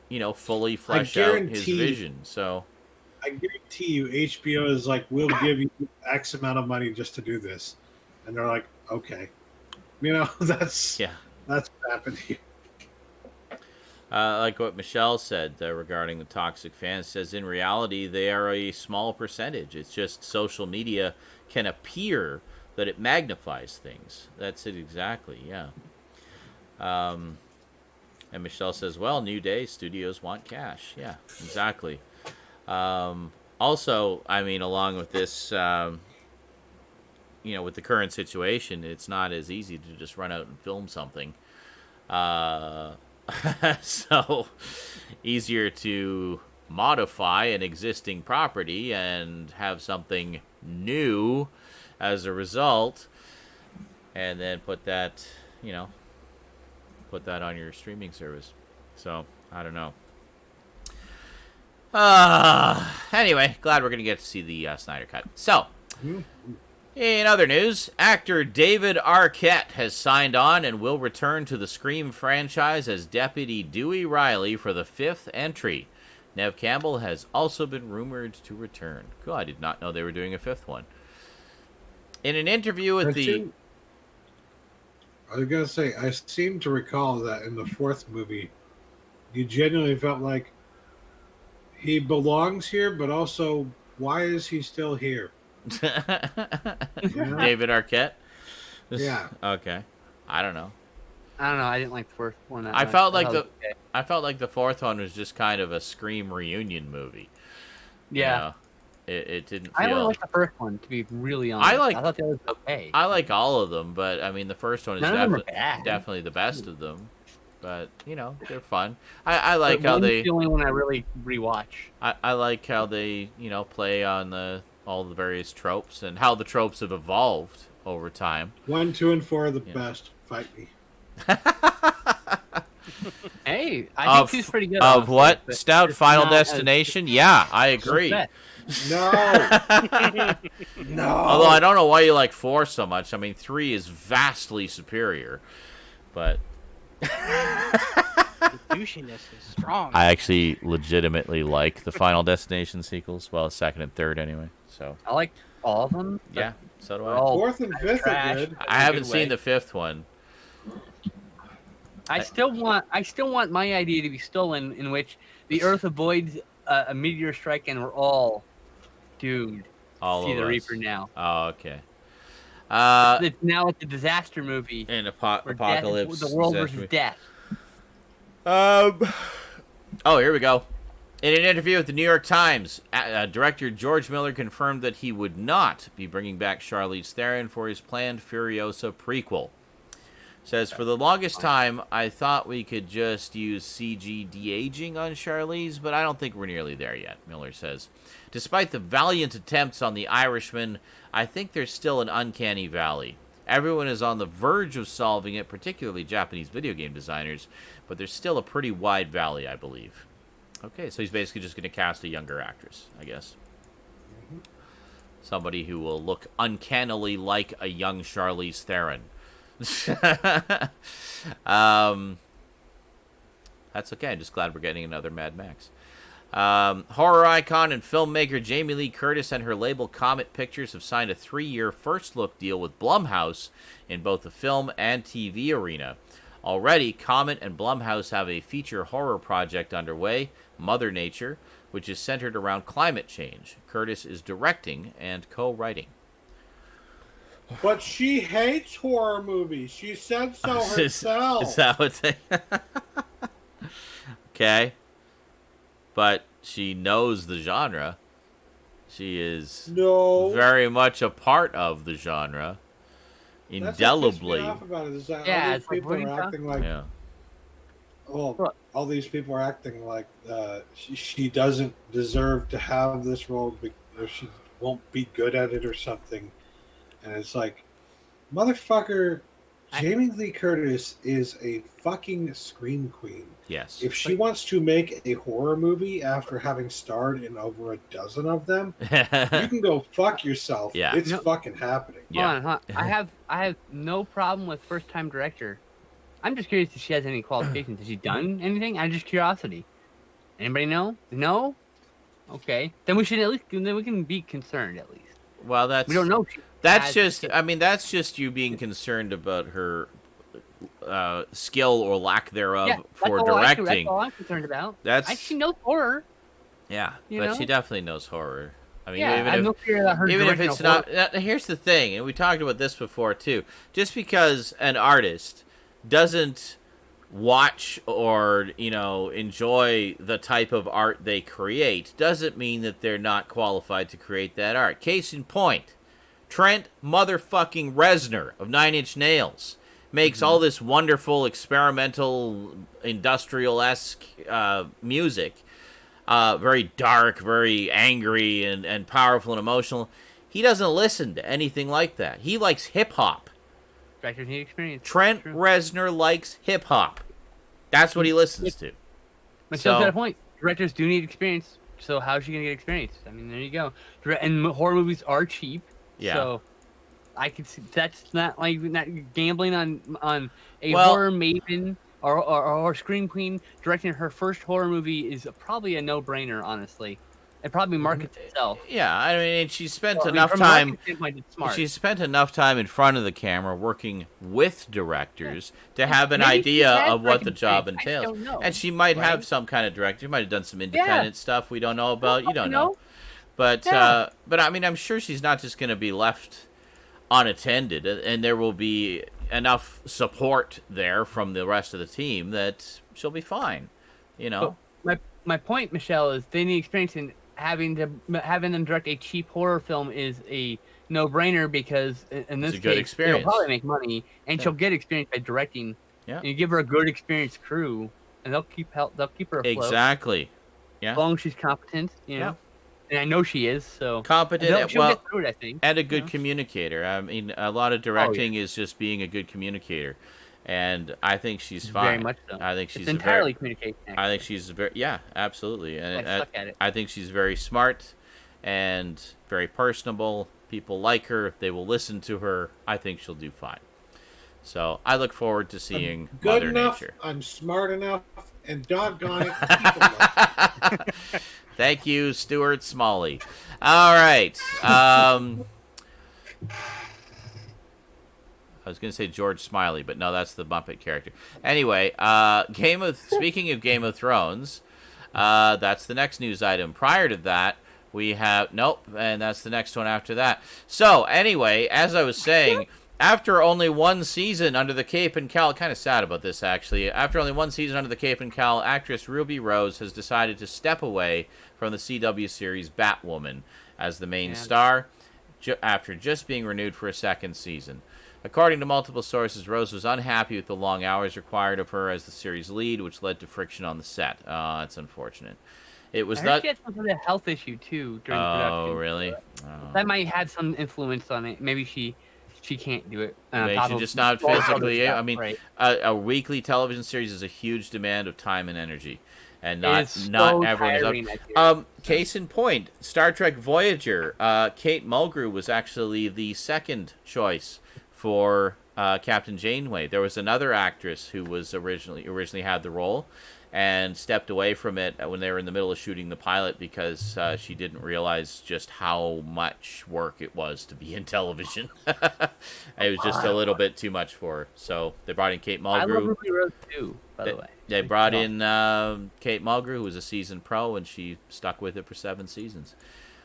you know, fully flesh out his vision. So I guarantee you HBO is like, we'll give you X amount of money just to do this. And they're like, okay, you know, that's what happened here. Like what Michelle said regarding the toxic fans, says in reality they are a small percentage. It's just social media can appear that it magnifies things. That's it exactly. Yeah. And Michelle says, well, new day, studios want cash. Yeah, exactly. Also, I mean, along with this. You know, with the current situation, it's not as easy to just run out and film something. So, easier to modify an existing property and have something new as a result, and then put that, you know, on your streaming service. So, I don't know. Anyway, glad we're going to get to see the Snyder Cut. So, in other news, actor David Arquette has signed on and will return to the Scream franchise as Deputy Dewey Riley for the 5th entry. Neve Campbell has also been rumored to return. Cool, I did not know they were doing a 5th one. In an interview with I was going to say, I seem to recall that in the 4th movie, you genuinely felt like he belongs here, but also, why is he still here? David Arquette? Yeah. Okay. I don't know. I didn't like the first one. I felt like the 4th one was just kind of a Scream reunion movie. Yeah. You know, it didn't feel... I really liked the first one, to be really honest. I thought that was okay. I like all of them, but I mean the first one is definitely the best of them. But you know, they're fun. I like how they... the only one I really rewatch. I like how they, you know, play on all the various tropes and how the tropes have evolved over time. 1, 2, and 4 are the best. Fight me. Hey, I think he's pretty good. Of what? Stout Final Destination? Yeah, I agree. No. No. Although I don't know why you like 4 so much. I mean, 3 is vastly superior. But... The douchiness is strong. I actually legitimately like the Final Destination sequels. Well, 2nd and 3rd anyway. So I like all of them. Yeah, so do I. 4th and 5th are good. I haven't seen the 5th one. I still want my idea to be stolen, in which the Earth avoids a meteor strike and we're all doomed. All see of the us. Reaper now. Oh, okay. Now it's a disaster movie. An apocalypse. The world versus death. Oh, here we go. In an interview with the New York Times, director George Miller confirmed that he would not be bringing back Charlize Theron for his planned Furiosa prequel. Says, for the longest time, I thought we could just use CG de-aging on Charlize, but I don't think we're nearly there yet, Miller says. Despite the valiant attempts on The Irishman, I think there's still an uncanny valley. Everyone is on the verge of solving it, particularly Japanese video game designers, but there's still a pretty wide valley, I believe. Okay, so he's basically just going to cast a younger actress, I guess. Somebody who will look uncannily like a young Charlize Theron. That's okay. I'm just glad we're getting another Mad Max. Horror icon and filmmaker Jamie Lee Curtis and her label Comet Pictures have signed a 3-year first-look deal with Blumhouse in both the film and TV arena. Already, Comet and Blumhouse have a feature horror project underway, Mother Nature, which is centered around climate change. Curtis is directing and co-writing. But she hates horror movies. She said so herself. Is that what they... Okay. But she knows the genre. She is very much a part of the genre. Indelibly. That's what pissed me off about it, is that Yeah, all it's these people are acting like... Yeah. Well, all these people are acting like she doesn't deserve to have this role, or she won't be good at it or something. And it's like, motherfucker, Jamie Lee Curtis is a fucking scream queen. Yes. If she wants to make a horror movie after having starred in over a dozen of them, you can go fuck yourself. Yeah. It's fucking happening. Yeah. Hold on. I have no problem with first-time director. I'm just curious if she has any qualifications. Has she done anything? I'm just curiosity. Anybody know? No? Okay. Then we should at least, then we can be concerned at least. Well, that's... We don't know. That's just you being concerned about her skill or lack thereof for directing. That's all I'm concerned about. She knows horror. Yeah, but she definitely knows horror. I mean, I have no fear that her even if it's not... Here's the thing, and we talked about this before, too. Just because an artist doesn't watch or, enjoy the type of art they create doesn't mean that they're not qualified to create that art. Case in point, Trent motherfucking Reznor of Nine Inch Nails makes all this wonderful experimental industrial-esque music, very dark, very angry and powerful and emotional. He doesn't listen to anything like that. He likes hip-hop. Directors need experience. Trent Reznor likes hip-hop. That's what he listens to. But still, to that point, directors do need experience. So how's she gonna get experience? I mean, there you go. And horror movies are cheap. Yeah. So I could see that's not like not gambling on a horror maven or scream queen directing her first horror movie is probably a no-brainer, honestly. It probably markets itself. Yeah, I mean, she spent enough time. She spent enough time in front of the camera working with directors to have an idea of what the job entails. And she might have some kind of director. She might have done some independent stuff we don't know about. You don't know. But I mean, I'm sure she's not just going to be left unattended, and there will be enough support there from the rest of the team that she'll be fine. But my point, Michelle, is they need experience in having them direct a cheap horror film is a no-brainer because in this case they'll probably make money and she'll get experience by directing. Yeah. And you give her a good experienced crew and they'll keep her afloat. Exactly. Yeah. As long as she's competent, And I know she is, so competent. She'll get through it, I think. And a good communicator. I mean, a lot of directing is just being a good communicator. And I think she's fine. Very much so. I think she's entirely communication. I think she's absolutely. And I think she's very smart and very personable. People like her. They will listen to her. I think she'll do fine. So I look forward to seeing Mother Nature. I'm smart enough, and doggone it, people Thank you, Stuart Smalley. All right. I was going to say George Smiley, but no, that's the Muppet character. Anyway, speaking of Game of Thrones, that's the next news item. Prior to that, we have... Nope, and that's the next one after that. So, anyway, as I was saying, After only one season under the cape and cowl, kind of sad about this actually. After only one season under the cape and cowl, actress Ruby Rose has decided to step away from the CW series Batwoman as the main star after just being renewed for a second season. According to multiple sources, Rose was unhappy with the long hours required of her as the series lead, which led to friction on the set. Oh, that's unfortunate. It was she had some sort of health issue too during production. Oh, really? That might have some influence on it. Maybe she can't do it. Maybe she's just not physically. I mean, right. A weekly television series is a huge demand of time and energy, and not everyone is up. Case in point, Star Trek Voyager. Kate Mulgrew was actually the second choice for Captain Janeway. There was another actress who was originally had the role and stepped away from it when they were in the middle of shooting the pilot because she didn't realize just how much work it was to be in television. It was just a little bit too much for her. So they brought in Kate Mulgrew. I love Ruby Rose too, by the way. They brought in Kate Mulgrew, who was a seasoned pro, and she stuck with it for 7 seasons.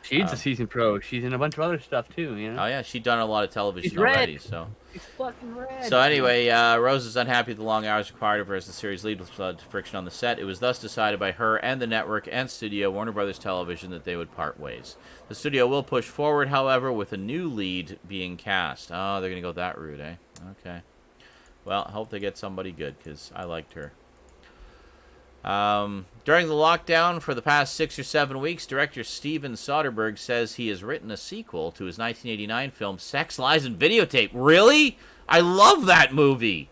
She's a seasoned pro. She's in a bunch of other stuff too, you know. Oh yeah, she's done a lot of television already. So. She's fucking red. So anyway, Rose is unhappy with the long hours required of her as the series lead, which led to friction on the set. It was thus decided by her and the network and studio, Warner Brothers Television, that they would part ways. The studio will push forward, however, with a new lead being cast. Oh, they're gonna go that route, eh? Okay. Well, I hope they get somebody good because I liked her. During the lockdown for the past 6 or 7 weeks, director Steven Soderbergh says he has written a sequel to his 1989 film Sex, Lies, and Videotape. Really? I love that movie.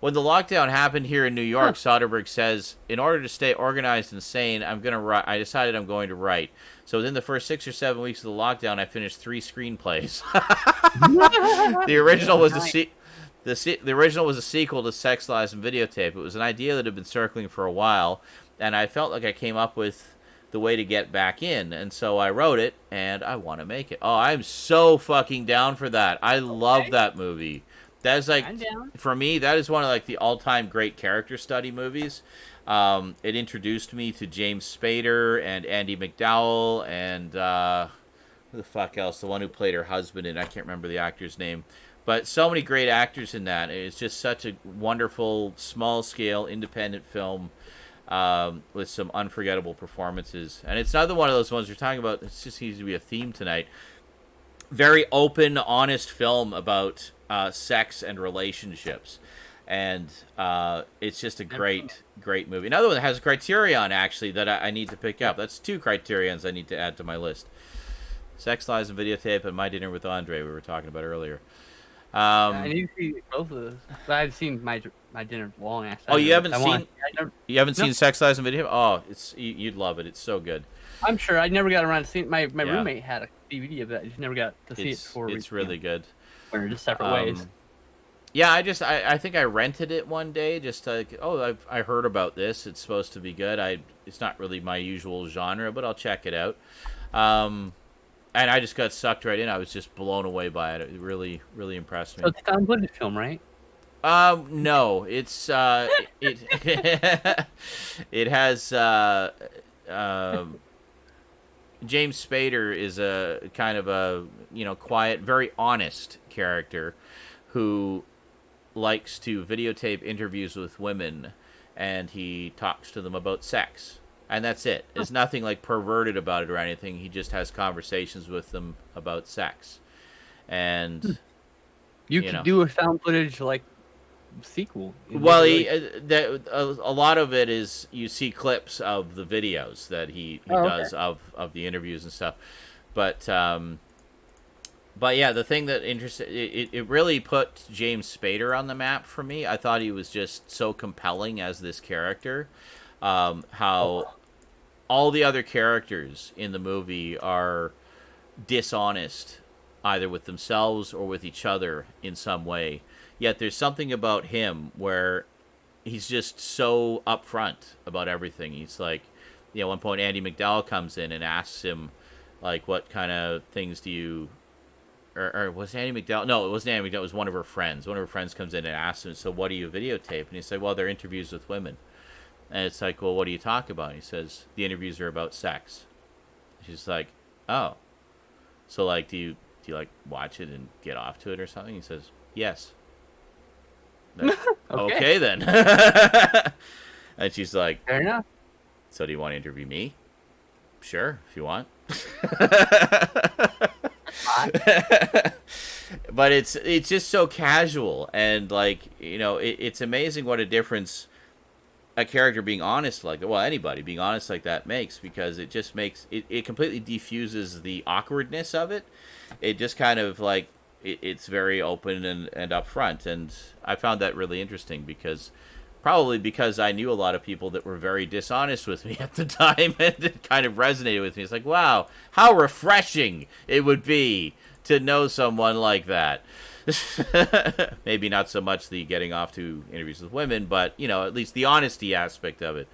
When the lockdown happened here in New York, Soderbergh says, in order to stay organized and sane, I decided I'm going to write. So within the first 6 or 7 weeks of the lockdown, I finished 3 screenplays. The original was The original was a sequel to Sex, Lies, and Videotape. It was an idea that had been circling for a while, and I felt like I came up with the way to get back in, and so I wrote it, and I want to make it. Oh, I'm so fucking down for that. I love that movie. That is like, for me, that is one of like the all-time great character study movies. It introduced me to James Spader and Andie MacDowell and who the fuck else? The one who played her husband, and I can't remember the actor's name. But so many great actors in that. It's just such a wonderful, small-scale, independent film with some unforgettable performances. And it's another one of those ones you're talking about. It just seems to be a theme tonight. Very open, honest film about sex and relationships. And it's just a great, great movie. Another one that has a criterion, actually, that I need to pick up. That's 2 criterions I need to add to my list. Sex, Lies, and Videotape, and My Dinner with Andre, we were talking about earlier. I need to see both of those. But I've seen my dinner long ass. Oh, you haven't seen Sex, Lies, and Video? Oh, you'd love it. It's so good. I'm sure. I never got around to seeing. My roommate had a DVD of it. I just never got to see it before. It's really good. We're just separate ways. Yeah, I think I rented it one day. Just like, I heard about this. It's supposed to be good. It's not really my usual genre, but I'll check it out. And I just got sucked right in. I was just blown away by it. It really, really impressed me. So it's a found footage film, right? No. It's it has James Spader is a kind of a quiet, very honest character who likes to videotape interviews with women, and he talks to them about sex. And that's it. There's nothing like perverted about it or anything. He just has conversations with them about sex. And you could do a found footage like sequel. Well, a lot of it is you see clips of the videos that he does of the interviews and stuff. But yeah, the thing that interested it really put James Spader on the map for me. I thought he was just so compelling as this character. How all the other characters in the movie are dishonest, either with themselves or with each other in some way. Yet there's something about him where he's just so upfront about everything. He's like, at one point Andie MacDowell comes in and asks him, like, what kind of things do you... Or was Andie MacDowell? No, it wasn't Andie MacDowell. It was one of her friends. One of her friends comes in and asks him, so what do you videotape? And he's like, well, they're interviews with women. And it's like, well, what do you talk about? And he says, the interviews are about sex. She's like, oh. So, like, do you do you like watch it and get off to it or something? He says, yes. Like, okay then. And she's like, fair enough. So do you want to interview me? Sure, if you want. But it's just so casual, and like, you know, it's amazing what a difference a character being honest like that, well, anybody being honest like that makes, because it just makes it completely defuses the awkwardness of it. It just kind of like it's very open and upfront, and I found that really interesting, because probably because I knew a lot of people that were very dishonest with me at the time, and it kind of resonated with me. It's like, wow, how refreshing it would be to know someone like that. Maybe not so much the getting off to interviews with women, but, you know, at least the honesty aspect of it.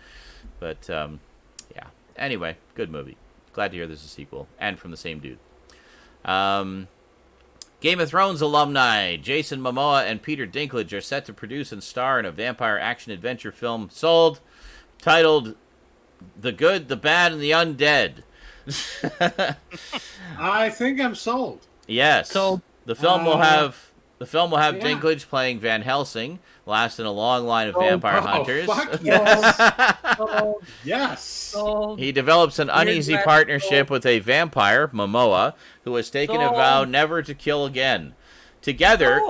But, yeah. Anyway, good movie. Glad to hear there's a sequel, and from the same dude. Game of Thrones alumni Jason Momoa and Peter Dinklage are set to produce and star in a vampire action-adventure film titled The Good, the Bad, and the Undead. I think I'm sold. Yes. So the film will have yeah. Dinklage playing Van Helsing, last in a long line of vampire hunters. Fuck yes. Yes. He develops an uneasy partnership with a vampire, Momoa, who has taken a vow never to kill again. Together,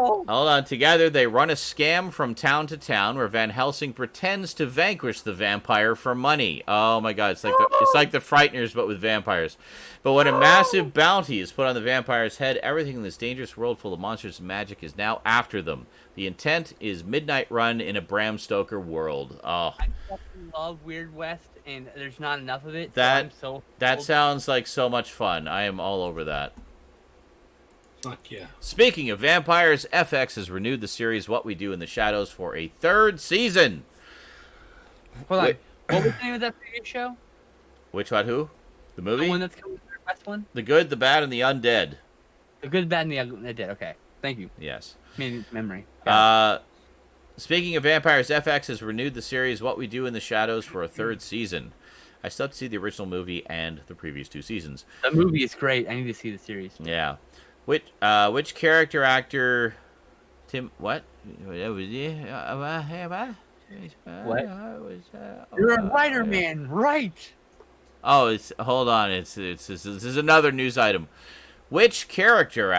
together they run a scam from town to town where Van Helsing pretends to vanquish the vampire for money. Oh my god, it's like the Frighteners but with vampires. But when a massive bounty is put on the vampire's head, everything in this dangerous world full of monsters and magic is now after them. The intent is Midnight Run in a Bram Stoker world. Oh. I fucking love Weird West, and there's not enough of it. That so sounds like so much fun. I am all over that. Fuck yeah. Speaking of vampires, FX has renewed the series What We Do in the Shadows for a third season. Hold on. What was the name of that previous show? Which one? Who? The movie? The one that's coming, the best one? The Good, the Bad, and the Undead. The Good, Bad, and the Undead. Okay. Thank you. Yes. Memory. Speaking of vampires, FX has renewed the series What We Do in the Shadows for a third season. I still have to see the original movie and the previous two seasons. The movie is great. I need to see the series. Yeah. Which character actor Tim what? What? You're a writer, man, right? Oh, hold on. This is another news item. Which character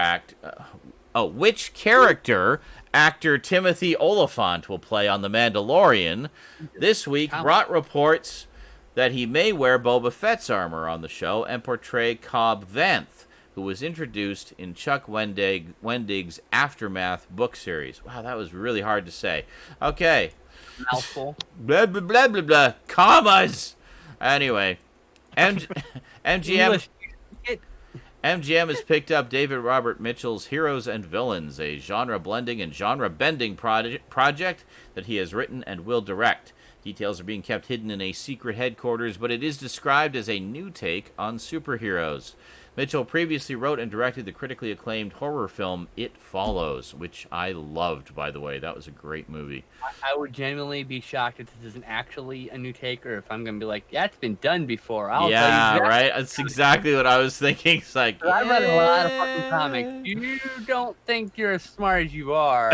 actor Timothy Olyphant will play on The Mandalorian this week brought reports that he may wear Boba Fett's armor on the show and portray Cobb Vanth, who was introduced in Chuck Wendig's Aftermath book series. Wow, that was really hard to say. Okay. Mouthful. Blah, blah, blah, blah, blah. Commas! Anyway, MGM has picked up David Robert Mitchell's Heroes and Villains, a genre-blending and genre-bending project that he has written and will direct. Details are being kept hidden in a secret headquarters, but it is described as a new take on superheroes. Mitchell previously wrote and directed the critically acclaimed horror film It Follows, which I loved, by the way. That was a great movie. I would genuinely be shocked if this isn't actually a new take, or if I'm going to be like, yeah, it's been done before. I'll tell you that. Right? That's exactly what I was thinking. It's like, I read a lot of fucking comics. You don't think you're as smart as you are.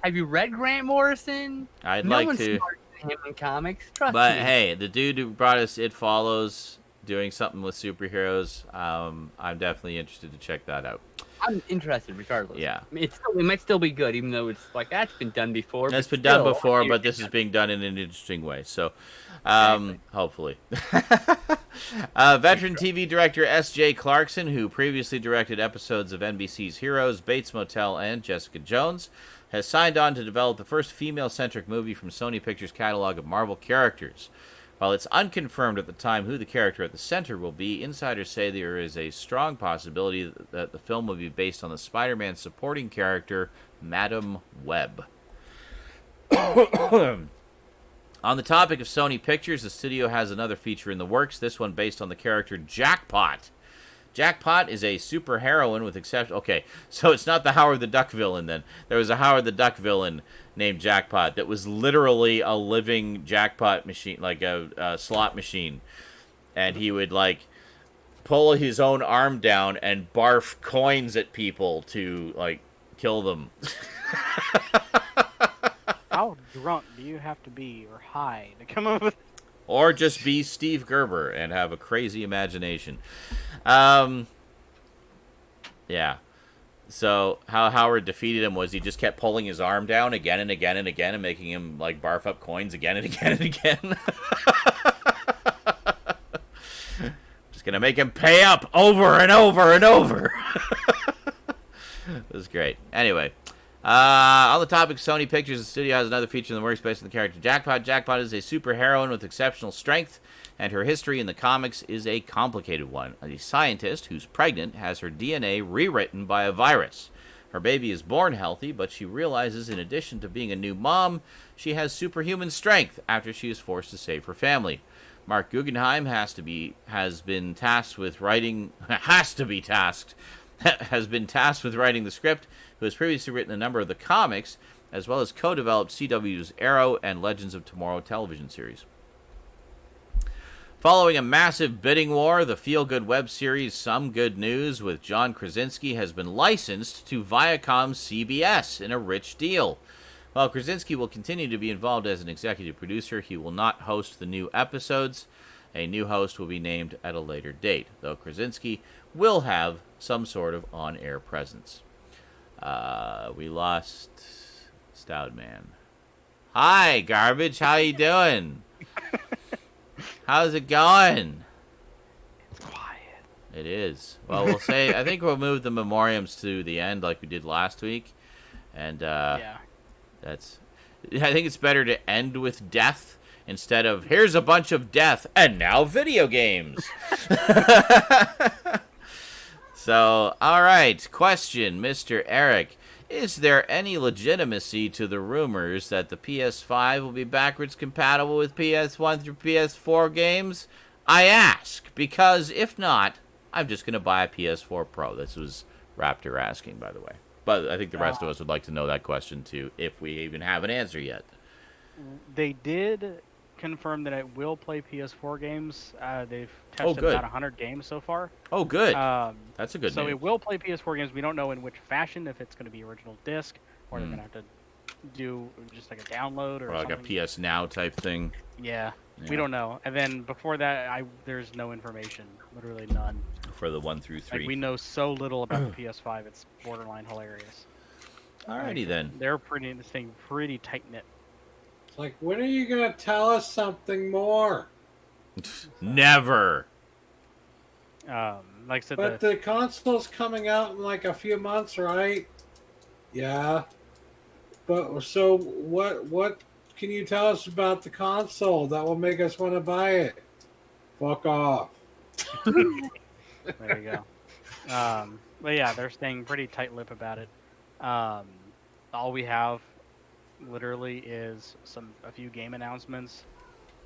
Have you read Grant Morrison? I'd no like one's to. smarter than him in comics. Trust But me. hey, the dude who brought us It Follows, doing something with superheroes, I'm definitely interested to check that out. I'm interested regardless. Yeah. I mean, it might still be good, even though it's like, that's been done before. That's been done before, but this is being done in an interesting way. So, hopefully. Veteran TV director S.J. Clarkson, who previously directed episodes of NBC's Heroes, Bates Motel, and Jessica Jones, has signed on to develop the first female-centric movie from Sony Pictures' catalog of Marvel characters. While it's unconfirmed at the time who the character at the center will be, insiders say there is a strong possibility that the film will be based on the Spider-Man supporting character, Madam Web. On the topic of Sony Pictures, the studio has another feature in the works, this one based on the character Jackpot. Jackpot is a superheroine with exception. Okay, so it's not the Howard the Duck villain then. There was a Howard the Duck villain named Jackpot that was literally a living jackpot machine, like a slot machine. And he would, like, pull his own arm down and barf coins at people to, like, kill them. How drunk do you have to be or high to come up with? Or just be Steve Gerber and have a crazy imagination. Yeah. So how Howard defeated him was he just kept pulling his arm down again and again and again and making him, like, barf up coins again and again and again. Just gonna make him pay up over and over and over. It was great. Anyway. On the topic of Sony Pictures, the studio has another feature in the works based on the character Jackpot. Jackpot is a superheroine with exceptional strength, and her history in the comics is a complicated one. A scientist who's pregnant has her DNA rewritten by a virus. Her baby is born healthy, but she realizes in addition to being a new mom, she has superhuman strength after she is forced to save her family. Mark Guggenheim has been tasked with writing the script, who has previously written a number of the comics, as well as co-developed CW's Arrow and Legends of Tomorrow television series. Following a massive bidding war, the feel-good web series Some Good News with John Krasinski has been licensed to Viacom's CBS in a rich deal. While Krasinski will continue to be involved as an executive producer, he will not host the new episodes. A new host will be named at a later date, though Krasinski will have some sort of on-air presence. We lost Stoudman. Hi, Garbage. How you doing? How's it going? It's quiet. It is. Well, we'll say, I think we'll move the memoriams to the end like we did last week. And, Yeah. I think it's better to end with death instead of, here's a bunch of death, and now video games. So, all right, question, Mr. Eric. Is there any legitimacy to the rumors that the PS5 will be backwards compatible with PS1 through PS4 games? I ask, because if not, I'm just going to buy a PS4 Pro. This was Raptor asking, by the way. But I think the rest of us would like to know that question, too, if we even have an answer yet. They did confirm that it will play PS4 games. They've tested about 100 games so far. Oh, good. That's a good So news. it will play PS4 games. We don't know in which fashion, if it's going to be original disc, or they're going to have to do just like a download or like something. a PS Now type thing. Yeah, we don't know. And then before that, there's no information. Literally none. For the 1 through 3. Like, we know so little about the PS5, it's borderline hilarious. Alrighty then. They're pretty tight-knit. Like, when are you going to tell us something more? Never. Like I said, but the console's coming out in like a few months, right? Yeah. But so what can you tell us about the console that will make us want to buy it? Fuck off. There you go. But yeah, they're staying pretty tight-lipped about it. All we have literally is a few game announcements.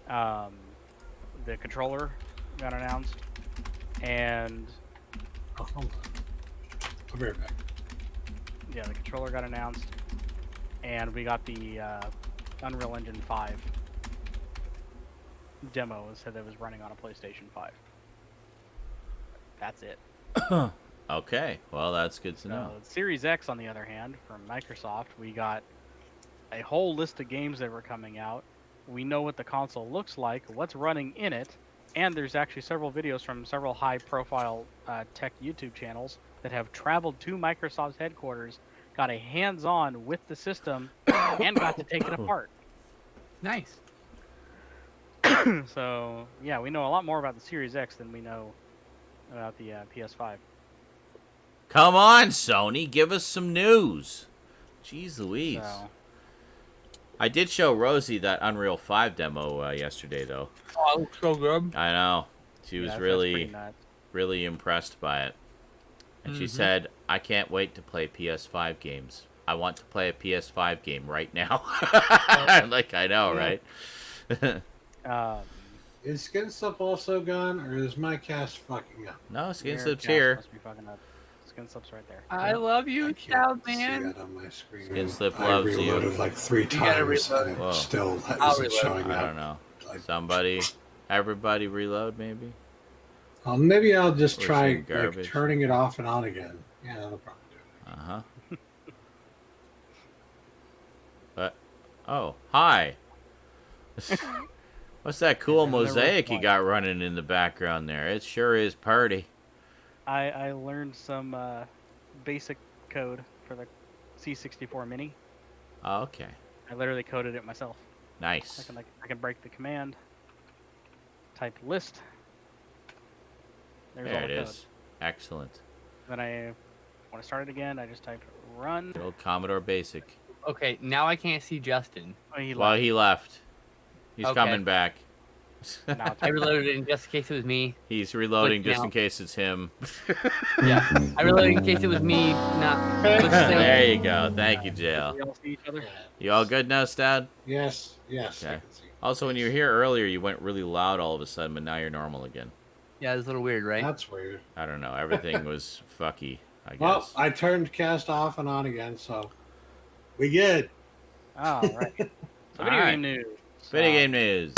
The controller got announced, and hold on. I'll be right back. Yeah, the controller got announced, and we got the Unreal Engine 5 demo. It said that it was running on a PlayStation 5. That's it. Okay, well, that's good to know. Series X, on the other hand, from Microsoft, we got a whole list of games that were coming out. We know what the console looks like, what's running in it, and there's actually several videos from several high-profile tech YouTube channels that have traveled to Microsoft's headquarters, got a hands-on with the system, and got to take it apart. Nice. So, yeah, we know a lot more about the Series X than we know about the PS5. Come on, Sony, give us some news. Jeez Louise. So, I did show Rosie that Unreal 5 demo yesterday, though. Oh, it looks so good. I know. She was really impressed by it. And she said, I can't wait to play PS5 games. I want to play a PS5 game right now. Like, I know, right? Is Skinslip also gone, or is my cast fucking up? No, Skinslip's here. Must be fucking up. Skinslip's right there. I love you, Stoudman. See that on my screen. Skinslip I loves reloaded you. like 3 times, and it still isn't showing I up. don't know. Somebody, everybody reload, maybe? Maybe I'll just Or try some garbage. turning it off and on again. Yeah, that'll probably do it. Oh, hi. What's that cool mosaic you got running in the background there? It sure is party. I learned some basic code for the C64 Mini. Oh, okay. I literally coded it myself. Nice. I can break the command. Type list. There's there all the it code. is. Excellent. Then when I start it again, I just type run. The old Commodore Basic. Okay, now I can't see Justin. Oh, he Well, left. he left. He's Okay. coming back. Now it's I reloaded it in just in case it was me. He's reloading Click just now. in case it's him. Yeah, I reloaded in case it was me. Not. There you go. Thank you, Jail. We all see each other. You all good now, Stad? Yes. I Okay. can see. Also, when you were here earlier, you went really loud all of a sudden, but now you're normal again. Yeah, it's a little weird, right? That's weird. I don't know. Everything was fucky, I guess. Well, I turned cast off and on again, so we good. Oh, right. So video Alright. game news. Video game news.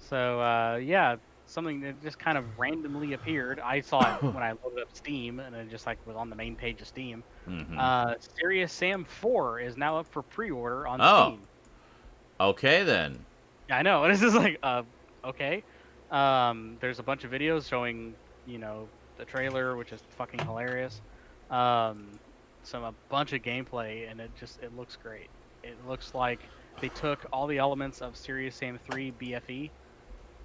So, yeah, something that just kind of randomly appeared. I saw it when I loaded up Steam, and it just was on the main page of Steam. Mm-hmm. Serious Sam 4 is now up for pre-order on Steam. Okay, then. Yeah, I know. This is okay. There's a bunch of videos showing, the trailer, which is fucking hilarious. A bunch of gameplay, and it looks great. It looks like they took all the elements of Serious Sam 3 BFE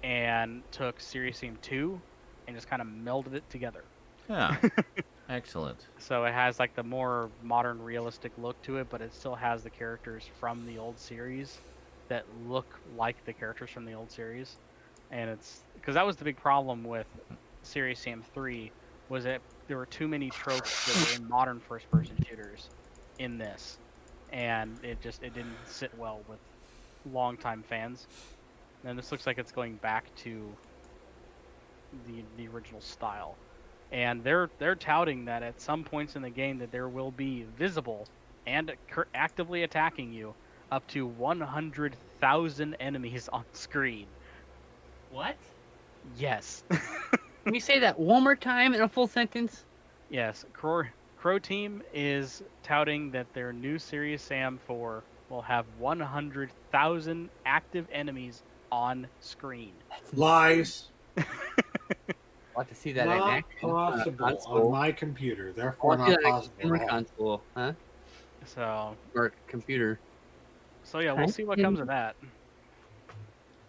and took Serious Sam 2 and just kind of melded it together. Yeah. Excellent. So it has the more modern, realistic look to it, but it still has the characters from the old series that look like the characters from the old series. And it's because that was the big problem with Serious Sam 3 was that there were too many tropes that were in modern first-person shooters in this, and it didn't sit well with longtime fans. And this looks like it's going back to the original style, and they're touting that at some points in the game that there will be visible and actively attacking you up to 100,000 enemies on screen. What? Yes. Can you say that one more time in a full sentence? Yes. Crow Team is touting that their new Serious Sam 4 will have 100,000 active enemies on screen. Lies. I'll have to see that Not in action. possible on my computer. Therefore, not possible. Or console, huh? So. Or computer. So yeah, we'll see what comes of that.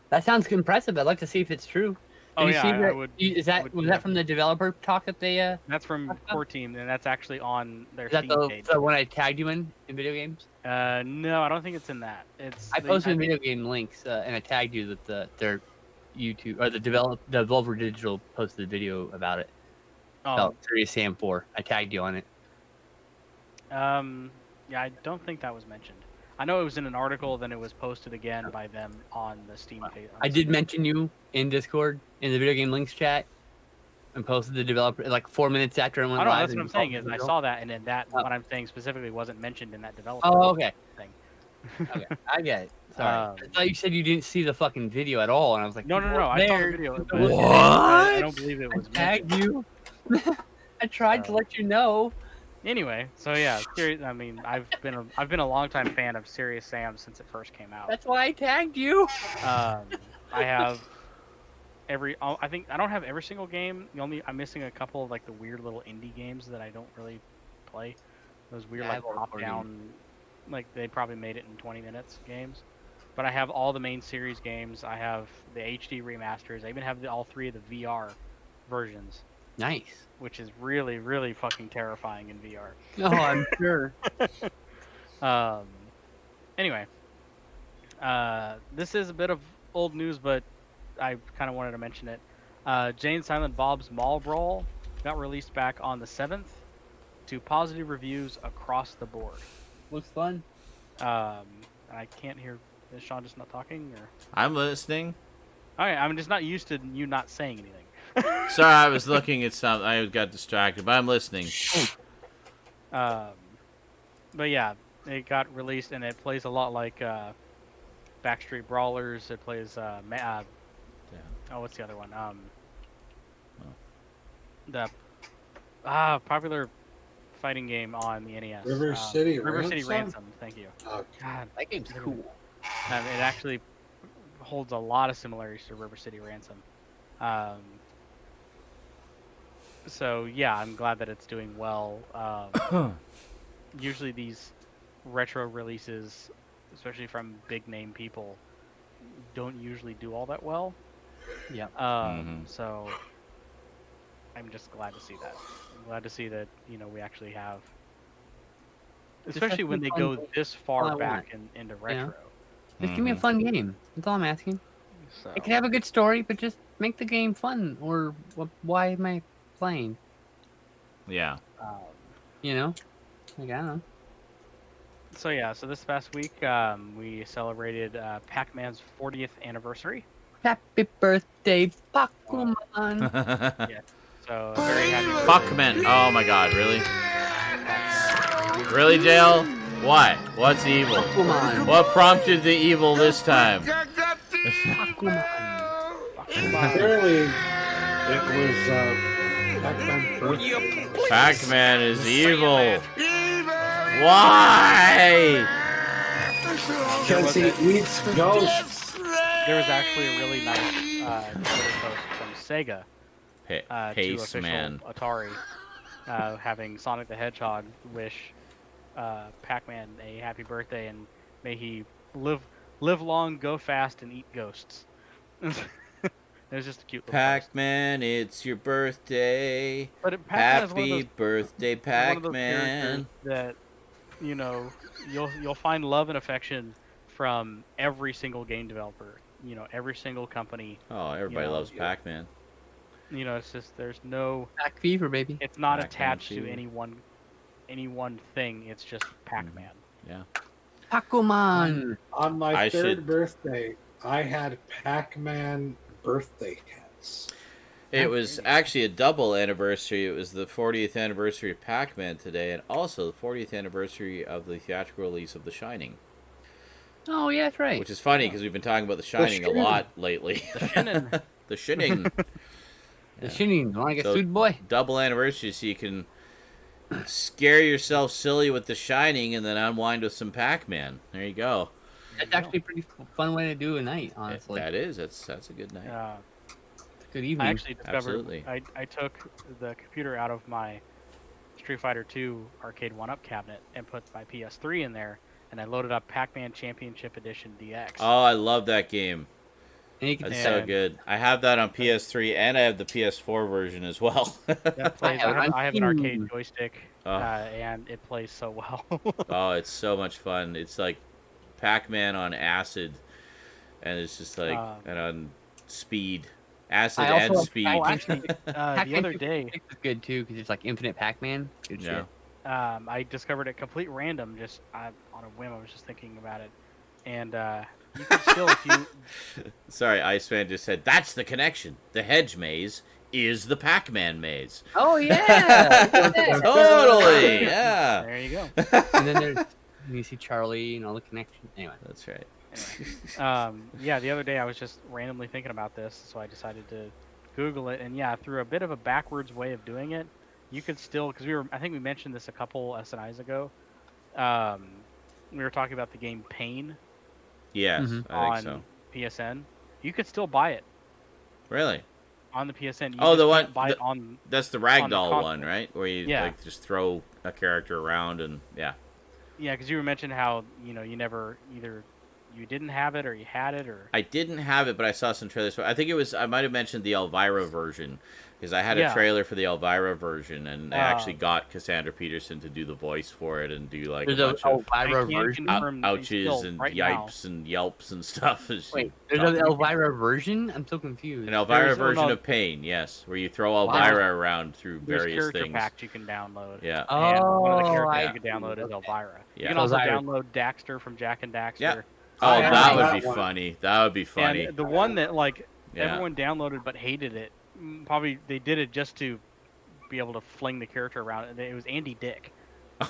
That sounds impressive. I'd like to see if it's true. Oh Did you see yeah, that? I would. Was that from the developer talk that they? That's from Core Team, and that's actually on their Is that Steam page. the one I tagged you in video games? No, I don't think it's in that. I posted video game links and I tagged you that their YouTube or the Devolver Digital posted a video about it. About Serious Sam 4. I tagged you on it. Yeah, I don't think that was mentioned. I know it was in an article, then it was posted again by them on the Steam page. I did mention you in Discord in the video game links chat and posted the developer 4 minutes after I went live. That's what I'm saying is I saw that, and then what I'm saying specifically wasn't mentioned in that developer okay. thing. Okay, I get it. Sorry. I thought you said you didn't see the fucking video at all, and I was like, no. I saw the video. What? I don't believe it was tagged you. I tried to let you know. Anyway, so yeah, I mean, I've been a longtime fan of Serious Sam since it first came out. That's why I tagged you. I have I think I don't have every single game. I'm missing a couple of the weird little indie games that I don't really play. Those weird top down, they probably made it in 20 minutes games. But I have all the main series games. I have the HD remasters. I even have all 3 of the VR versions. Nice. Which is really, really fucking terrifying in VR. Oh, I'm sure. Anyway, this is a bit of old news, but I kind of wanted to mention it. Jane Silent Bob's Mall Brawl got released back on the 7th to positive reviews across the board. Looks fun. I can't hear. Is Sean just not talking? Or? I'm listening. Okay, I'm just not used to you not saying anything. Sorry, I was looking at something. I got distracted, but I'm listening. But yeah, it got released, and it plays a lot like Backstreet Brawlers. It plays what's the other one? the popular fighting game on the NES. River City Ransom. Thank you. Okay. God, That game's cool. it actually holds a lot of similarities to River City Ransom. So yeah, I'm glad that it's doing well. Usually these retro releases, especially from big name people, don't usually do all that well. Yeah. So I'm just glad to see that. I'm glad to see that we actually have, especially when they go this far back into retro. Just give me a fun game. That's all I'm asking. So. It can have a good story, but just make the game fun. Or why am I playing? Yeah. You know? Like, I don't know. So yeah, so this past week we celebrated Pac-Man's 40th anniversary. Happy birthday, Pokemon! Yeah. So very happy birthday. Pac-Man. Oh my God, really? Really, Dale? What? What's evil? Pokemon. What prompted the evil this time? Pokemon. Clearly, it was Pac-Man's birthday. Pac-Man is evil. Why? Because he eats ghosts. There was actually a really nice Twitter post from Sega to official Paceman. Atari having Sonic the Hedgehog wish Pac-Man a happy birthday and may he live long, go fast, and eat ghosts. It was just a cute little Pac-Man, it's your birthday. But Pac-Man is one of Happy those, birthday, one of those Pac-Man. characters that you'll find love and affection from every single game developer. Every single company. Oh, everybody loves Pac-Man. It's just there's no Pac Fever, baby. It's not Pac-Man attached fever. to any one thing. It's just Pac-Man. Yeah. Pokemon. On my third should- birthday, I had Pac-Man birthday hats. It was actually a double anniversary. It was the 40th anniversary of Pac-Man today, and also the 40th anniversary of the theatrical release of The Shining. Oh, yeah, that's right. Which is funny because we've been talking about The Shining a lot lately. The Shining. The Shining. The Shining. Want to get So- sued, boy? Double anniversary, so you can scare yourself silly with The Shining and then unwind with some Pac-Man. There you go. That's actually a pretty fun way to do a night, honestly. That is. That's a good night. It's a good evening. I actually discovered Absolutely. I took the computer out of my Street Fighter 2 arcade 1-up cabinet and put my PS3 in there, and I loaded up Pac-Man Championship Edition DX. Oh, I love that game. And you can That's so good. I have that on PS3 and I have the PS4 version as well. I have an arcade joystick, Oh. and it plays so well. Oh, it's so much fun. It's like Pac-Man on acid, and it's just like and on speed, acid I also and like speed. Actually, the Pac-Man other day, 56 is good too because it's like infinite Pac-Man. Good Yeah. shit. I discovered at complete random, just on a whim. I was just thinking about it, and you can still, if you Sorry, Iceman just said that's the connection. The hedge maze is the Pac-Man maze. Oh yeah. Totally, yeah. there you go. And then you see Charlie and all the connections. Anyway. That's right. Yeah, the other day I was just randomly thinking about this, so I decided to Google it, and yeah, through a bit of a backwards way of doing it, you could still, because I think we mentioned this a couple SNIs ago. We were talking about the game Pain Yes, I on think so. PSN. You could still buy it Really? on the PSN. You Oh, the just one can't buy it on. That's the on the ragdoll console. one, right? Where you Yeah. like just throw a character around and yeah. Yeah, because you were mentioning how you never either you didn't have it or you had it or. I didn't have it, but I saw some trailers for it. I think I might have mentioned the Elvira version because I had a Yeah. trailer for the Elvira version, and I actually got Cassandra Peterson to do the voice for it and do like There's a a bunch of Elvira I can version. confirm that ouches still, and right now. yipes and yelps and stuff. as Wait, she there's talks. an Elvira version? I'm so confused. An Elvira There's version no- of Pain, yes, where you throw Elvira around through There's various character things. packs you can download. Yeah. And one of the Oh, characters I you can download is Elvira. Yeah. You can also Elvira. download Daxter from Jack and Daxter. Yeah. I Oh, have that would that be one. funny. That would be funny. And the one that Yeah. everyone downloaded but hated it, probably they did it just to be able to fling the character around. And it was Andy Dick.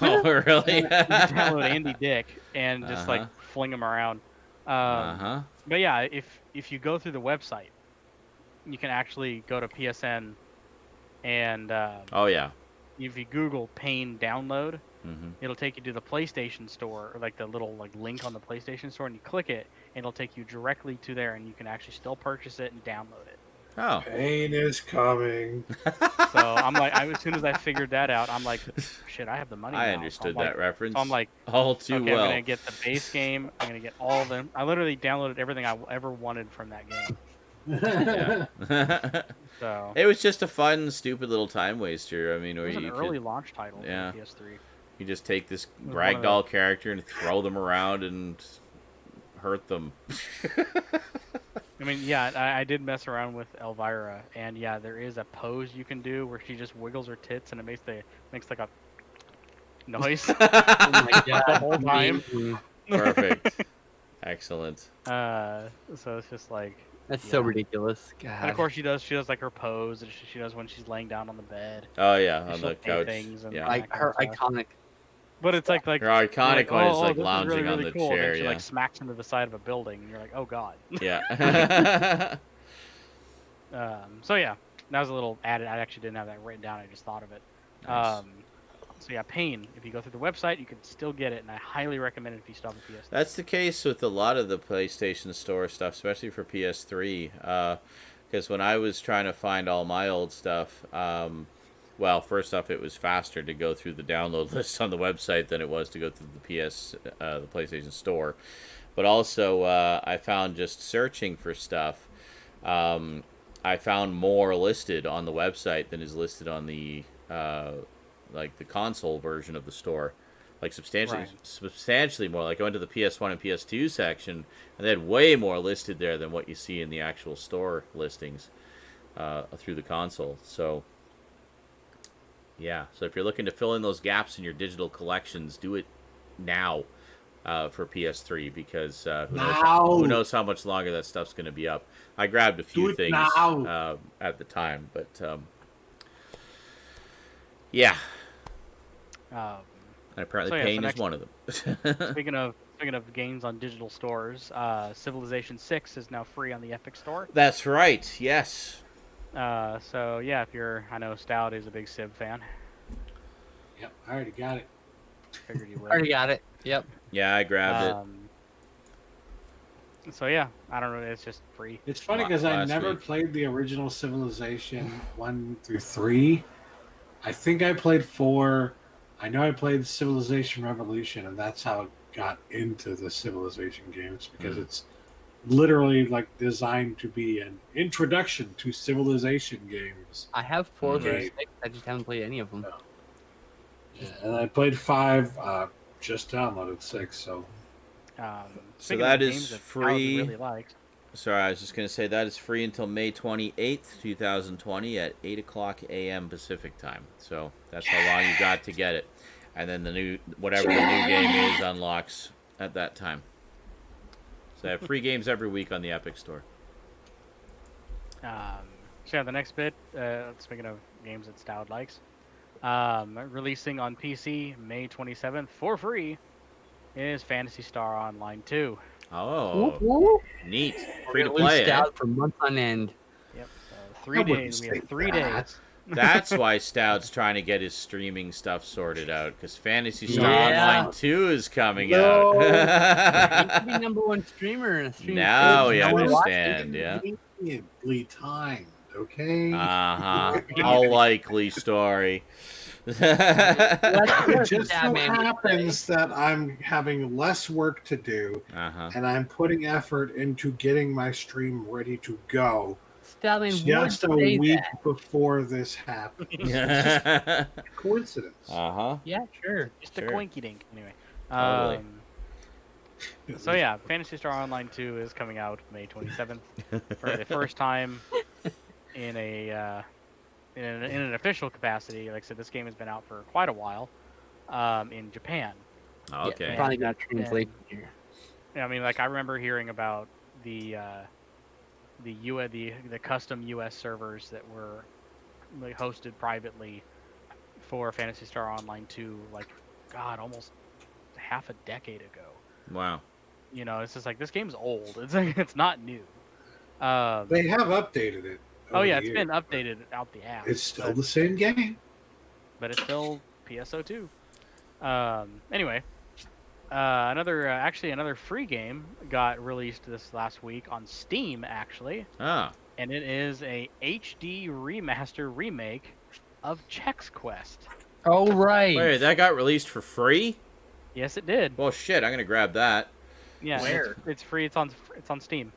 Oh, really? You download Andy Dick and just like fling him around. But yeah, if you go through the website, you can actually go to PSN And oh yeah. if you Google Pain download, it'll take you to the PlayStation Store, or like the little like link on the PlayStation Store, and you click it, and it'll take you directly to there, and you can actually still purchase it and download it. Oh. Pain is coming. So I'm like, as soon as I figured that out, I'm like, shit, I have the money. I now. understood so that reference. So I'm like, all too okay, well. I'm gonna get the base game. I'm gonna get all of them. I literally downloaded everything I ever wanted from that game. Yeah. So it was just a fun, stupid little time waster. I mean, it where was an you early could, launch title yeah. for PS3. You just take this one of ragdoll character and throw them around and hurt them. I mean, yeah, I did mess around with Elvira, and yeah, there is a pose you can do where she just wiggles her tits and it makes like a noise Oh my God. the whole time. Perfect. Excellent. So it's just like That's so ridiculous. God. And of course she does like her pose that she does when she's laying down on the bed. Oh yeah, on She'll the say couch. things and Yeah. Like her iconic. But it's like her iconic one is like this lounging really, really on the cool. chair. And then she Yeah. like smacks into the side of a building, and you're like, oh god. Yeah. So yeah, that was a little added. I actually didn't have that written down. I just thought of it. Nice. So yeah, Pain. If you go through the website, you can still get it, and I highly recommend it if you still have a PS3. That's the case with a lot of the PlayStation Store stuff, especially for PS3. Because when I was trying to find all my old stuff, well, first off, it was faster to go through the download list on the website than it was to go through the PlayStation Store. But also, I found just searching for stuff, I found more listed on the website than is listed on the like the console version of the store. Like substantially more. Like I went to the PS1 and PS2 section, and they had way more listed there than what you see in the actual store listings through the console. So yeah, so if you're looking to fill in those gaps in your digital collections, do it now for PS3, because who knows how much longer that stuff's going to be up. I grabbed a few things at the time, but yeah. And apparently Pain is one of them. Speaking of games on digital stores, Civilization 6 is now free on the Epic Store. That's right. Yes. So yeah, I know Stout is a big Civ fan. Yep, I already got it. Figured you would. Already got it. Yep. Yeah, I grabbed it. So yeah, I don't know. It's just free. It's funny because I never played the original Civilization 1 through 3. I think I played 4. I know I played Civilization Revolution, and that's how it got into the Civilization games, because it's literally like designed to be an introduction to Civilization games. I have 4 through 6. I just haven't played any of them. Yeah, and I played 5. Just downloaded 6. So that is free. Really liked. Sorry, I was just going to say that is free until May 28th, 2020 at 8 o'clock a.m. Pacific time. So that's how long you got to get it. And then whatever the new game is unlocks at that time. So I have free games every week on the Epic Store. So yeah, the next bit, speaking of games that Stout likes, releasing on PC May 27th for free is Phantasy Star Online 2. Oh, neat. Free to play Stout for months on end. Yep. 3 days. We have 3 days. That's why Stout's trying to get his streaming stuff sorted out, because Phantasy Star Online 2 is coming out. You can be #1 streamer in a stream. Now we understand, yeah. Conveniently timed, okay? A likely story. It just so happens that I'm having less work to do, and I'm putting effort into getting my stream ready to go. Stoudman just a week before this happened. Coincidence. Yeah, sure. Just a coinky dink. Anyway. Totally. So yeah, Phantasy Star Online 2 is coming out May 27th for the first time in an official capacity. Like I said, this game has been out for quite a while in Japan. Okay. Probably got translated here. Yeah, I mean, like I remember hearing about the custom U.S. servers that were like hosted privately for Phantasy Star Online 2, like almost half a decade ago. Wow. You know, it's just like this game's old. It's not new. They have updated it. Oh yeah, it's years. been updated out the ass. It's still the same game. But it's still PSO2. Anyway, another free game got released this last week on Steam, actually. Ah. And it is a HD remaster remake of Chex Quest. Oh right. Wait, that got released for free? Yes, it did. Well, shit, I'm gonna grab that. Yeah, Where? it's free. It's on Steam.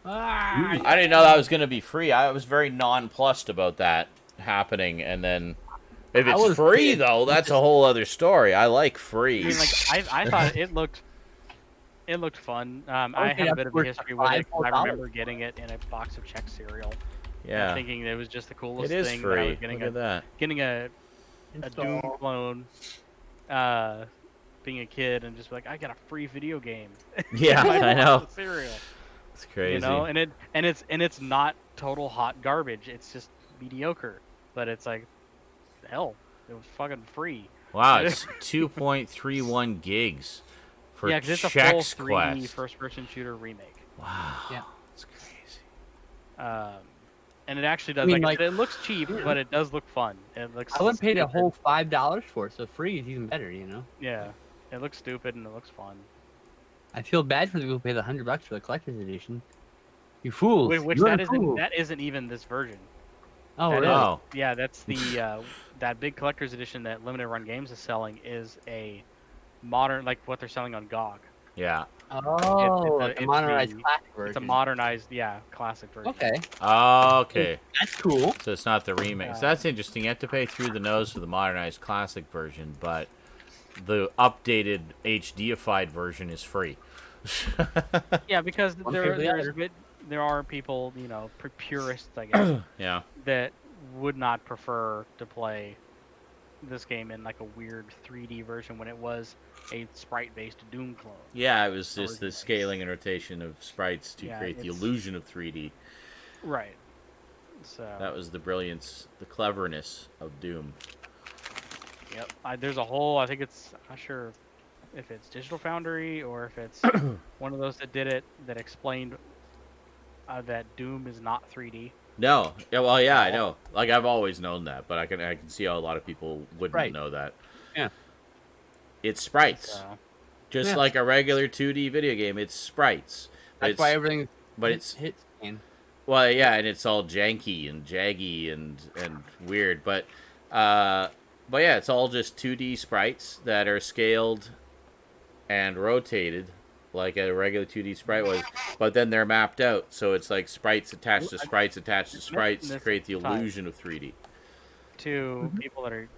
I didn't know that was gonna be free. I was very nonplussed about that happening, and then if it's free though, that's a whole other story. I like free. I mean, like I thought it looked fun. I have a bit of a history with it. I remember getting it in a box of Chex cereal. Yeah. And thinking it was just the coolest It is thing. free. That I was getting Look at that. Getting a Doom clone. Being a kid and just like, I got a free video game. Yeah, I know. Cereal. It's crazy. You know, and it's not total hot garbage. It's just mediocre. But it's like, hell, it was fucking free. Wow, it's 2.31 gigs for yeah, because it's a full Chex 3D Quest. first-person shooter remake. Wow. Yeah. That's crazy. And it actually does. I mean, like it looks cheap, but it does look fun. It looks. I wouldn't pay the stupid. whole $5 for it, so free is even better, you know. Yeah, it looks stupid and it looks fun. I feel bad for the people who pay the $100 for the collector's edition. You fools! Which You're that a fool. isn't even this version. Oh, That really? is- Oh. Yeah, that's the that big collector's edition that Limited Run Games is selling is a modern, like what they're selling on GOG. Yeah. Oh, like a it's modernized the- classic version. It's a modernized, classic version. Okay, Okay. that's cool. So it's not the remake. So that's interesting. You have to pay through the nose for the modernized classic version, but the updated HDified version is free. Yeah, because One pay for the other. there are people, purists, I guess, Yeah. that would not prefer to play this game in like a weird 3D version when it was a sprite-based Doom clone. Yeah, it was just the scaling and rotation of sprites to Yeah, create the it's- illusion of 3D. Right. So. That was the brilliance, the cleverness of Doom. Yep. There's a whole. I think it's. I'm not sure if it's Digital Foundry or if it's one of those that did it that explained that Doom is not 3D. No. Yeah, well, yeah, I know. Like, I've always known that, but I can see how a lot of people wouldn't know that. Yeah. It's sprites. So, Just like a regular 2D video game, it's sprites. That's why everything. It's hits. Man. well, yeah, and it's all janky and jaggy and weird, but yeah, it's all just 2D sprites that are scaled and rotated like a regular 2D sprite was, but then they're mapped out, so it's like sprites attached to sprites attached to sprites to create the illusion of 3D. to people that are,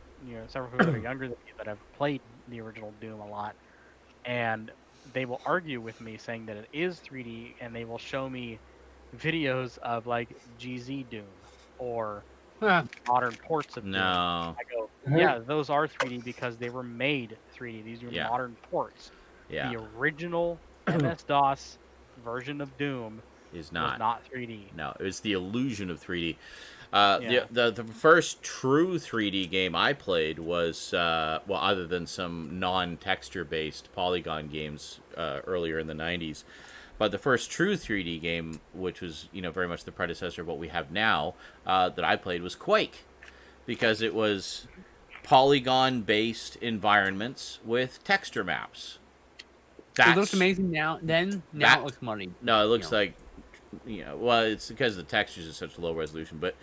several people that are younger than me that have played the original Doom a lot, and they will argue with me saying that it is 3D, and they will show me videos of like GZ Doom or modern ports of Doom. No. I go, yeah, those are 3D because they were made 3D. These are Yeah. modern ports. Yeah. The original MS-DOS version of Doom Is was not. not 3D. No, it was the illusion of 3D. Yeah. The first true 3D game I played was, other than some non-texture-based polygon games earlier in the 90s, but the first true 3D game, which was, very much the predecessor of what we have now, that I played was Quake, because it was polygon-based environments with texture maps. It looks amazing now. Now it looks muddy. No, it looks like, well, it's because the textures are such low resolution, but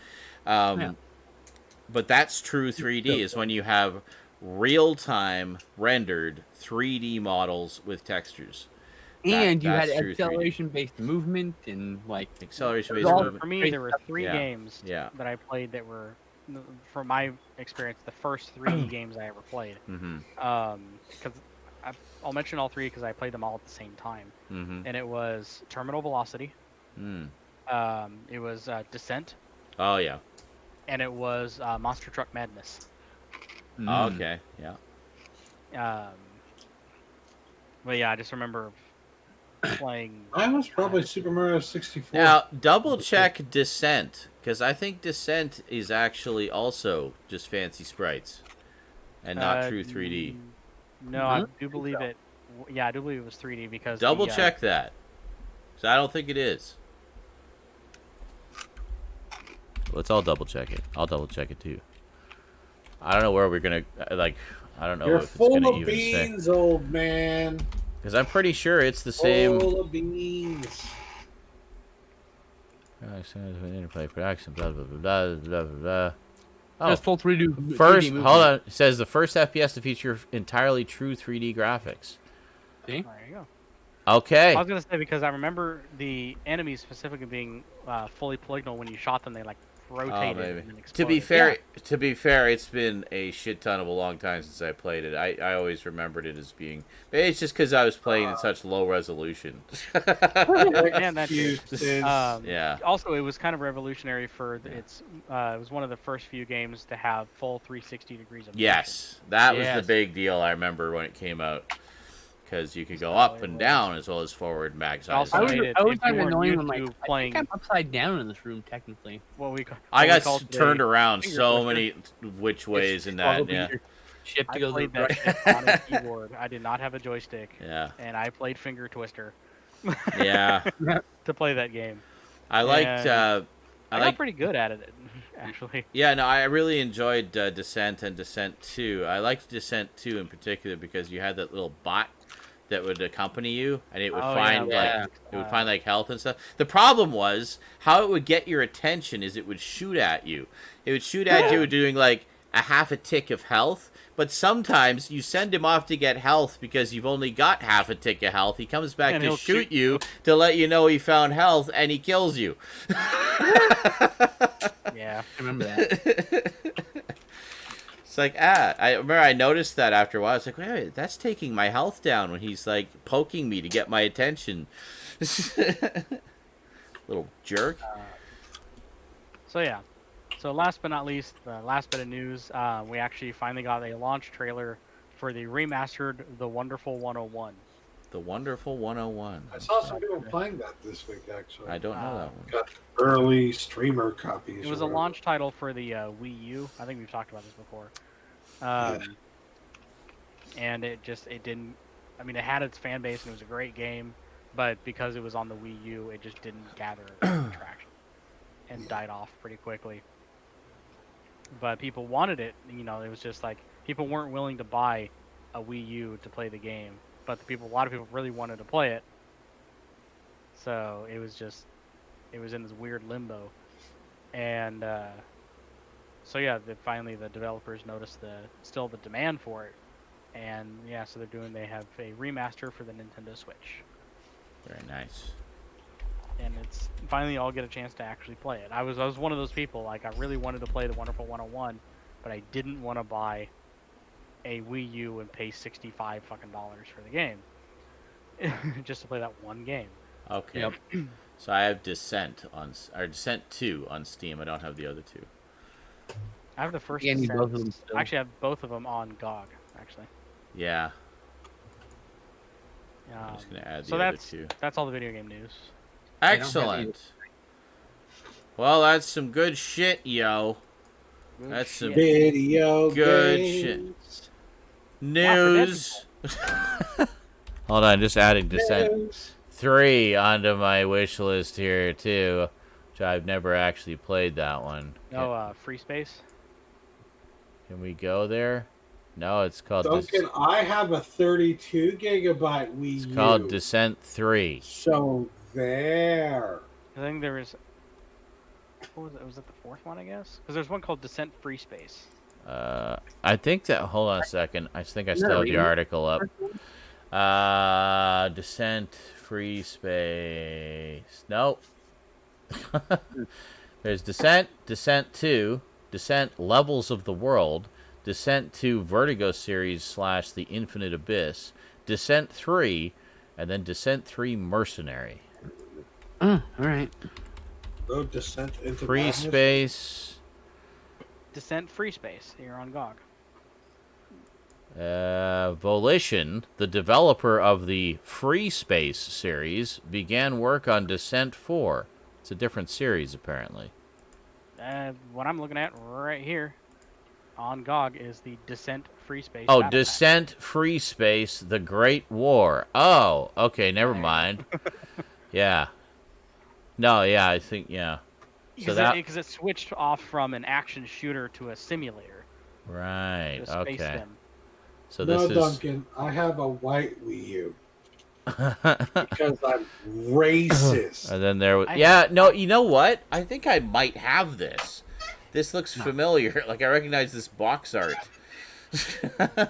that's true 3D is when you have real-time rendered 3D models with textures. And you had that's true 3D. acceleration-based movement and like Acceleration-based all- movement. For me, there were three Yeah. games Yeah. that I played that were, from my experience, the first 3D games I ever played. Mm-hmm. Because I'll mention all three because I played them all at the same time. Mm-hmm. And it was Terminal Velocity. Mm. It was Descent, Oh, yeah. and it was Monster Truck Madness. Oh, okay, yeah. But yeah, I just remember playing. Mine was probably Super Mario 64. Now, double-check Descent, because I think Descent is actually also just fancy sprites and not true 3D. No, I do believe it. Yeah, I do believe it was 3D because Double-check that, because I don't think it is. Let's all double check it. I'll double check it too. I don't know where we're gonna like. I don't know You're if it's full gonna of even beans, old man. because I'm pretty sure it's the same. Full of beans. Interplay production. Blah blah blah blah blah blah. Oh, Just full 3D. first, 3D hold on. It says the first FPS to feature entirely true 3D graphics. See? There you go. Okay. I was gonna say because I remember the enemies specifically being fully polygonal. When you shot them, they like rotated maybe. and then To be exploded. fair, it's been a shit ton of a long time since I played it. I always remembered it as being. Maybe it's just because I was playing in such low resolution. And that too. Yeah. Also, it was kind of revolutionary for its. It was one of the first few games to have full 360 degrees of motion. Yes, that was Yes. the big deal. I remember when it came out because you could go up and down as well as forward and back. Also, I was, made it- I was if kind you of weren't annoying used when, like, to I playing think I'm upside down in this room, technically. what we. I what we got called turned today around finger so twister. many which ways in All that. the Yeah. beans are shipped I to go to played the that shit on a keyboard. I did not have a joystick, Yeah. and I played finger twister Yeah. to play that game. I liked. And I I like. got pretty good at it, actually. Yeah, no, I really enjoyed Descent and Descent 2. I liked Descent 2 in particular because you had that little bot that would accompany you, and it would Oh, find yeah. like it would find like health and stuff. The problem was how it would get your attention is it would shoot at you. It would shoot at you doing like a half a tick of health, but sometimes you send him off to get health because you've only got half a tick of health. He comes back And to he'll shoot shoot you to let you know he found health, and he kills you. Yeah. I remember that. It's like, I remember I noticed that after a while. I was like, wait, that's taking my health down when he's like poking me to get my attention. Little jerk. So yeah. So last but not least, the last bit of news, we actually finally got a launch trailer for the remastered The Wonderful 101. The Wonderful 101. I saw some people playing that this week, actually. I don't know that one. Got early streamer copies. It was or a whatever. launch title for the Wii U. I think we've talked about this before. And it didn't. I mean, it had its fan base and it was a great game, but because it was on the Wii U, it just didn't gather traction and died off pretty quickly. But people wanted it. You know, it was just like people weren't willing to buy a Wii U to play the game, but a lot of people really wanted to play it. So it was in this weird limbo, and so yeah, finally the developers noticed the demand for it, and yeah, so they have a remaster for the Nintendo Switch, Very nice. and it's finally I'll get a chance to actually play it. I was one of those people, like I really wanted to play the Wonderful 101, but I didn't want to buy a Wii U and pay $65 fucking for the game just to play that one game. Okay. Yep. So I have Descent or Descent 2 on Steam. I don't have the other two. I have the first. Yeah, I need both of them Descents. still. Actually, I have both of them on GOG. Actually. Yeah. I'm just gonna add the so other that's two. that's all the video game news. don't have Excellent. Well, that's some good shit, yo. Good That's some shit. Video Good games. News. Hold on, just adding Descent News. 3 onto my wish list here too, which I've never actually played that one. No, Free Space. Can we go there? No, it's called Duncan, I have a 32 gigabyte Wii it's U. called Descent 3. So there. I think there was. What was it? Was it the fourth one? I guess because there's one called Descent Free Space. I think that. Hold on a second. I think I still No, have the you- article up. Descent Free Space. Nope. There's Descent, Descent 2, Descent Levels of the World, Descent 2 Vertigo Series / The Infinite Abyss, Descent 3, and then Descent 3 Mercenary. Oh, all right. No Descent into Free Madness? Space. Descent Free Space. Here on GOG. Volition, the developer of the Free Space series, began work on Descent 4. It's a different series, apparently. What I'm looking at right here on GOG is the Descent Free Space. Oh, battle pack. Descent Free Space, The Great War. Oh, okay, never mind. Yeah. No, yeah, I think, yeah. Because it switched off from an action shooter to a simulator. Right. To space Okay. sim. So no, this is Duncan, I have a white Wii U. Because I'm racist. And then there was you know what? I think I might have this. This looks familiar. Like I recognize this box art. I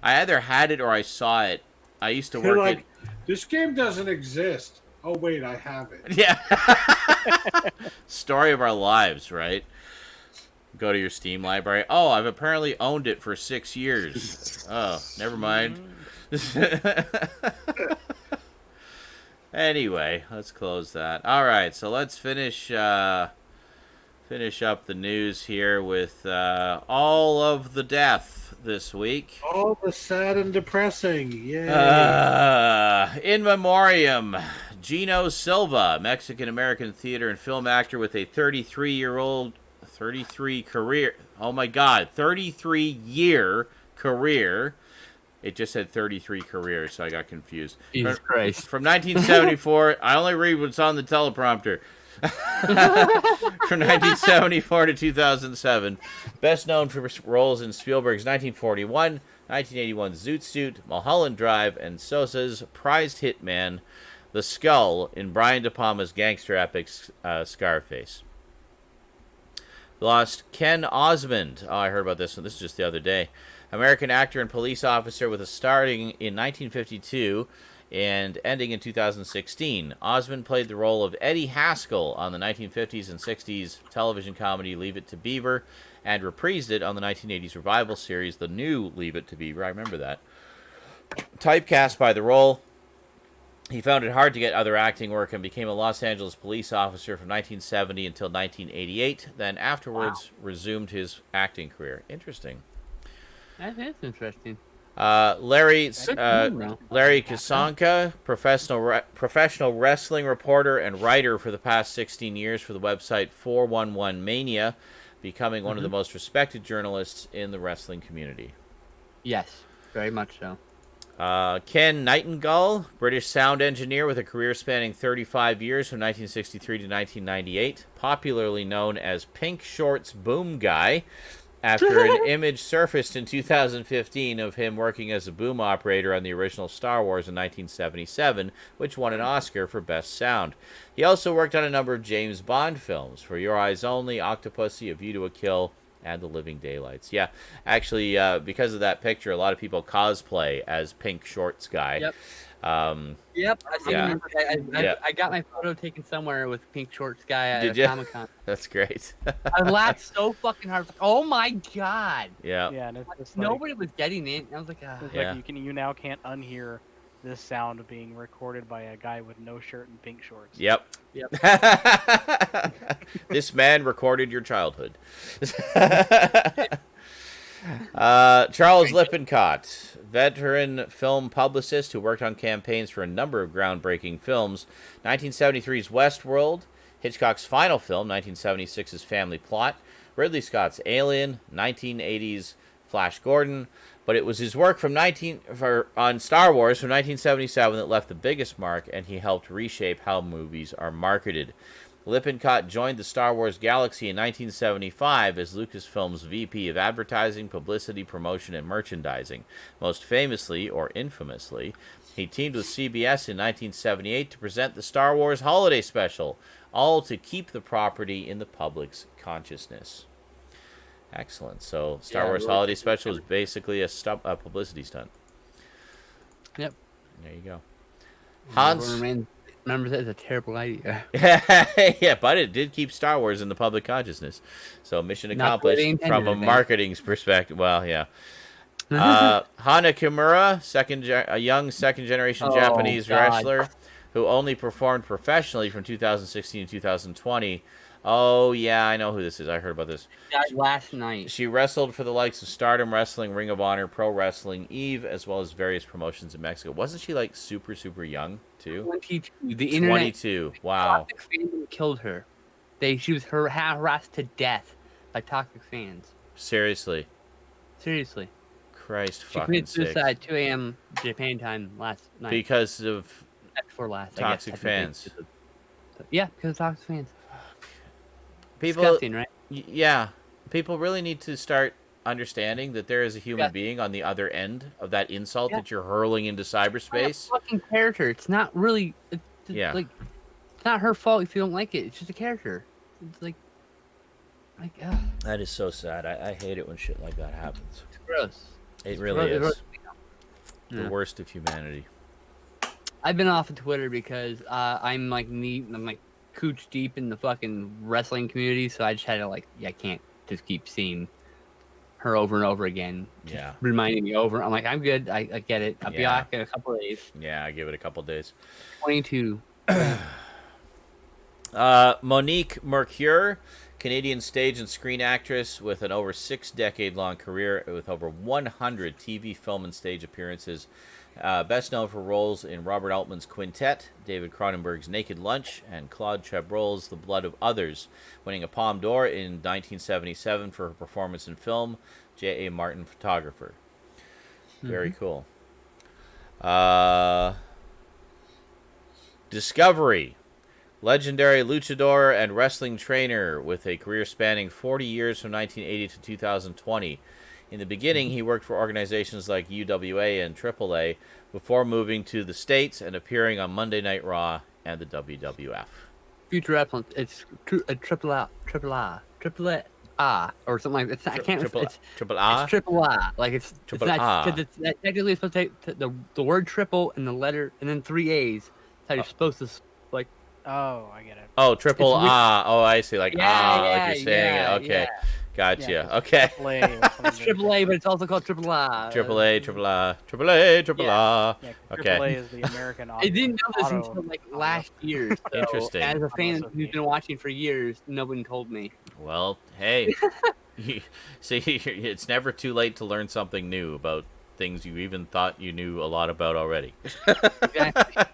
either had it or I saw it. I used to work this game doesn't exist. Oh wait, I have it. Yeah. Story of our lives, right? Go to your Steam library. Oh, I've apparently owned it for 6 years. Oh, never mind. Anyway, let's close that. All right, so let's finish up the news here with all of the death this week. All the sad and depressing. Yay. In memoriam, Gino Silva, Mexican-American theater and film actor with a 33-year career. Oh my God, 33-year career. It just said 33 careers, so I got confused. Jesus Christ. From 1974, I only read what's on the teleprompter. From 1974 to 2007. Best known for roles in Spielberg's 1941, 1981 Zoot Suit, Mulholland Drive, and Sosa's prized hitman, The Skull, in Brian De Palma's gangster epic Scarface. Lost Ken Osmond. Oh, I heard about this one. This is just the other day. American actor and police officer with a starting in 1952 and ending in 2016. Osmond played the role of Eddie Haskell on the 1950s and 60s television comedy Leave It to Beaver and reprised it on the 1980s revival series The New Leave It to Beaver. I remember that. Typecast by the role, he found it hard to get other acting work and became a Los Angeles police officer from 1970 until 1988, then afterwards resumed his acting career. Interesting. That is interesting. Larry Kasanka, professional wrestling reporter and writer for the past 16 years for the website 411 Mania, becoming one of the most respected journalists in the wrestling community. Yes, very much so. Ken Nightingale, British sound engineer with a career spanning 35 years from 1963 to 1998, popularly known as Pink Shorts Boom Guy, after an image surfaced in 2015 of him working as a boom operator on the original Star Wars in 1977, which won an Oscar for Best Sound. He also worked on a number of James Bond films, For Your Eyes Only, Octopussy, A View to a Kill, and The Living Daylights. Yeah, actually, because of that picture, a lot of people cosplay as Pink Shorts Guy. Yep. Yeah. I got my photo taken somewhere with Pink Shorts Guy at Did Comic-Con. That's great. I laughed so fucking hard. Oh my God. Yeah. Yeah, and it's just Nobody was getting it. I was like, you now can't unhear this sound being recorded by a guy with no shirt and pink shorts. Yep. This man recorded your childhood. Charles Lippincott, veteran film publicist who worked on campaigns for a number of groundbreaking films. 1973's Westworld, Hitchcock's final film, 1976's Family Plot, Ridley Scott's Alien, 1980's Flash Gordon. But it was his work on Star Wars from 1977 that left the biggest mark, and he helped reshape how movies are marketed. Lippincott joined the Star Wars galaxy in 1975 as Lucasfilm's VP of Advertising, Publicity, Promotion, and Merchandising. Most famously, or infamously, he teamed with CBS in 1978 to present the Star Wars Holiday Special, all to keep the property in the public's consciousness. Excellent. So, Star Wars Holiday Special is basically a publicity stunt. Yep. There you go. Hans remember that is a terrible idea. Yeah, but it did keep Star Wars in the public consciousness. So mission accomplished from a marketing perspective. Well, yeah. Hana Kimura, a young second-generation Japanese wrestler who only performed professionally from 2016 to 2020. Oh, yeah, I know who this is. I heard about this. Died last night. She wrestled for the likes of Stardom Wrestling, Ring of Honor, Pro Wrestling, Eve, as well as various promotions in Mexico. Wasn't she, like, super, super young, too? 22. The internet. 22. Wow. Toxic fandom killed her. She was harassed to death by toxic fans. Seriously. She Christ fucking committed sakes. suicide 2 a.m. Japan time last night. Because of before last, toxic fans. Yeah, because of toxic fans. people, disgusting, right? Yeah, people really need to start understanding that there is a human being on the other end of that insult that you're hurling into cyberspace. It's a fucking character. It's not really. Like, it's not her fault if you don't like it. It's just a character. It's like. That is so sad. I hate it when shit like that happens. It's gross. It really is. The worst of humanity. I've been off of Twitter because I'm like cooch deep in the fucking wrestling community, so I just had to I can't just keep seeing her over and over again. Yeah. Reminding me over. I'm like, I'm good. I get it. I'll be back in a couple of days. Yeah, I give it a couple of days. 22. Monique Mercure, Canadian stage and screen actress with an over 6-decade-long career with over 100 TV, film, and stage appearances. Best known for roles in Robert Altman's Quintet, David Cronenberg's Naked Lunch, and Claude Chabrol's The Blood of Others, winning a Palme d'Or in 1977 for her performance in film, J.A. Martin Photographer. Very cool. Discovery. Legendary luchador and wrestling trainer with a career spanning 40 years from 1980 to 2020. In the beginning, he worked for organizations like UWA and AAA before moving to the States and appearing on Monday Night Raw and the WWF. Future reference. It's triple A, or something like that. I can't. Triple A. It's triple A. Like it's Triple not, A. It's technically supposed to take the word triple and the letter and then 3 A's. That's how you're supposed to like. Oh, I get it. Oh, triple A. Oh, I see. Like like you're saying it. Okay. Yeah. Gotcha. Yeah, Okay. It's triple A, but it's also called triple A. Triple A, triple A, triple A, triple A. Yeah, Okay. AAA is the American. I didn't know this until last year. So Interesting. As a fan who's been watching for years, no one told me. Well, hey. See, it's never too late to learn something new about things you even thought you knew a lot about already. Exactly.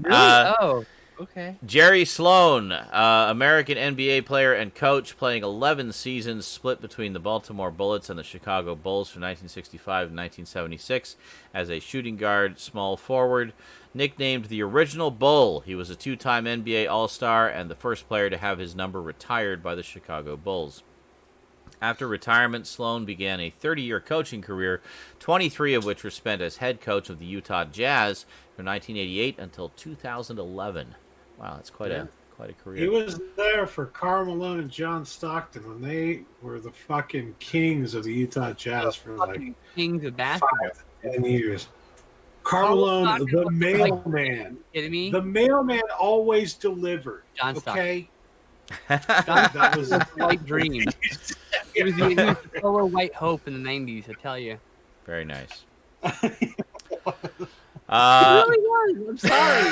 Really? Okay. Jerry Sloan, American NBA player and coach, playing 11 seasons, split between the Baltimore Bullets and the Chicago Bulls from 1965 to 1976 as a shooting guard, small forward. Nicknamed the Original Bull, he was a 2-time NBA All-Star and the first player to have his number retired by the Chicago Bulls. After retirement, Sloan began a 30-year coaching career, 23 of which were spent as head coach of the Utah Jazz from 1988 until 2011. Wow, that's quite a career. He was there for Karl Malone and John Stockton when they were the fucking kings of the Utah Jazz for kings of basketball. 10 years. Karl Malone, the mailman. Kidding me? The mailman always delivered. John Stockton. Okay. That was a white dream. He was the solo white hope in the 90s, I tell you. Very nice. It really was. I'm sorry.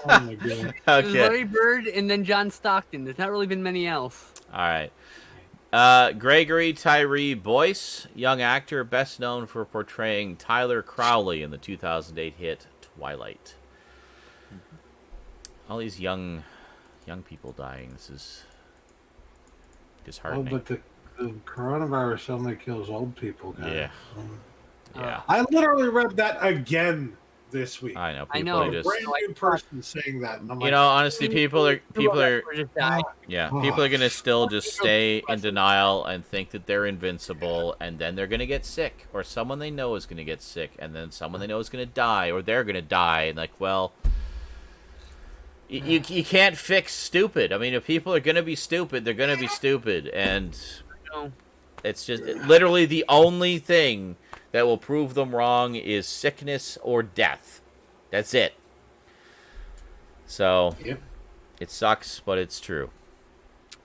Oh my god. It was Larry Bird and then John Stockton. There's not really been many else. All right. Gregory Tyree Boyce, young actor, best known for portraying Tyler Crowley in the 2008 hit Twilight. All these young people dying. This is disheartening. Oh, but the coronavirus only kills old people, guys. Yeah. Yeah. I literally read that again this week. I know. People are just, brand new person saying that. And I'm like, honestly, people are people are going to still just stay in People denial and think that they're invincible, and then they're going to get sick, or someone they know is going to get sick, and then someone they know is going to die, or they're going to die, and like, well, you can't fix stupid. I mean, if people are going to be stupid, they're going to be stupid, and it's just literally the only thing that will prove them wrong is sickness or death. That's it. So, It sucks, but it's true.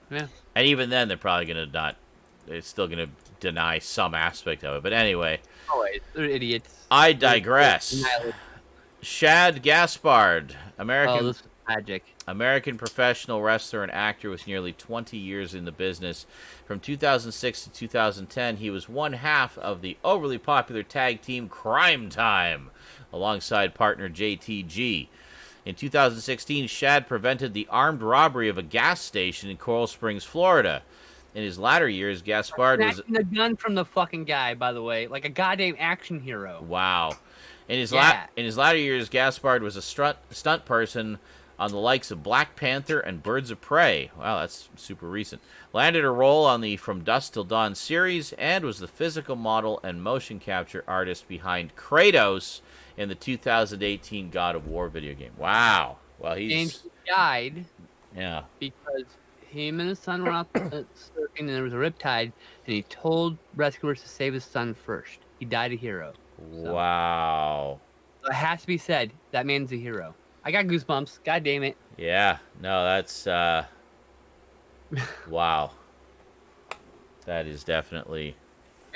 Yeah. And even then, they're probably they're still going to deny some aspect of it. But anyway. Always. They're idiots. I digress. Shad Gaspard, American professional wrestler and actor with nearly 20 years in the business. From 2006 to 2010, he was one half of the overly popular tag team Crime Time, alongside partner JTG. In 2016, Shad prevented the armed robbery of a gas station in Coral Springs, Florida. In his latter years, Gaspard was a gun from the fucking guy, by the way, like a goddamn action hero. Wow. In his latter years, Gaspard was a stunt person on the likes of Black Panther and Birds of Prey. Wow, that's super recent. Landed a role on the From Dusk Till Dawn series and was the physical model and motion capture artist behind Kratos in the 2018 God of War video game. Wow. Well, And he died yeah. because him and his son were out surfing and there was a riptide, and he told rescuers to save his son first. He died a hero. So. Wow. It has to be said, that man's a hero. I got goosebumps. God damn it. Yeah. No, that's wow. That is definitely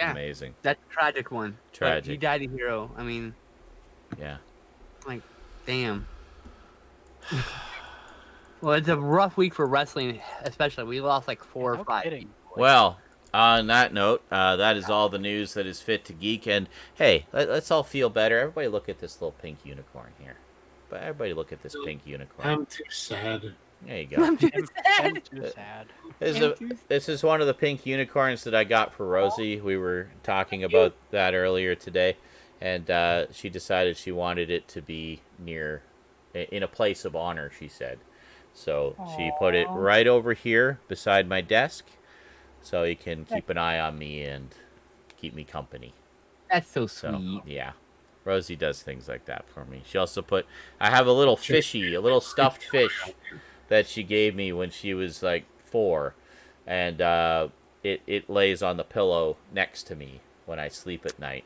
amazing. That's a tragic one. Tragic. But he died a hero. I mean, yeah. Like, damn. Well, it's a rough week for wrestling, especially. We lost like 4 or 5. Kidding. Well, on that note, that is all the news that is fit to geek. And hey, let's all feel better. Everybody look at this little pink unicorn here. But everybody look at this pink unicorn. I'm too sad. There you go. I'm too sad. This is one of the pink unicorns that I got for Rosie. We were talking about that earlier today. And she decided she wanted it to be in a place of honor, she said. So she put it right over here beside my desk. So you can keep an eye on me and keep me company. That's so sweet. Yeah. Rosie does things like that for me. She also I have a little fishy, a little stuffed fish that she gave me when she was like 4. And it lays on the pillow next to me when I sleep at night.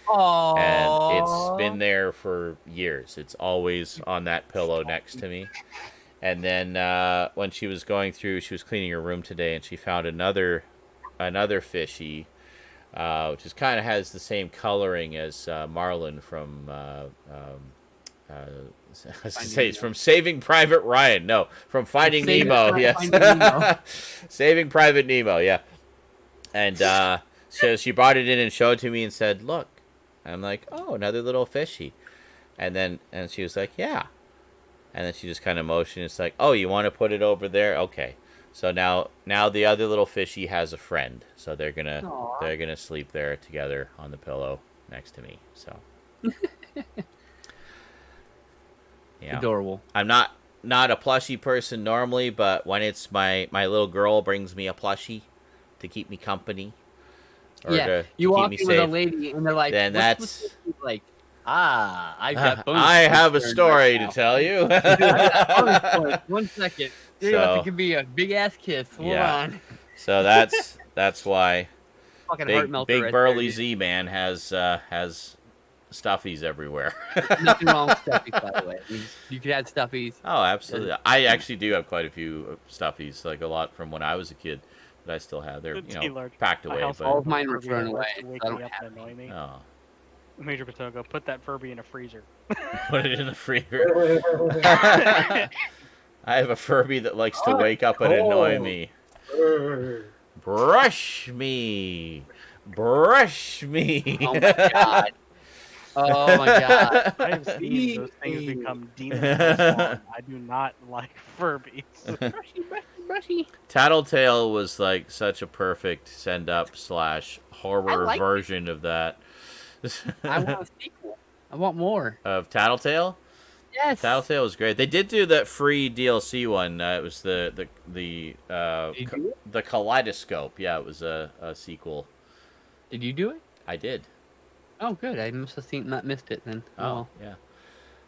Aww. And it's been there for years. It's always on that pillow next to me. And then when she was she was cleaning her room today, and she found another fishy, which is kind of has the same coloring as Marlin from it's from Saving Private Ryan. No, from Finding Nemo. Yes, Saving Private Nemo. Yeah. And so she brought it in and showed it to me and said, "Look." I'm like, "Oh, another little fishy," and she was like, "Yeah." And then she just kind of motioned. It's like, "Oh, you want to put it over there? Okay." So now the other little fishy has a friend. So they're gonna sleep there together on the pillow next to me. So yeah, adorable. I'm not a plushie person normally, but when it's my little girl brings me a plushie to keep me company. Or to you keep walk me in safe, with a lady and they're like, then what's like, I've got bonus I have a points story now. to tell you. Bonus points. 1 second. So, it could be a big ass kiss. Hold on. So that's why Fucking heart melter big right burly there. Z-Man has stuffies everywhere. Nothing wrong with stuffies, by the way. You could add stuffies. Oh, absolutely. I actually do have quite a few stuffies, like a lot from when I was a kid that I still have. They're packed away. But all of mine were thrown away. Wake I me don't up have and annoy me. Oh. Major Patogo, put that Furby in a freezer. Put it in the freezer. I have a Furby that likes to wake up and annoy me. Brush me. Brush me. Oh my god. Oh my god. I have seen those things become demon spawn. I do not like Furbies. Brushy. Tattletale was like such a perfect send-up / horror like version of that. I want a sequel. I want more. Of Tattletale? Yes. Tattletale was great. They did do that free DLC one. It was the Kaleidoscope. Yeah, it was a sequel. Did you do it? I did. Oh, good. I must have missed it then. Oh, yeah.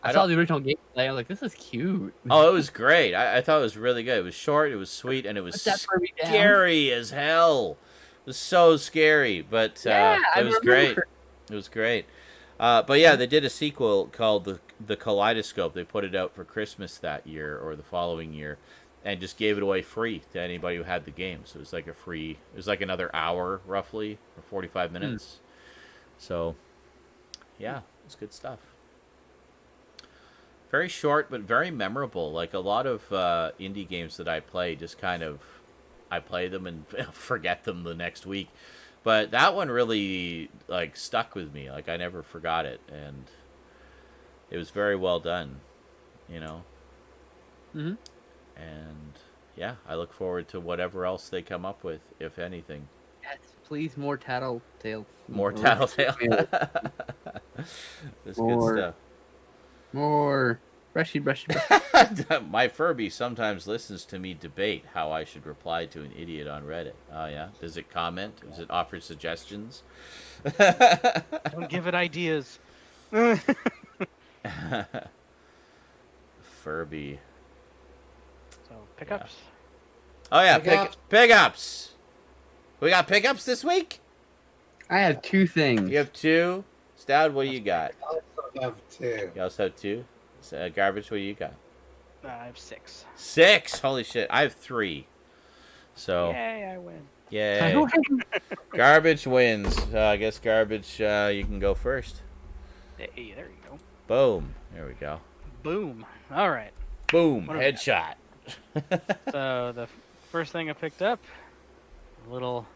I saw the original gameplay. I was like, this is cute. Oh, it was great. I thought it was really good. It was short, it was sweet, and it was scary as hell. It was so scary, but it was great. It was great. But yeah, they did a sequel called the Kaleidoscope. They put it out for Christmas that year or the following year, and just gave it away free to anybody who had the game. So it was like it was like another hour roughly, or 45 minutes. So yeah, it's good stuff. Very short, but very memorable. Like a lot of indie games that I play, just kind of, I play them and forget them the next week. But that one really like stuck with me. Like I never forgot it, and it was very well done. You know. Mm-hmm. And yeah, I look forward to whatever else they come up with, if anything. Yes, please, more Tattletale. More Tattletale. That's good stuff. More. Brushy. My Furby sometimes listens to me debate how I should reply to an idiot on Reddit. Oh, yeah? Does it comment? Does it offer suggestions? Don't give it ideas. Furby. So, pickups? Oh, yeah, Pickups. pickups. We got pickups this week? I have two things. You have two? Stoud, what do you got? I also have two. You also have two? Garbage, what do you got? I have 6. 6! Holy shit, I have 3. So, Yay, I win. yay. Garbage wins. I guess Garbage, you can go first. Hey, there you go. Boom. There we go. Boom. All right. Boom. What do we got? Headshot. So the first thing I picked up, a little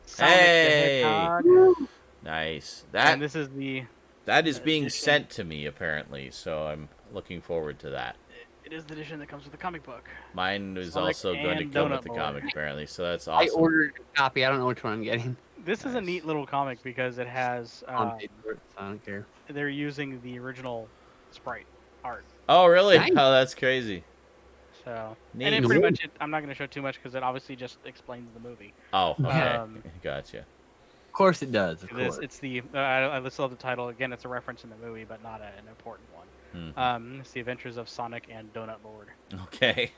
Sonic Hey! the Hedgehog. Nice. And this is the. That is being edition. sent to me, apparently, so I'm looking forward to that. It is the edition that comes with the comic book. Mine is Sonic also going to and come Donut with the Lord. comic, apparently, so that's I awesome. ordered a copy. I don't know which one I'm getting. This is a neat little comic because it has. On paper, so I don't care. They're using the original sprite art. Oh, really? Nice. Oh, that's crazy. So, Neat. and it pretty much, I'm not going to show too much because it obviously just explains the movie. Oh, okay. Um, Gotcha. Of course it does. Of course. It's the I still have the title again. It's a reference in the movie, but not an important one. It's the Adventures of Sonic and Donut Lord. Okay.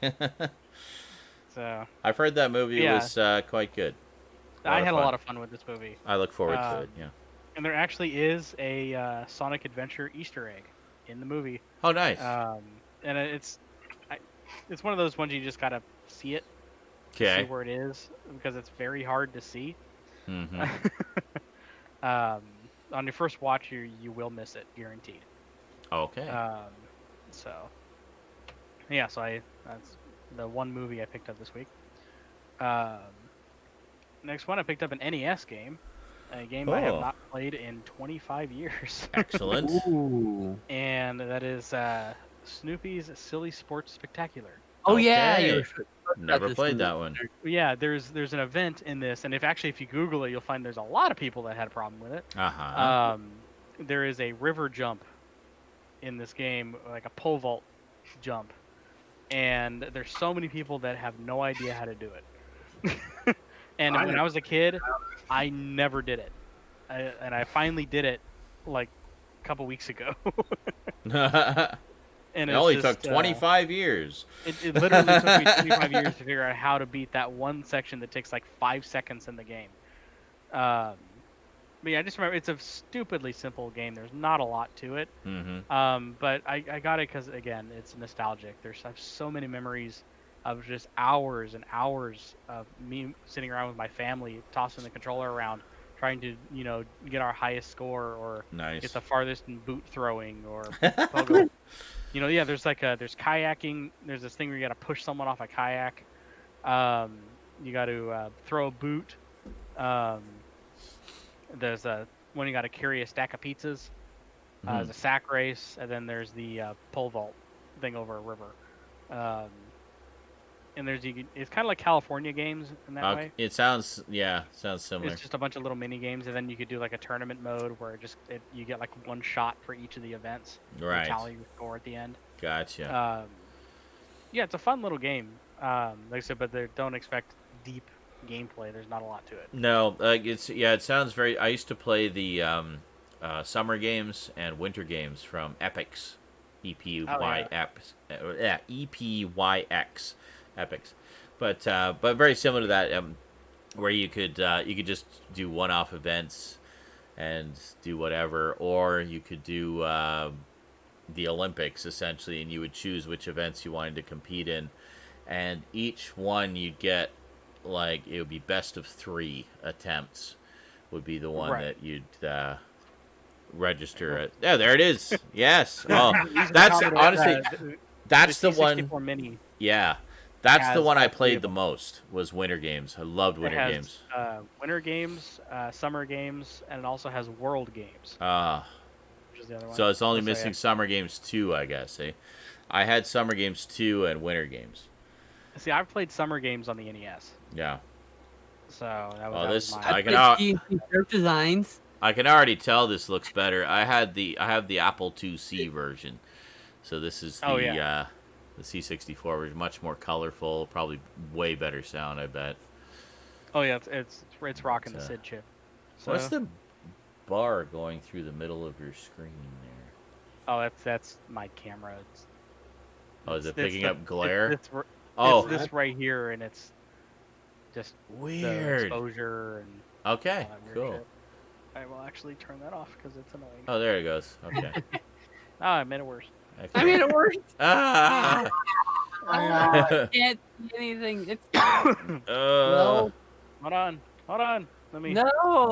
So I've heard that movie Yeah. was quite good. I had a fun. lot of fun with this movie. I look forward to it, yeah. And there actually is a Sonic Adventure Easter egg in the movie. Oh, nice. And it's one of those ones you just gotta see it, see Okay. where it is, because it's very hard to see. Mm-hmm. On your first watch, you will miss it, guaranteed. Okay. So yeah, that's the one movie I picked up this week. Next one, I picked up an NES game, a game I have Oh. not played in 25 years. Excellent. Ooh. And that is Snoopy's Silly Sports Spectacular. Oh yeah, Okay. you were talking about Never this played in that the- one. Yeah, there's an event in this, and if you Google it, you'll find there's a lot of people that had a problem with it. Uh-huh. There is a river jump in this game, like a pole vault jump, and there's so many people that have no idea how to do it. And when I was a kid, I never did it, and I finally did it like a couple weeks ago. And It it's only just, took 25 years. It literally took me 25 years to figure out how to beat that one section that takes like 5 seconds in the game. But yeah, I just remember it's a stupidly simple game. There's not a lot to it. Mm-hmm. But I got it because, again, it's nostalgic. I have so many memories of just hours and hours of me sitting around with my family, tossing the controller around, trying to, get our highest score or Nice. get the farthest in boot throwing or pogo. There's there's kayaking. There's this thing where you got to push someone off a kayak. You got to throw a boot. There's one you got to carry a stack of pizzas. There's a sack race, and then there's the pole vault thing over a river. And it's kind of like California games in that way. It sounds similar. It's just a bunch of little mini games, and then you could do like a tournament mode where you get like one shot for each of the events. Right. To tally your score at the end. Gotcha. Yeah, it's a fun little game. Like I said, but don't expect deep gameplay. There's not a lot to it. No, it sounds very. I used to play the summer games and winter games from Epix, EPYX, EPYX, Epix, but very similar to that, where you could just do one-off events and do whatever, or you could do the Olympics essentially, and you would choose which events you wanted to compete in, and each one you'd get. Like, it would be best of 3 attempts would be the one that you'd register at. Yeah, there it is. Yes. Oh, that's honestly, that's the one. 64 Mini. Yeah, that's the one I has played the most. Was Winter Games. I loved Winter Games. Winter Games, Summer Games, and it also has World Games. Which is the other one. So it's only missing Summer Games 2, I guess. Eh? I had Summer Games 2 and Winter Games. See, I've played Summer Games on the NES. Yeah. So that Oh, was this mine. I can designs. I can already tell this looks better. I have the Apple IIc version, So this is the C64, which is much more colorful, probably way better sound, I bet. Oh yeah, it's rocking the SID chip. So, what's the bar going through the middle of your screen there? Oh, that's my camera. Is it picking up glare? It's this right here, and it's just weird the exposure and okay, cool. Shit. I will actually turn that off because it's annoying. Oh, there it goes. Okay. I made it worse. Okay. I made it worse. Ah! I can't see anything. It's Hold on. Let me. No.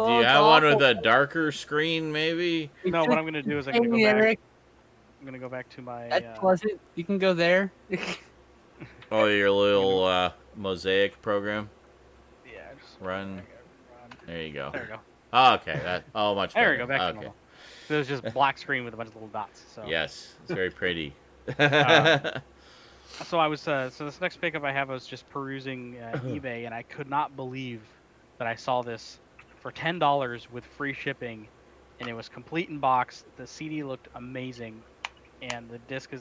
Do you have one with a darker screen, maybe? No. What I'm gonna do is I'm gonna go back. I'm gonna go back to my. That's pleasant. You can go there. Oh, your little mosaic program. Yeah. Just run. There you go. There we go. Oh, okay. Much better. There we go. Back to normal. So it's just black screen with a bunch of little dots. So. Yes, it's very pretty. So I was so this next pickup I have, I was just perusing eBay, and I could not believe that I saw this for $10 with free shipping, and it was complete in box. The CD looked amazing, and the disc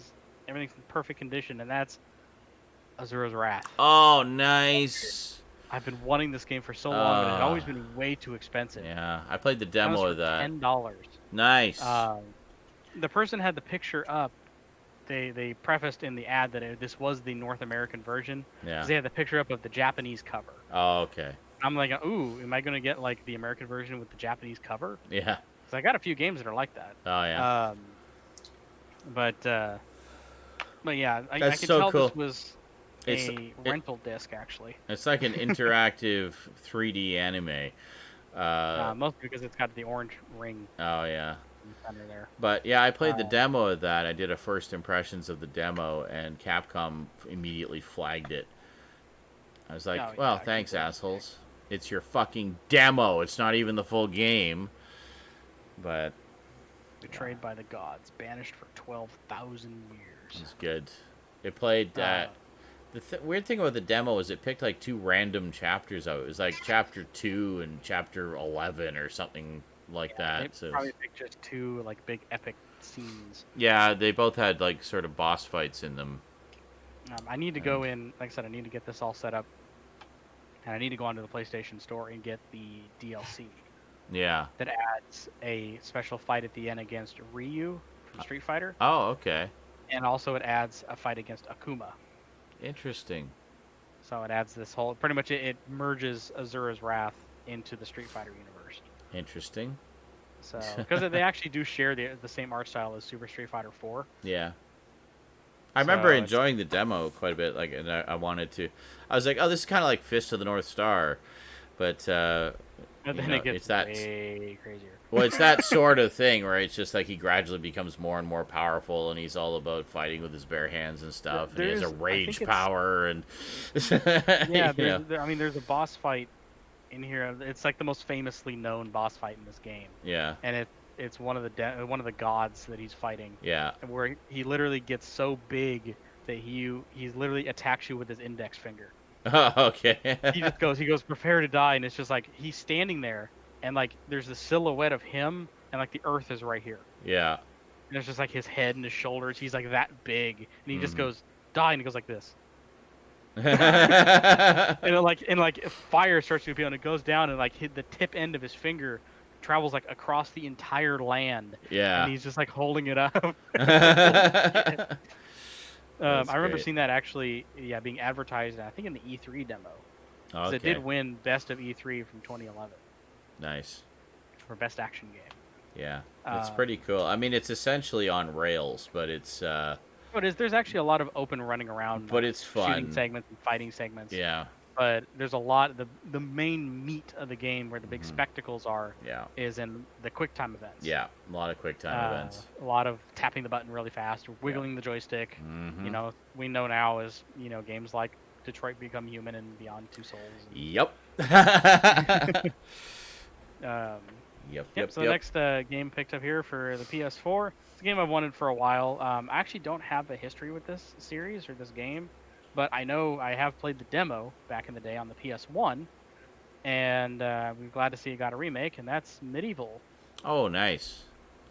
everything's in perfect condition, and that's Azura's Wrath. Oh, nice. I've been wanting this game for so long, but it had always been way too expensive. Yeah, I played the demo of that. $10. Nice. The person had the picture up. They prefaced in the ad that this was the North American version. Yeah. 'Cause they had the picture up of the Japanese cover. Oh, okay. I'm like, ooh, am I going to get like the American version with the Japanese cover? Yeah. Because I got a few games that are like that. Oh, yeah. But yeah, I can so tell cool. this was a rental disc, actually. It's like an interactive 3D anime. Mostly because it's got the orange ring. Oh, yeah. Under there. But yeah, I played the demo of that. I did a first impressions of the demo, and Capcom immediately flagged it. I was like, well, thanks, assholes. It's your fucking demo. It's not even the full game. But betrayed by the gods, banished for 12,000 years. It's good. It played. The weird thing about the demo is it picked like 2 random chapters out. It was like chapter 2 and chapter 11 or something like that. They probably picked just 2 like big epic scenes. Yeah, they both had like sort of boss fights in them. I need to go in, like I said, I need to get this all set up, and I need to go onto the PlayStation Store and get the DLC. Yeah. That adds a special fight at the end against Ryu from Street Fighter. Oh, okay. And also it adds a fight against Akuma. Interesting. So it adds this whole, pretty much it merges Azura's Wrath into the Street Fighter universe. Interesting. So, because they actually do share the same art style as Super Street Fighter 4. Yeah. I remember enjoying the demo quite a bit, like, and I wanted to. I was like, oh, this is kind of like Fist of the North Star, but then it gets that, way crazier. Well, it's that sort of thing where it's just like he gradually becomes more and more powerful, and he's all about fighting with his bare hands and stuff. And he has a rage power, and yeah, I mean, there's a boss fight in here. It's like the most famously known boss fight in this game. Yeah, and it's one of the gods that he's fighting. Yeah, where he literally gets so big that he literally attacks you with his index finger. Oh, okay. he goes prepare to die, and it's just like he's standing there, and like there's the silhouette of him, and like the earth is right here. Yeah. And it's just like his head and his shoulders. He's like that big, and he just goes die, and he goes like this. and like fire starts to appear, and it goes down, and like hit the tip end of his finger travels like across the entire land. Yeah. And he's just like holding it up. I remember seeing that actually, being advertised, I think in the E3 demo. Okay. It did win Best of E3 from 2011. Nice. For Best Action Game. Yeah, it's pretty cool. I mean, it's essentially on rails, but it's... But there's actually a lot of open running around. But it's fun. Shooting segments and fighting segments. Yeah. But there's a lot, the main meat of the game where the big spectacles are is in the QuickTime events. Yeah, a lot of QuickTime events. A lot of tapping the button really fast, or wiggling the joystick. Mm-hmm. You know, we know now as, games like Detroit Become Human and Beyond Two Souls. Yep. Yep. So the next game picked up here for the PS4. It's a game I've wanted for a while. I actually don't have a history with this series or this game. But I know I have played the demo back in the day on the PS1, and we're glad to see it got a remake, and that's Medieval. Oh, nice.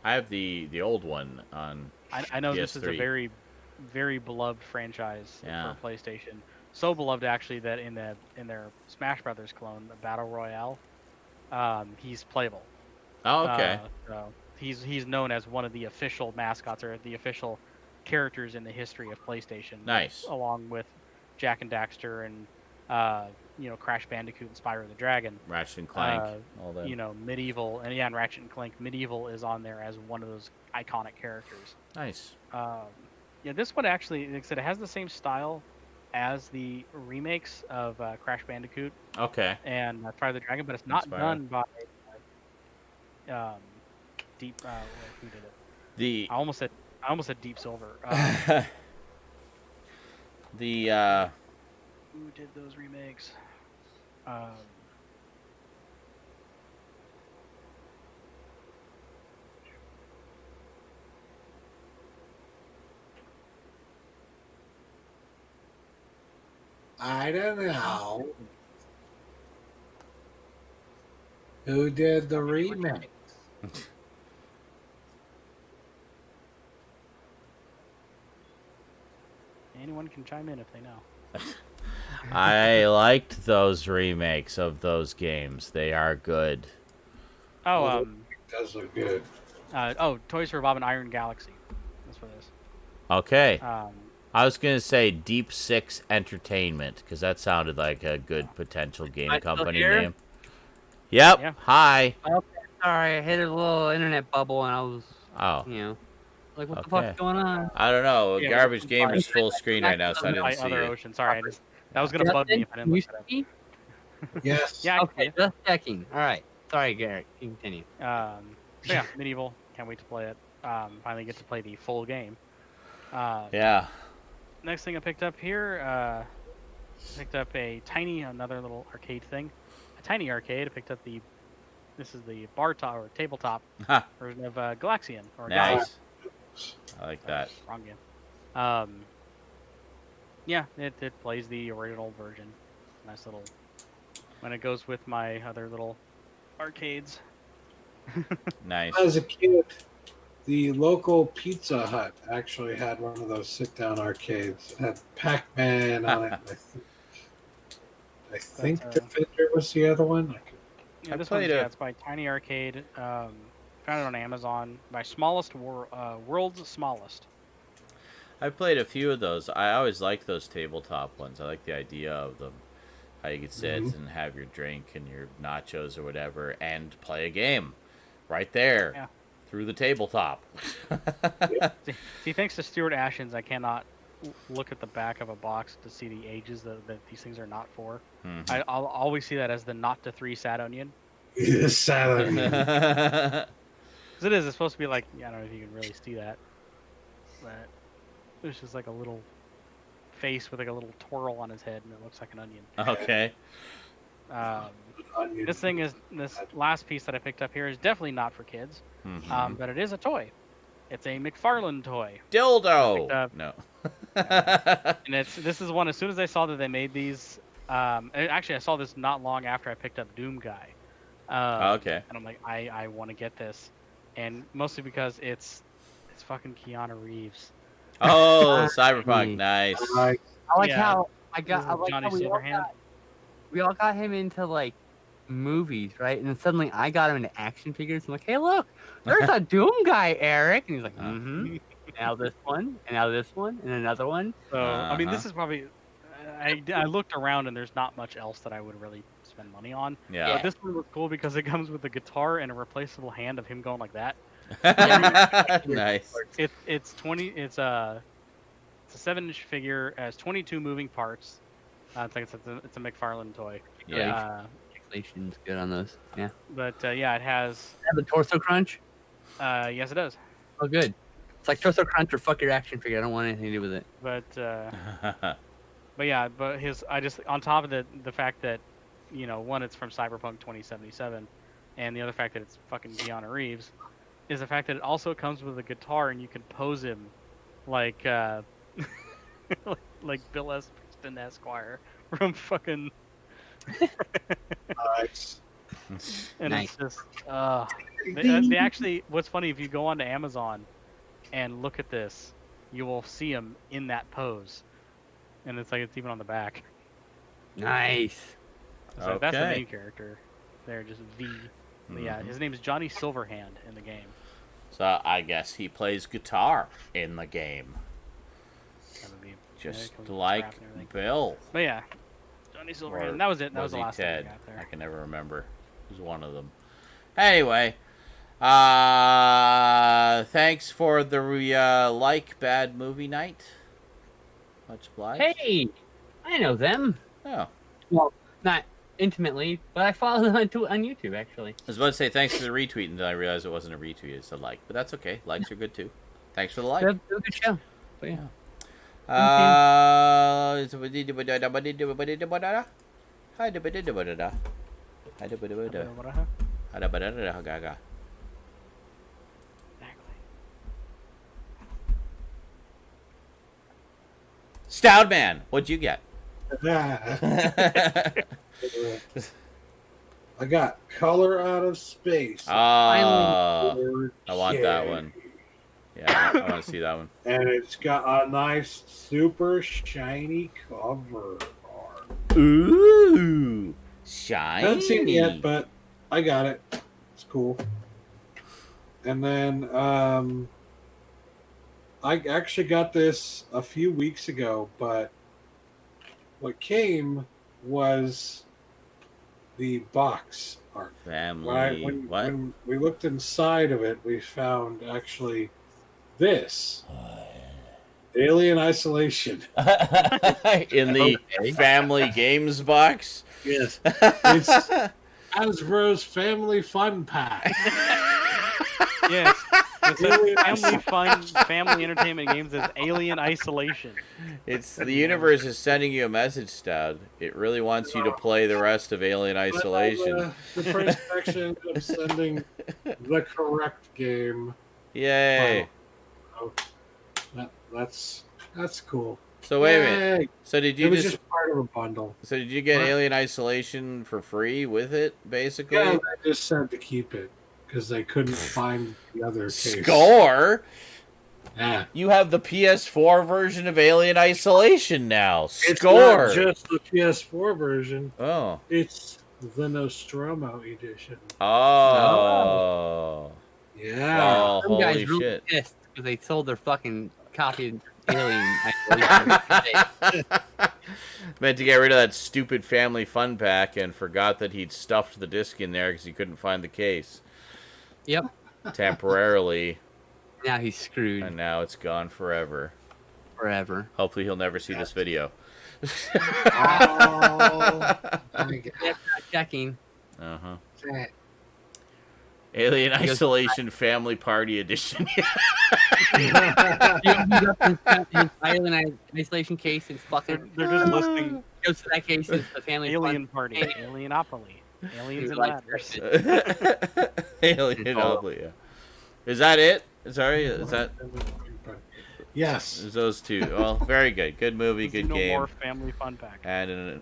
I have the old one on. I know PS3. this is a very, very beloved franchise Yeah. for PlayStation. So beloved actually that in their Smash Brothers clone, the Battle Royale, he's playable. Oh, okay. So he's known as one of the official mascots or the official characters in the history of PlayStation. Nice. Along with Jak and Daxter and Crash Bandicoot and Spyro the Dragon. Ratchet and Clank. All that. Medieval and Ratchet and Clank. Medieval is on there as one of those iconic characters. Nice. This one actually, like I said, it has the same style as the remakes of Crash Bandicoot. Okay. And Spyro the Dragon, but it's not done by Deep. Who did it? I almost said Deep Silver. Who did those remakes? I don't know. Who did the remake? Anyone can chime in if they know. I liked those remakes of those games. They are good. Does look good. Toys for Bob and Iron Galaxy. That's what it is. Okay. I was going to say Deep Six Entertainment, because that sounded like a good potential game company name. Yep. Yeah. Hi. Okay, sorry, I hit a little internet bubble and I was, like, what the fuck's going on? I don't know. Garbage Gamer's full screen right now, so I didn't see it. Ocean. Sorry, that was going to bug me if I didn't look at it. Yes. Yeah. Okay, just checking. All right. Sorry, Garrett. Continue. Medieval. Can't wait to play it. Finally get to play the full game. Yeah. Next thing I picked up here, picked up another little arcade thing. A tiny arcade. I picked up this is the bar top or tabletop version of Galaxian. Nice. I like that. Wrong game. It plays the original version. Nice little. When it goes with my other little arcades. Nice. As a kid, the local Pizza Hut actually had one of those sit-down arcades. It had Pac-Man on it. I think Defender was the other one. This one's it's by Tiny Arcade. Found it on Amazon by World's Smallest. I played a few of those. I always liked those tabletop ones. I like the idea of them. How you could sit and have your drink and your nachos or whatever and play a game right there through the tabletop. See, thanks to Stuart Ashens, I cannot look at the back of a box to see the ages that these things are not for. Mm-hmm. I'll always see that as the not to 3 sad onion. Sad onion. Because it's supposed to be like, I don't know if you can really see that, but it's just like a little face with like a little twirl on his head, and it looks like an onion. Okay. This last piece that I picked up here is definitely not for kids, but it is a toy. It's a McFarlane toy. Dildo. No. And this is one. As soon as I saw that they made these, actually I saw this not long after I picked up Doom Guy. Okay. And I'm like, I want to get this, and mostly because it's fucking Keanu Reeves. Oh, Cyberpunk, nice. I like how Johnny Silverhand. We all got him into like movies, right? And then suddenly I got him into action figures. I'm like, hey, look, there's a Doom Guy, Eric. And he's like, now this one, and now this one, and another one. So I mean, this is probably. I looked around and there's not much else that I would really spend money on. Yeah. But this one was cool because it comes with a guitar and a replaceable hand of him going like that. Nice. It's a 7-inch figure, has 22 moving parts. It's a McFarlane toy. Yeah. Articulation's good on those. Yeah. But it has. Have the torso crunch. Yes, it does. Oh, good. It's like torso crunch or fuck your action figure. I don't want anything to do with it. But on top of the fact that, one, it's from Cyberpunk 2077, and the other fact that it's fucking Keanu Reeves, is the fact that it also comes with a guitar and you can pose him like like Bill S. Preston Esquire from fucking. Nice. And nice. It's just They actually. What's funny, if you go onto Amazon and look at this, you will see him in that pose, and it's even on the back. Nice. So that's the main character. They're just V. Yeah, his name is Johnny Silverhand in the game. So I guess he plays guitar in the game. Just like Bill. But yeah, Johnny Silverhand. That was it. That was the last thing I got there. I can never remember. It was one of them. Anyway, thanks for the Bad Movie Night. Much obliged. Hey, I know them. Oh. Well, not intimately, but I follow them on YouTube, actually. I was about to say thanks for the retweet, and then I realized it wasn't a retweet, it's a like. But that's okay. Likes are good, too. Thanks for the like. It was a good show. But yeah. Stoudman, what'd you get? I got Color Out of Space. I want that one. Yeah, I want to see that one. And it's got a nice, super shiny cover art. Ooh, shiny. I haven't seen it yet, but I got it. It's cool. And then I actually got this a few weeks ago, but what came was the box art. Family. When we looked inside of it, we found actually this Alien Isolation in the Family Games box. Yes, it's Hasbro's Family Fun Pack. Yes, it's family entertainment games as Alien Isolation. It's the universe is sending you a message, Stout. It really wants you to play the rest of Alien Isolation. The first section of sending the correct game. Yay! Wow. That's cool. So wait a minute. So did you just part of a bundle? So did you get Alien Isolation for free with it, basically? Yeah, I just said to keep it because they couldn't find the other case. Score. Yeah. You have the PS4 version of Alien Isolation now. Score. It's not just the PS4 version. Oh. It's the Nostromo edition. Oh. Yeah. Oh, Some guys holy really shit. pissed because they sold their fucking copy of Alien Isolation. Meant to get rid of that stupid Family Fun Pack and forgot that he'd stuffed the disc in there because he couldn't find the case. Yep. Temporarily. Now he's screwed. And now it's gone forever. Forever. Hopefully he'll never see this video. Checking. Uh-huh. Alien Isolation Family Party Edition. Alien Isolation case and fucking. They're just listing. Goes to that case is the family Alien fun. Party, Alienopoly, Aliens and Ladders. Alienopoly, yeah. Is that it? Sorry, is that? Yes. Is those two? Well, very good. Good movie, good no game. More Family Fun Pack. And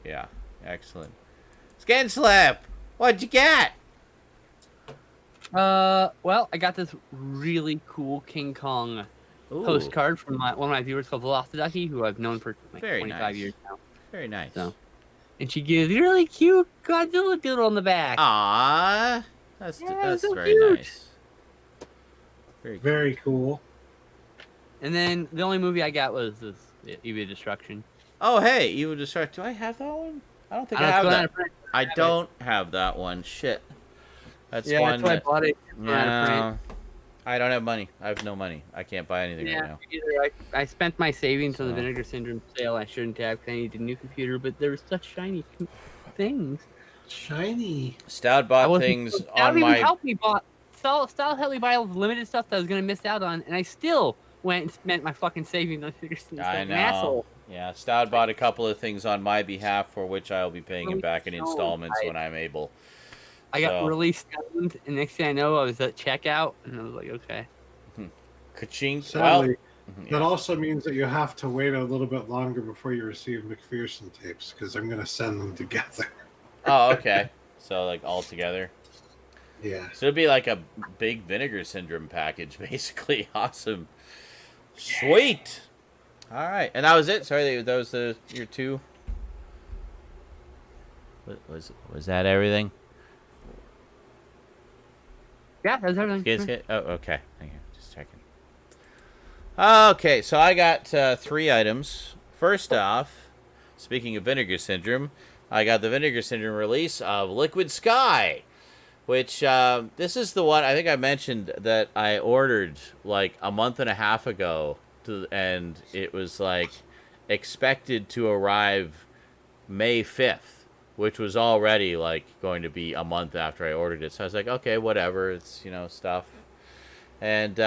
yeah, excellent. Skinslip, what'd you get? Well, I got this really cool King Kong postcard from one of my viewers called Velocity Ducky, who I've known for like 25 years now. Very nice. So, and she gives a really cute Godzilla doodle on the back. Aww, that's so very cute. nice. Very cool. And then the only movie I got was this Evil Destruction. Oh, hey, Evil Destruction. Do I have that one? I don't think I have that. I don't have that one. Shit. That's one. That's why I bought it. No, I don't have money. I have no money. I can't buy anything right now. I spent my savings on the Vinegar Syndrome sale. I shouldn't have because I needed a new computer, but there were such shiny things. Shiny. Stout bought things on my. Stout helped me buy all the limited stuff that I was going to miss out on, and I still went and spent my fucking savings on Vinegar Syndrome. I know. Asshole. Yeah, Stout bought a couple of things on my behalf for which I will be paying him back in installments when I'm able. I got really stoned, and next thing I know, I was at checkout, and I was like, okay. Ka-chink. Sadly, that also means that you have to wait a little bit longer before you receive McPherson tapes, because I'm going to send them together. Oh, okay. So, like, all together? Yeah. So it'd be like a big vinegar syndrome package, basically. Awesome. Sweet. All right, and that was it. Sorry, that was your two. Was that everything? Yeah, that's everything. Oh, okay. Thank you. Just checking. Okay, so I got 3 items. First off, speaking of vinegar syndrome, I got the vinegar syndrome release of Liquid Sky, which this is the one I think I mentioned that I ordered like a month and a half ago, and it was like expected to arrive May 5th, which was already like going to be a month after I ordered it. So I was like, okay, whatever, it's stuff, and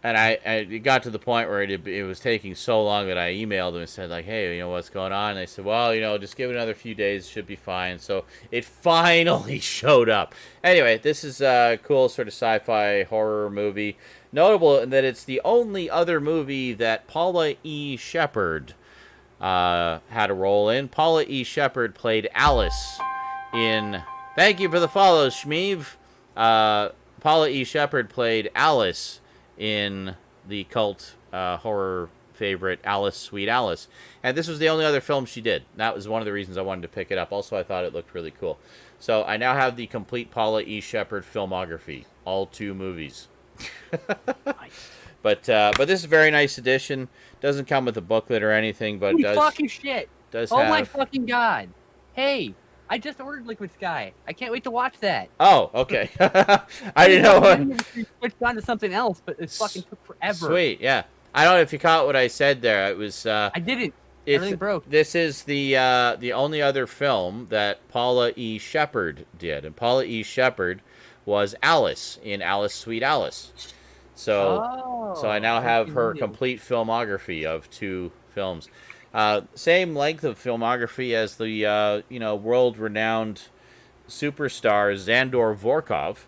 it got to the point where it was taking so long that I emailed them and said, like, hey, what's going on? And they said, well, just give it another few days. Should be fine. So it finally showed up. Anyway, this is a cool sort of sci-fi horror movie. Notable in that it's the only other movie that Paula E. Shepherd had a role in. Paula E. Shepherd played Alice in... Thank you for the follow, Shmeev. Paula E. Shepherd played Alice in the cult horror favorite Alice, Sweet Alice. And this was the only other film she did. That was one of the reasons I wanted to pick it up. Also, I thought it looked really cool. So I now have the complete Paula E. Shepherd filmography. All 2 movies. Nice. But this is a very nice edition. Doesn't come with a booklet or anything, but Holy does... fucking shit. Does oh have... my fucking god. Hey, I just ordered Liquid Sky. I can't wait to watch that. Oh, okay. I didn't know what... Switched on to something else, but it fucking took forever. Sweet, yeah. I don't know if you caught what I said there. It was... I didn't. Everything broke. This is the only other film that Paula E. Shepherd did. And Paula E. Shepherd was Alice in Alice, Sweet Alice. So I now have her complete filmography of 2 films. Same length of filmography as the world-renowned superstar Zandor Vorkov.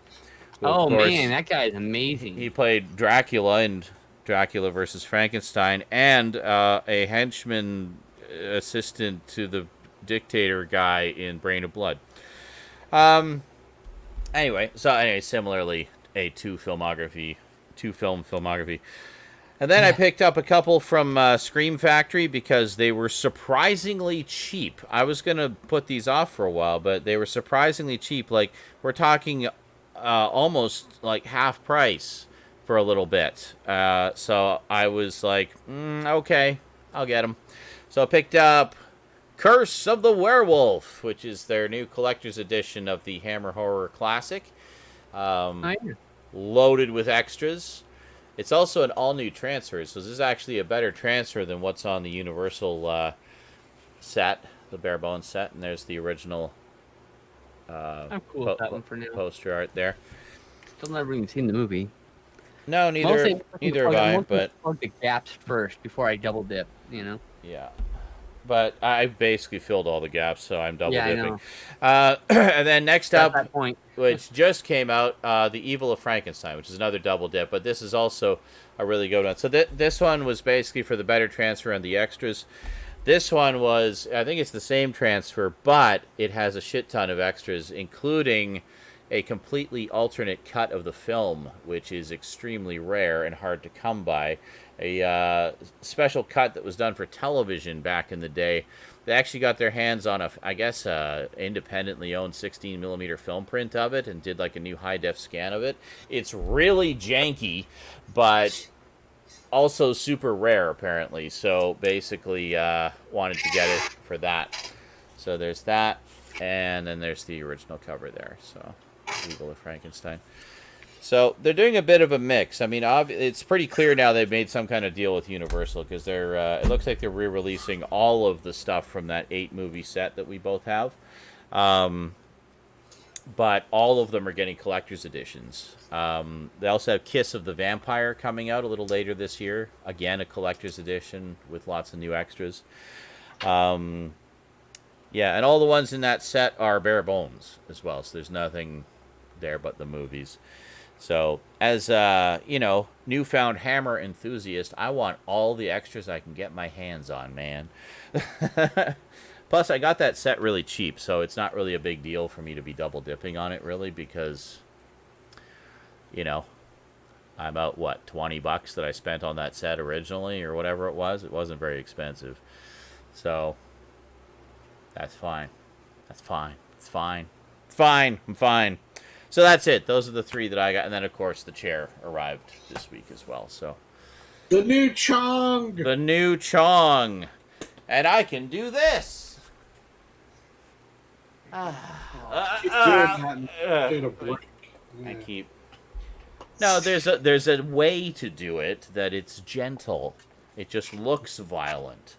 Oh man, that guy is amazing. He played Dracula in Dracula versus Frankenstein, and a henchman assistant to the dictator guy in Brain of Blood. Anyway, similarly, a 2-film filmography. And then I picked up a couple from Scream Factory because they were surprisingly cheap. I was going to put these off for a while, but they were surprisingly cheap. Like, we're talking almost like half price for a little bit. So I was like, okay, I'll get them. So I picked up Curse of the Werewolf, which is their new collector's edition of the Hammer Horror Classic. Loaded with extras. It's also an all-new transfer, so this is actually a better transfer than what's on the Universal set, the bare bones set, and there's the original I'm cool with that one for now. Poster art there. Still never even seen the movie. No, neither have I, but... plug the gaps first before I double dip, Yeah. But I basically filled all the gaps, so I'm double dipping. I know. And then next up, that point. which just came out, The Evil of Frankenstein, which is another double dip, but this is also a really good one. So this one was basically for the better transfer and the extras. This one was, I think it's the same transfer, but it has a shit ton of extras, including a completely alternate cut of the film, which is extremely rare and hard to come by. A special cut that was done for television back in the day. They actually got their hands on independently owned 16mm film print of it and did like a new high-def scan of it. It's really janky, but also super rare, apparently. So basically wanted to get it for that. So there's that, and then there's the original cover there. So Evil of Frankenstein. So they're doing a bit of a mix. I mean, it's pretty clear now they've made some kind of deal with Universal because they're. It looks like they're re-releasing all of the stuff from that 8-movie set that we both have, but all of them are getting collector's editions. They also have Kiss of the Vampire coming out a little later this year. Again, a collector's edition with lots of new extras. Yeah, and all the ones in that set are bare bones as well. So there's nothing there but the movies. So, as newfound Hammer enthusiast, I want all the extras I can get my hands on, man. Plus, I got that set really cheap, so it's not really a big deal for me to be double dipping on it, really, because, you know, I'm out, what, $20 that I spent on that set originally, or whatever it was. It wasn't very expensive. So, that's fine. That's fine. It's fine. It's fine. I'm fine. So that's it. Those are the 3 that I got. And then, of course, the chair arrived this week as well, so. The new Chong! The new Chong. And I can do this. I keep. No, there's a way to do it that it's gentle. It just looks violent.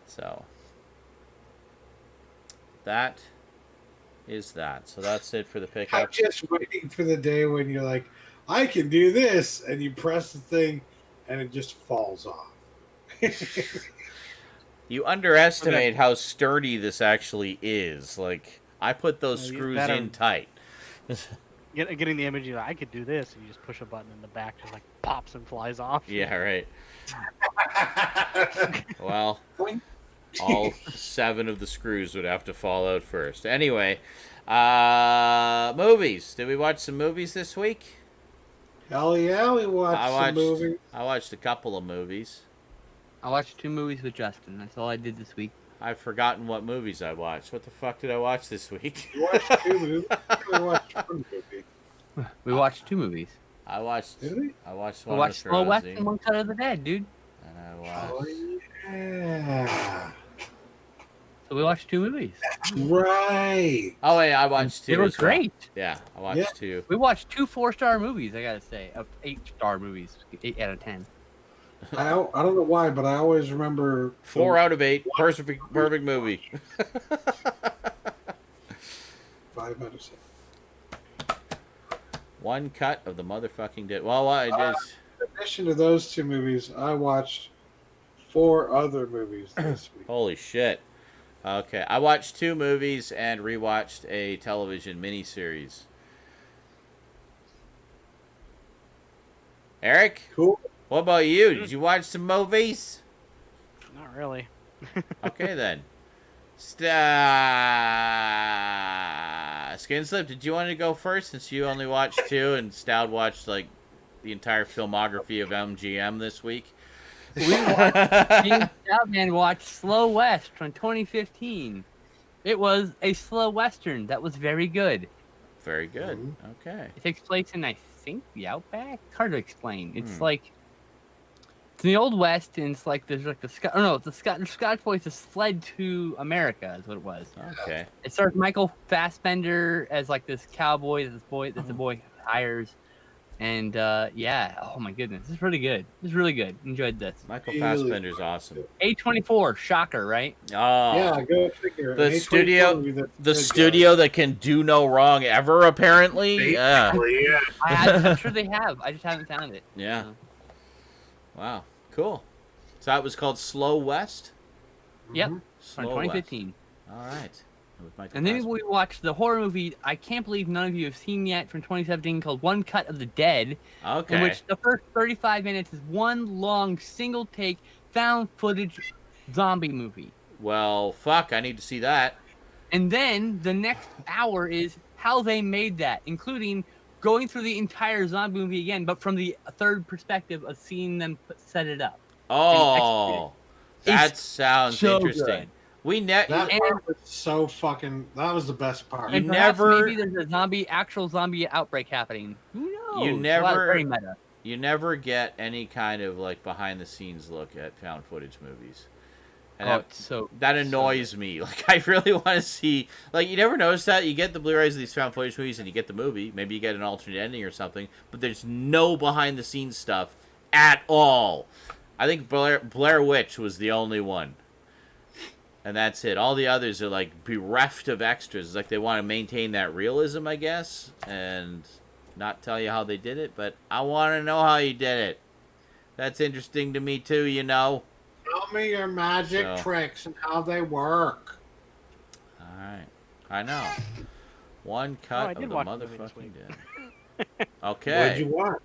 So that is that. So that's it for the pickup. I'm just waiting for the day when you're like, I can do this, and you press the thing, and it just falls off. You underestimate how sturdy this actually is. Like, I put those screws in tight. Getting the image, I could do this, and you just push a button in the back, just like pops and flies off. Yeah, right. Well, all 7 of the screws would have to fall out first. Anyway, movies. Did we watch some movies this week? Hell yeah, we watched some movies. I watched a couple of movies. I watched 2 movies with Justin. That's all I did this week. I've forgotten what movies I watched. What the fuck did I watch this week? You watched 2 movies? We watched 1 movie. We watched 2 movies. I watched. Did we? I watched We one watched with Slow West Rosie, and One Cut of the Dead, dude. and I watched. Oh, yeah. So we watched 2 movies. Right. Oh wait, I watched 2. They were as well. great. Yeah, I watched 2. We watched 2 4-star movies, I gotta say. Of 8-star movies. 8 out of 10. I don't know why, but I always remember 4 out of 8. Perfect movie. 5 out of 6. One cut of the motherfucking dead. Well, I just. In addition to those 2 movies, I watched 4 other movies this week. Holy shit. Okay, I watched 2 movies and rewatched a television miniseries. Eric? Cool. What about you? Did you watch some movies? Not really. Okay, then. Skinslip, did you want to go first since you only watched 2 and Stoud watched, like, the entire filmography of MGM this week? Me and Stoudman watched Slow West from 2015. It was a slow western that was very good. Very good. Okay. It takes place in, I think, the Outback. It's hard to explain. It's like it's in the Old West, and it's like there's like the Scottish boys just fled to America. Is what it was. Okay. It stars Michael Fassbender as like this cowboy that the boy hires. And yeah, oh my goodness, this is really good. This is really good. Enjoyed this. Michael Fassbender's awesome. A24, shocker, right? Oh, Yeah, go figure. the studio that can do no wrong ever, apparently. Yeah. I'm sure they have. I just haven't found it. Yeah. Wow. Cool. So that was called Slow West. Yep. Slow From 2015. West. All right. With Michael And then Fassbender. we watched the horror movie I can't believe none of you have seen yet from 2017 called One Cut of the Dead. Okay. In which the first 35 minutes is one long single take found footage zombie movie. Well, fuck, I need to see that. And then the next hour is how they made that, including going through the entire zombie movie again, but from the third perspective of seeing them set it up. Oh, that sounds so interesting. good. That part was so fucking. That was the best part. And maybe there's a actual zombie outbreak happening. Who knows? You never get any kind of like behind the scenes look at found footage movies. And that annoys me. Like, I really want to see. Like, you never notice that you get the Blu-rays of these found footage movies, and you get the movie. Maybe you get an alternate ending or something, but there's no behind the scenes stuff at all. I think Blair Witch was the only one. And that's it. All the others are like bereft of extras. It's like they want to maintain that realism, I guess, and not tell you how they did it. But I want to know how you did it. That's interesting to me too, you know. Tell me your magic tricks and how they work. All right, I know. One cut of the motherfucking dead. Okay. What did you watch?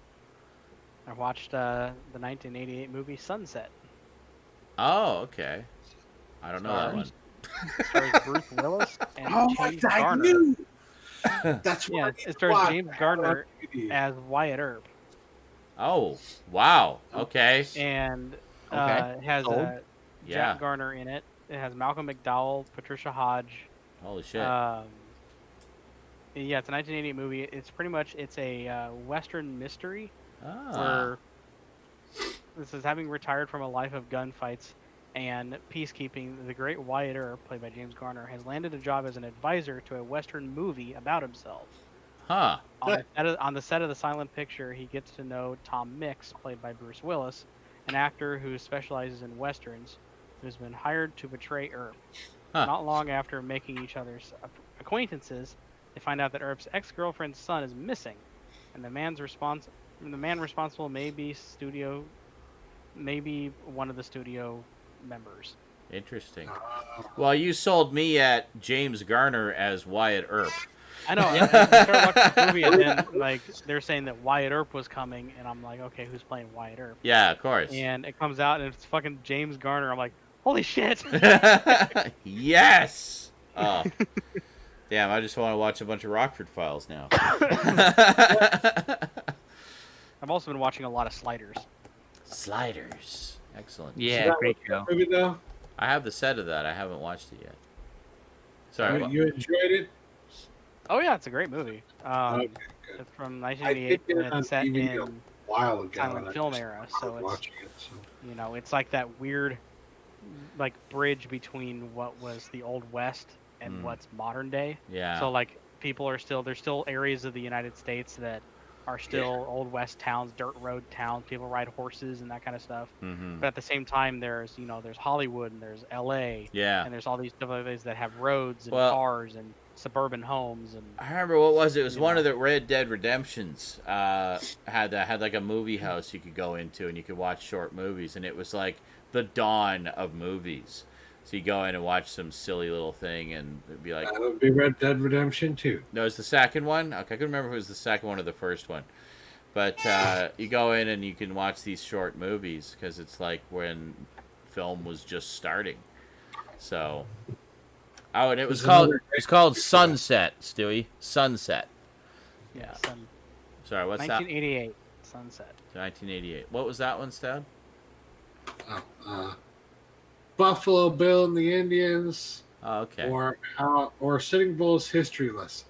I watched the 1988 movie Sunset. Oh, okay. I don't know that one. Stars Bruce Willis and Oh, James I Garner. knew. That's Yeah, what it stars James Garner as Wyatt Earp. Oh, wow. Okay. And Okay. it has Sold. Yeah. Jack Garner in it. It has Malcolm McDowell, Patricia Hodge. Holy shit. Yeah, it's a 1988 movie. It's pretty much a Western mystery Ah. where this is having retired from a life of gunfights and peacekeeping. The great Wyatt Earp, played by James Garner, has landed a job as an advisor to a Western movie about himself. Huh. On the set of the silent picture, he gets to know Tom Mix, played by Bruce Willis, an actor who specializes in westerns, who's been hired to betray Earp. Huh. Not long after making each other's acquaintances, they find out that Earp's ex-girlfriend's son is missing, and the man responsible may be one of the studio members. Interesting. Well, you sold me at James Garner as Wyatt Earp. I know. I started watching the movie, and then like they're saying that Wyatt Earp was coming, and I'm like, okay, who's playing Wyatt Earp? Yeah, of course. And it comes out, and it's fucking James Garner. I'm like, holy shit! Yes. Oh. Damn, I just want to watch a bunch of Rockford Files now. I've also been watching a lot of Sliders. Sliders. Excellent. Yeah, great show. Movie though? I have the set of that. I haven't watched it yet. Sorry. You enjoyed it? Oh yeah, it's a great movie. Okay, good. It's from I did 1988, get and it on it's set DVD in a while ago. silent and film I just era, so started it's watching it. So. it's like that weird, like bridge between what was the Old West and what's modern day. Yeah. So like there's still areas of the United States that are still Old West towns, dirt road towns. People ride horses and that kind of stuff. Mm-hmm. But at the same time, there's Hollywood and there's L.A. Yeah. And there's all these different places that have roads and Well, cars and suburban homes and. I remember what was it? It was one of the Red Dead Redemptions. Had like a movie house you could go into and you could watch short movies, and it was like the dawn of movies. So you go in and watch some silly little thing, and it'd be like. That would be Red Dead Redemption 2. No, it was the second one. Okay, I couldn't remember if it was the second one or the first one. But you go in and you can watch these short movies because it's like when film was just starting. So. Oh, and it was called Sunset, Stewie. Sunset. Yeah. Sorry, what's 1988, that? Sunset. 1988. What was that one, Stout? Buffalo Bill and the Indians. Oh, okay. Or Sitting Bull's history lesson.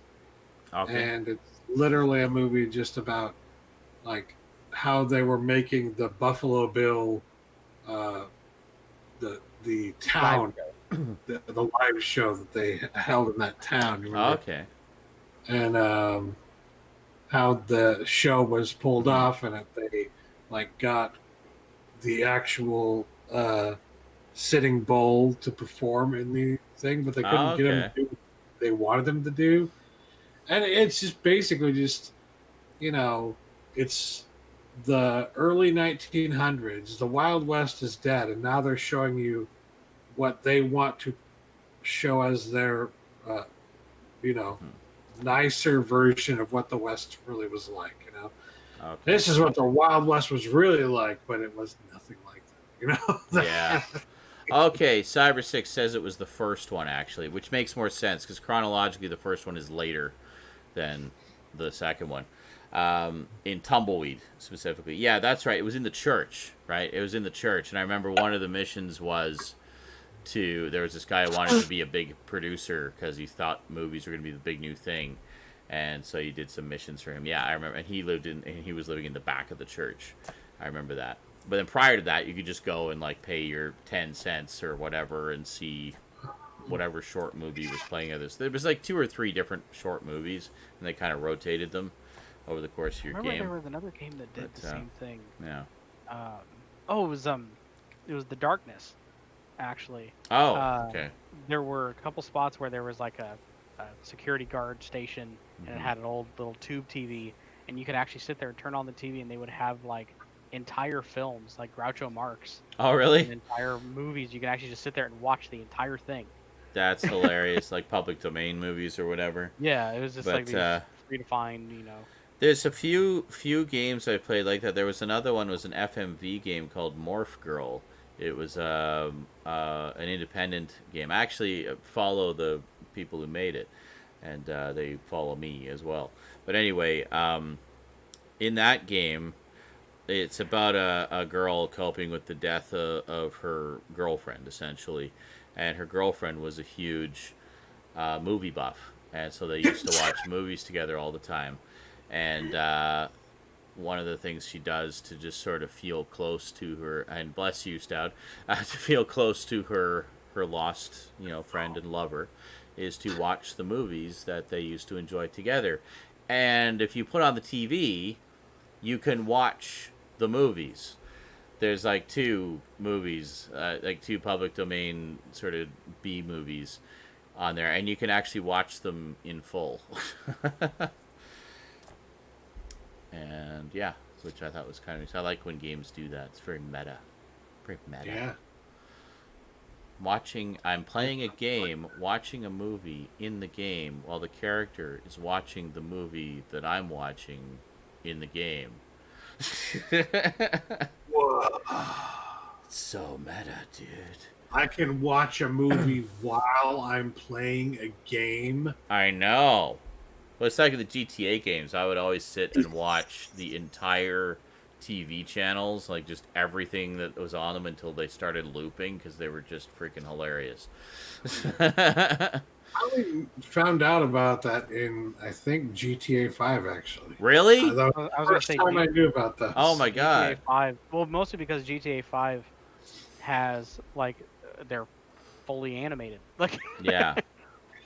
Okay. And it's literally a movie just about like how they were making the Buffalo Bill, the town, the live show that they held in that town. Okay. And how the show was pulled off, and they like got the actual Sitting Bull to perform in the thing, but they couldn't get him to do what they wanted them to do. And it's just basically just, it's the early 1900s. The Wild West is dead, and now they're showing you what they want to show as their, nicer version of what the West really was like. Okay. This is what the Wild West was really like, but it was nothing like that. Yeah. Okay, Cyber6 says it was the first one, actually, which makes more sense, because chronologically the first one is later than the second one. In Tumbleweed, specifically. Yeah, that's right. It was in the church, right? It was in the church, and I remember one of the missions was there was this guy who wanted to be a big producer, because he thought movies were going to be the big new thing, and so he did some missions for him. Yeah, I remember, and he was living in the back of the church. I remember that. But then prior to that, you could just go and like pay your 10 cents or whatever and see whatever short movie was playing of this. There was like 2 or 3 different short movies, and they kind of rotated them over the course of your game. There was another game that did the same thing. Yeah. It was The Darkness, actually. Oh, okay. There were a couple spots where there was like a security guard station, and it had an old little tube TV, and you could actually sit there and turn on the TV, and they would have like entire films, like Groucho Marx. Oh, really? And entire movies. You can actually just sit there and watch the entire thing. That's hilarious, like public domain movies or whatever. Yeah, it was just like these free to find, There's a few games I played like that. There was another one, was an FMV game called Morph Girl, It was an independent game. I actually follow the people who made it, and they follow me as well. But anyway, in that game, it's about a girl coping with the death of her girlfriend, essentially. And her girlfriend was a huge movie buff. And so they used to watch movies together all the time. And one of the things she does to just sort of feel close to her, and bless you, Stout, to feel close to her lost, friend and lover, is to watch the movies that they used to enjoy together. And if you put on the TV, you can watch the movies. There's like two movies, like two public domain sort of B movies on there, and you can actually watch them in full. And yeah, which I thought was kind of. I like when games do that. It's very meta. Very meta. Yeah. I'm playing a game, watching a movie in the game while the character is watching the movie that I'm watching in the game. Whoa. So meta, dude. I can watch a movie while I'm playing a game. I know. Well, it's like the GTA games. I would always sit and watch the entire TV channels, like just everything that was on them until they started looping because they were just freaking hilarious. I only found out about that in, I think, GTA 5, actually. Really? That I was was the gonna first say time I knew about that. Oh my god. GTA 5. Well, mostly because GTA 5 has like they're fully animated. Like Yeah.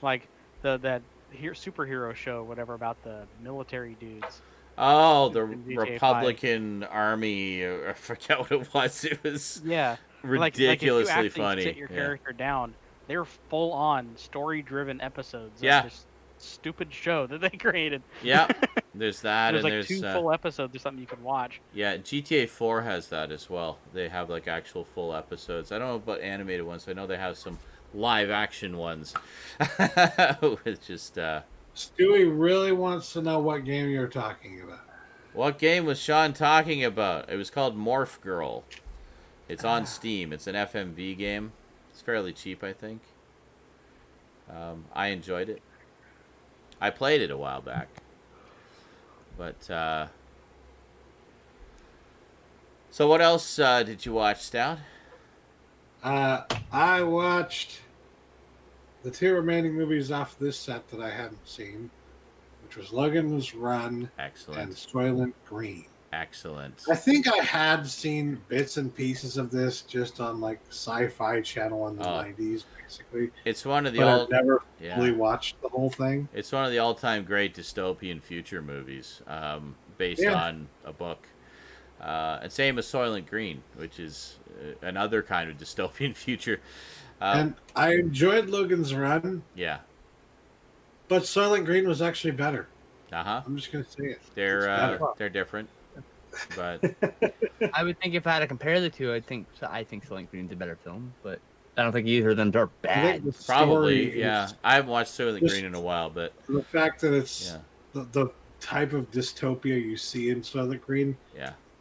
like that superhero show, whatever, about the military dudes. Oh, the in GTA 5. Republican Army. I forget what it was. It was Yeah. ridiculously like if you funny. sit your Yeah. character down, they're full on story driven episodes Yeah. of this stupid show that they created. Yeah. There's that, There's and like there's two full episodes or something you can watch. yeah, GTA 4 has that as well. They have like actual full episodes. I don't know about animated ones. I know they have some live action ones. It's just Stewie really wants to know what game you're talking about. what game was Sean talking about? It was called Morph Girl. It's on Steam. It's an FMV game. It's fairly cheap, I think. I enjoyed it. I played it a while back. But, so what else did you watch, Stout? I watched the two remaining movies off this set that I hadn't seen, which was Logan's Run Excellent. and Soylent Green. Excellent. I think I had seen bits and pieces of this just on like Sci-Fi Channel in the 90s, basically. It's one of the but I've never fully yeah. watched the whole thing. It's one of the all-time great dystopian future movies, based on a book. And same as Soylent Green, which is another kind of dystopian future. And I enjoyed Logan's Run. Yeah. But Soylent Green was actually better. Uh-huh. I'm just going to say it. They're different. But I would think if I had to compare the two, I think Soylent Green's a better film, but I don't think either of them are bad. Probably, yeah. I haven't watched Soylent Green in a while, but the fact that it's the type of dystopia you see in Soylent Green,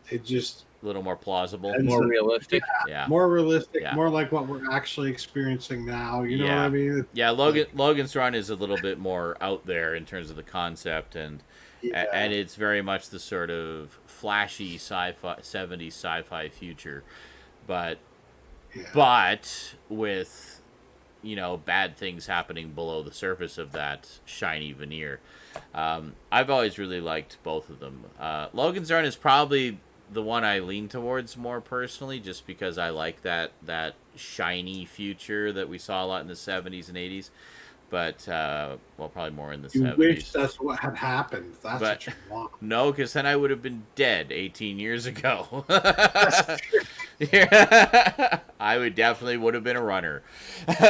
it just a little more plausible, more realistic. More realistic, more like what we're actually experiencing now. You know what I mean? Yeah, Logan's Run is a little bit more out there in terms of the concept, and it's very much the sort of flashy sci-fi 70s sci-fi future, but with bad things happening below the surface of that shiny veneer. I've always really liked both of them. Logan's Run is probably the one I lean towards more personally, just because I like that shiny future that we saw a lot in the 70s and 80s. But probably more in the 70s. You wish that's what had happened. That's what you want. No, because then I would have been dead 18 years ago. I would have been a runner. I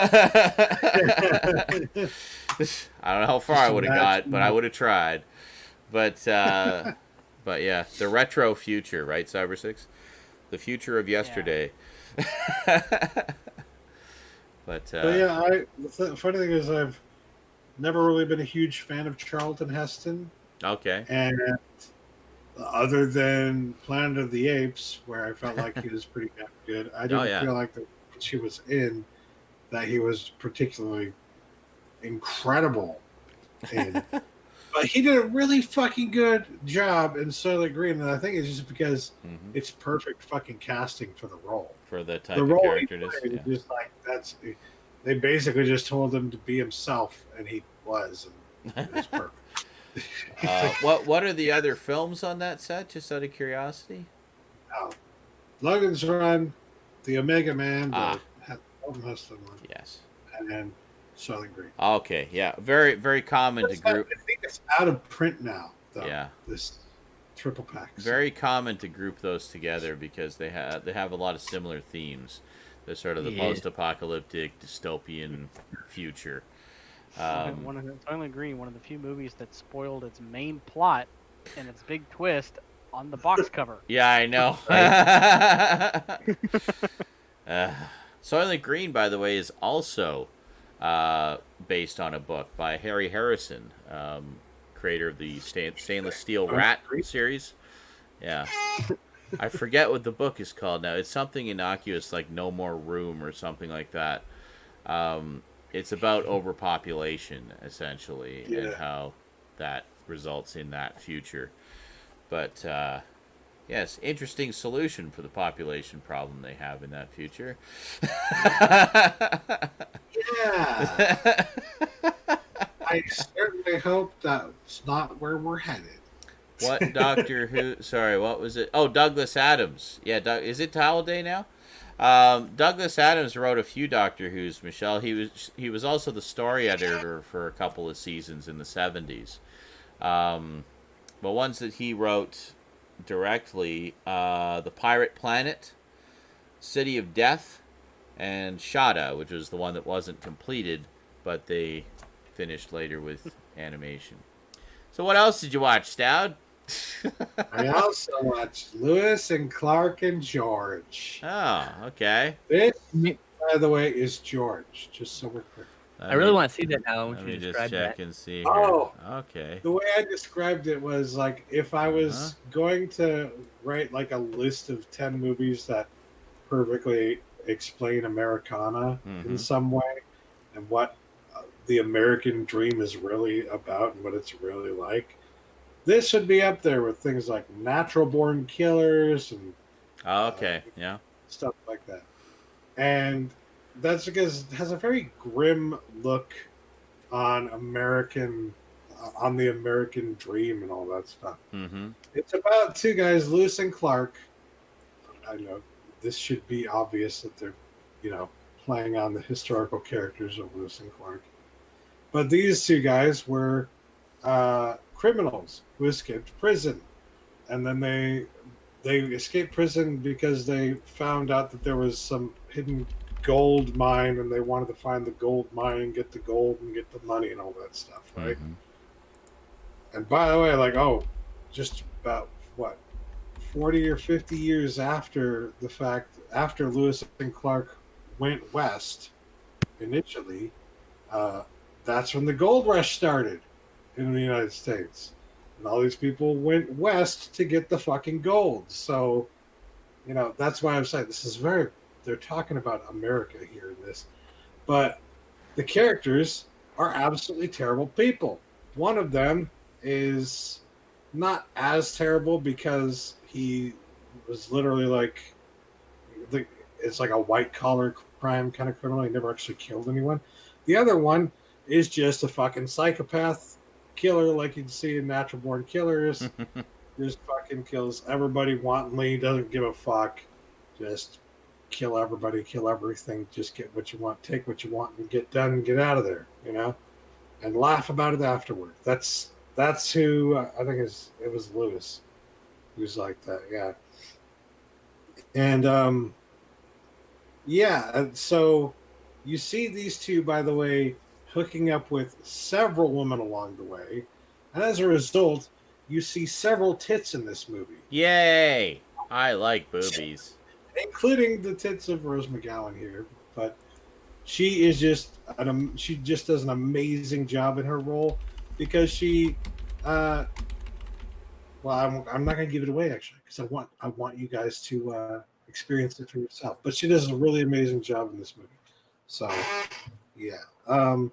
don't know how far I would have got, but I would have tried. But yeah, the retro future, right, Cyber 6? The future of yesterday. But yeah, the funny thing is I've never really been a huge fan of Charlton Heston. Okay. And other than Planet of the Apes, where I felt like he was pretty damn good. I didn't feel like that she was in that he was particularly incredible in. But he did a really fucking good job in Soylent Green, and I think it's just because it's perfect fucking casting for the role. For the type of character it is. Just like they basically just told him to be himself, and he was, and it was perfect. What are the other films on that set? Just out of curiosity. Logan's Run, The Omega Man, most of them. Yes, and then Soylent Green. Okay, yeah, very very common to group. I think it's out of print now, though. Yeah, this triple pack. Very common to group those together because they have a lot of similar themes. They're sort of the post-apocalyptic dystopian future. Soylent Green, one of the few movies that spoiled its main plot and its big twist on the box cover. Yeah, I know. Soylent Green, by the way, is also based on a book by Harry Harrison, creator of the Stainless Steel Rat series. Yeah. I forget what the book is called now. It's something innocuous like No More Room or something like that. It's about overpopulation, essentially, and how that results in that future. But, yes, interesting solution for the population problem they have in that future. Yeah. I certainly hope that's not where we're headed. What Doctor Who? Sorry, what was it? Oh, Douglas Adams. Yeah, is it Towel Day now? Douglas Adams wrote a few Doctor Who's, Michelle. He was also the story editor for a couple of seasons in the 70s. But ones that he wrote directly, The Pirate Planet, City of Death, and Shada, which was the one that wasn't completed, but they finished later with animation. So what else did you watch, Stoud? I also watched Lewis and Clark and George. Oh, okay. This, by the way, is George, just so we're clear. I really want to see that now. Let me just check and see here. Oh, okay. The way I described it was like if I was going to write like a list of 10 movies that perfectly explain Americana in some way and what the American dream is really about and what it's really like. This should be up there with things like Natural Born Killers and stuff like that. And that's because it has a very grim look on the American dream and all that stuff. It's about two guys, Lewis and Clark. I know this should be obvious that they're, playing on the historical characters of Lewis and Clark. But these two guys were criminals who escaped prison. And then they escaped prison because they found out that there was some hidden gold mine and they wanted to find the gold mine, get the gold and get the money and all that stuff, right? And by the way, just about 40 or 50 years after the fact, after Lewis and Clark went west initially, that's when the gold rush started in the United States. And all these people went west to get the fucking gold. So, that's why I'm saying this is they're talking about America here in this. But the characters are absolutely terrible people. One of them is not as terrible because he was literally it's like a white collar crime kind of criminal. He never actually killed anyone. The other one is just a fucking psychopath killer like you'd see in Natural Born Killers. Just fucking kills everybody wantonly, doesn't give a fuck. Just kill everybody, kill everything, just get what you want, take what you want, and get done and get out of there, and laugh about it afterward. That's who I think it was Lewis who's like that, yeah. And so you see these two, by the way, hooking up with several women along the way, and as a result, you see several tits in this movie. Yay! I like boobies. Including the tits of Rose McGowan here, but she just does an amazing job in her role because she, Well, I'm not going to give it away actually because I want you guys to experience it for yourself. But she does a really amazing job in this movie. So, yeah. One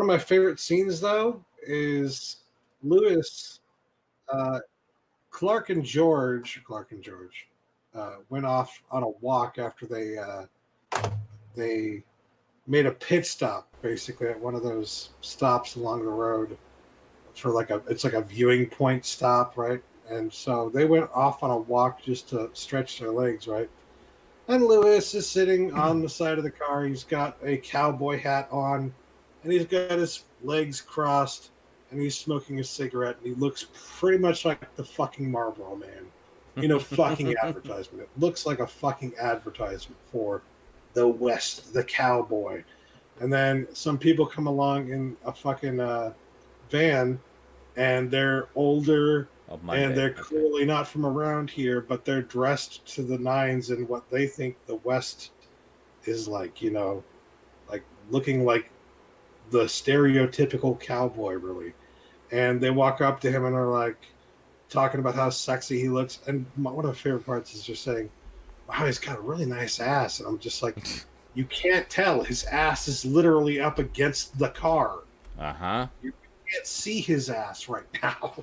of my favorite scenes though is Lewis, Clark and George went off on a walk after they made a pit stop basically at one of those stops along the road for it's like a viewing point stop, right? And so they went off on a walk just to stretch their legs, right? And Lewis is sitting on the side of the car. He's got a cowboy hat on, and he's got his legs crossed, and he's smoking a cigarette, and he looks pretty much like the fucking Marlboro Man in a fucking advertisement. It looks like a fucking advertisement for the West, the cowboy. And then some people come along in a fucking van, and they're older, and they're clearly not from around here, but they're dressed to the nines in what they think the West is like, like looking like the stereotypical cowboy, really. And they walk up to him and are like talking about how sexy he looks. And one of my favorite parts is just saying, wow, he's got a really nice ass. And I'm just like, you can't tell. His ass is literally up against the car. Uh-huh. You can't see his ass right now.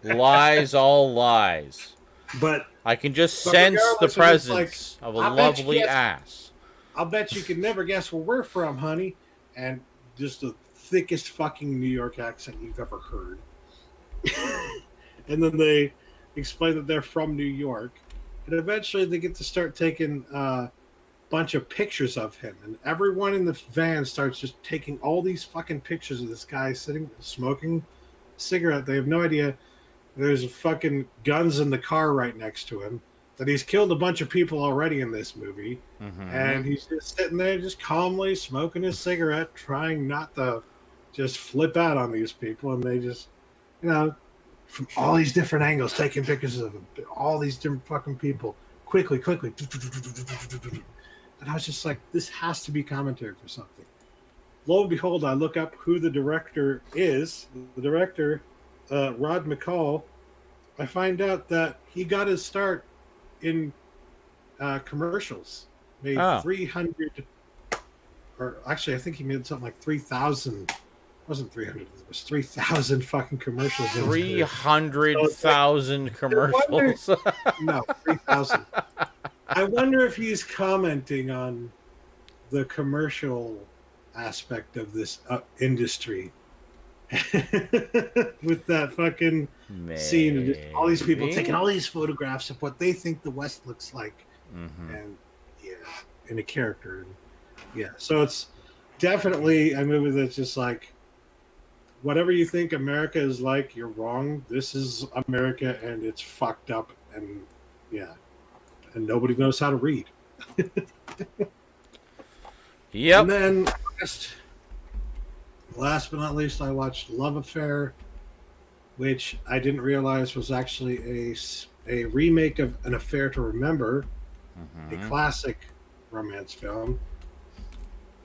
Lies, all lies. But I can just sense the presence of a lovely ass. I'll bet you can never guess where we're from, honey. And just the thickest fucking New York accent you've ever heard. And then they explain that they're from New York. And eventually they get to start taking a bunch of pictures of him. And everyone in the van starts just taking all these fucking pictures of this guy sitting, smoking a cigarette. They have no idea there's fucking guns in the car right next to him. That he's killed a bunch of people already in this movie. Mm-hmm. And he's just sitting there just calmly smoking his cigarette, trying not to just flip out on these people. And they just, from all these different angles, taking pictures of him, all these different fucking people, quickly. And I was just like, this has to be commentary for something. Lo and behold, I look up who the director is. The director, Rod McCall. I find out that he got his start in commercials. Made 300, or actually I think he made something like 3,000. It wasn't 300, it was 3,000 fucking commercials. 300,000 commercials. No, 3,000. I wonder if he's commenting on the commercial aspect of this industry. With that fucking scene of just all these people taking all these photographs of what they think the West looks like. Mm-hmm. And in a character. And, so it's definitely a movie that's just like, whatever you think America is like, you're wrong. This is America, and it's fucked up, and and nobody knows how to read. Yep. And then last but not least, I watched Love Affair, which I didn't realize was actually a remake of An Affair to Remember, a classic romance film.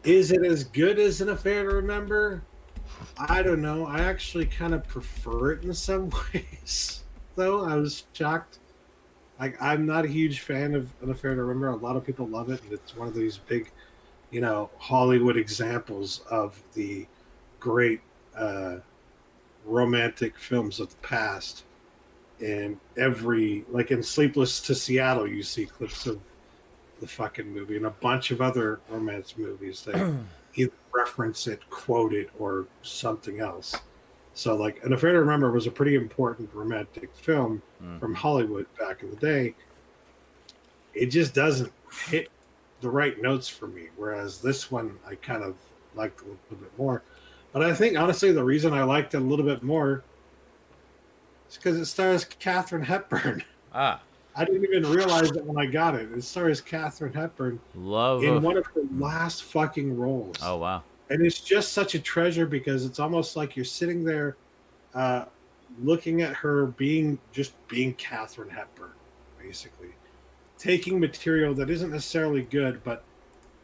Is it as good as An Affair to Remember? I don't know. I actually kind of prefer it in some ways, though. I was shocked. I'm not a huge fan of An Affair to Remember. A lot of people love it, and it's one of these big, Hollywood examples of the great romantic films of the past. And in Sleepless to Seattle, you see clips of the fucking movie, and a bunch of other romance movies that either reference it, quote it, or something else. So, An Affair to Remember was a pretty important romantic film from Hollywood back in the day. It just doesn't hit the right notes for me, whereas this one I kind of liked a little bit more. But I think, honestly, the reason I liked it a little bit more is because it stars Katharine Hepburn. I didn't even realize it when I got it. It stars Katharine Hepburn in one of her last fucking roles. Oh, wow. And it's just such a treasure because it's almost like you're sitting there looking at her being Katharine Hepburn, basically. Taking material that isn't necessarily good, but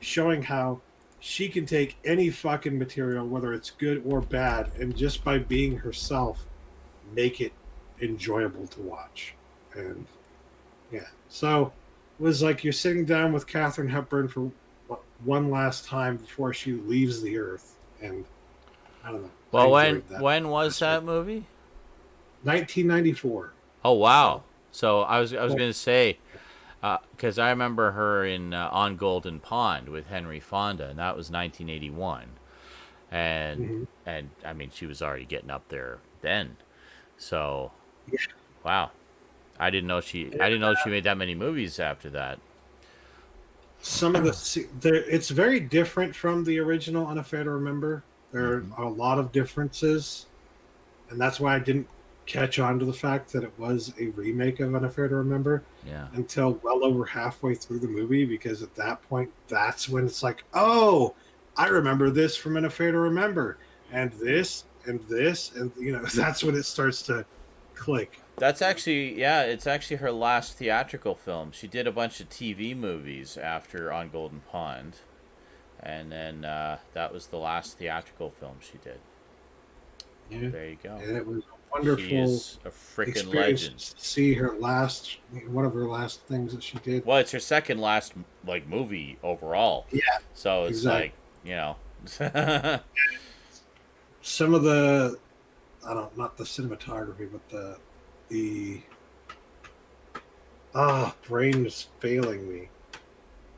showing how she can take any fucking material, whether it's good or bad, and just by being herself, make it enjoyable to watch. And yeah, so it was like you're sitting down with Katharine Hepburn for one last time before she leaves the earth, and I don't know. Well, when was that movie? 1994. Oh wow! So I was going to say, because I remember her in On Golden Pond with Henry Fonda, and that was 1981, and I mean she was already getting up there then. So, wow, I didn't know she made that many movies after that. Some of it's very different from the original Unafraid to Remember. There are a lot of differences, and that's why I didn't catch on to the fact that it was a remake of Unafraid to Remember until well over halfway through the movie, because at that point, that's when it's like, oh, I remember this from Unafraid to Remember, and this, and this, and, you know, that's when it starts to click. That's actually, it's actually her last theatrical film. She did a bunch of TV movies after On Golden Pond, and then that was the last theatrical film she did. Yeah. There you go. And it was a wonderful she is a freaking legend. To see her one of her last things that she did. Well, it's her second last movie overall. Yeah. So it's like, you know. Some of the, not the cinematography, but the brain is failing me.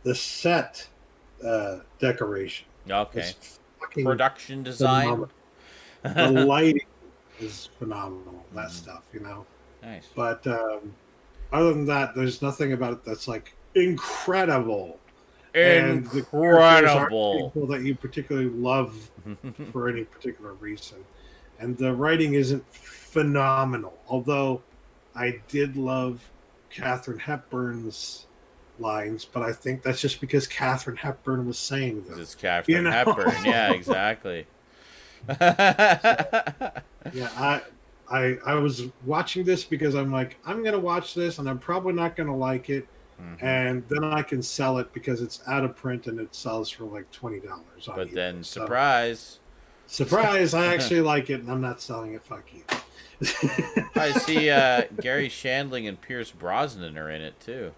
The set decoration. Okay. Production design. The lighting is phenomenal. That stuff, you know. Nice. But other than that, there's nothing about it that's like incredible. Incredible. And people that you particularly love for any particular reason. And the writing isn't phenomenal. Although I did love Katharine Hepburn's lines, but I think that's just because Katharine Hepburn was saying them. It's Katharine Hepburn. Yeah, exactly. Yeah, I was watching this because I'm like, I'm gonna watch this and I'm probably not gonna like it, and then I can sell it because it's out of print and it sells for like $20. But eBay. then surprise, I actually like it and I'm not selling it. Fuck you. I see Gary Shandling and Pierce Brosnan are in it too,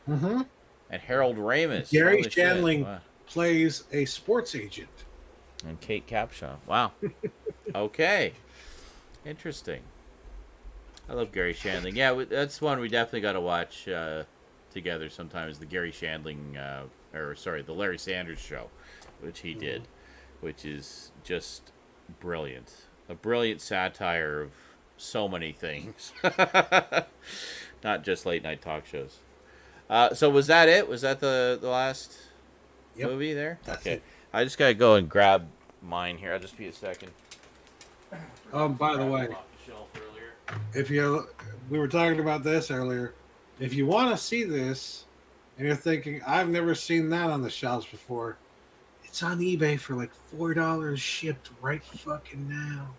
and Harold Ramis. Gary Shandling plays a sports agent. And Kate Capshaw. Wow. Okay. Interesting. I love Gary Shandling. Yeah, that's one we definitely got to watch together sometimes. The Gary Shandling, the Larry Sanders Show, which he did, which is just brilliant. A brilliant satire of so many things. Not just late night talk shows. So was that it? Was that the last movie there? That's okay. it. I just gotta go and grab mine here. I'll just be a second. By the way, we were talking about this earlier. If you want to see this, and you're thinking, I've never seen that on the shelves before, it's on eBay for like $4 shipped right fucking now.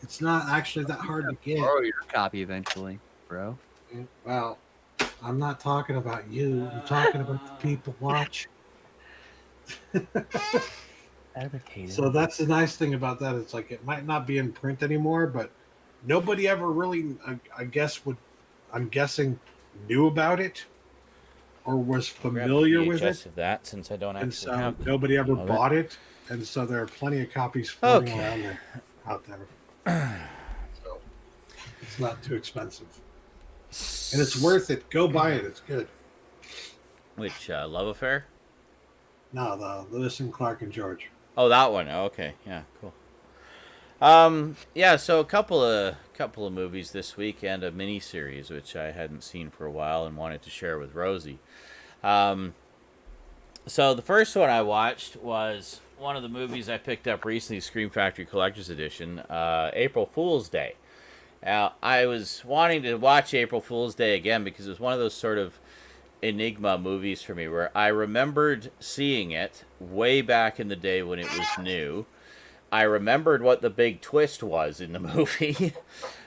It's not actually that hard to get. Borrow your copy eventually, bro. Well, I'm not talking about you. I'm talking about the people watching. So that's the nice thing about that. It's like it might not be in print anymore, but nobody ever really, I'm guessing, knew about it or was familiar with it. Of that, since I don't actually and so have nobody ever bought it, and so there are plenty of copies floating around out there. So it's not too expensive, and it's worth it. Go buy it; it's good. Which Love Affair? No, the Lewis and Clark and George. Oh, that one. Oh, okay, yeah, cool. So a couple of movies this week and a mini series which I hadn't seen for a while and wanted to share with Rosie. So the first one I watched was one of the movies I picked up recently, Scream Factory Collector's Edition, April Fool's Day. Now, I was wanting to watch April Fool's Day again because it was one of those sort of enigma movies for me where I remembered seeing it way back in the day when it was new. I remembered what the big twist was in the movie,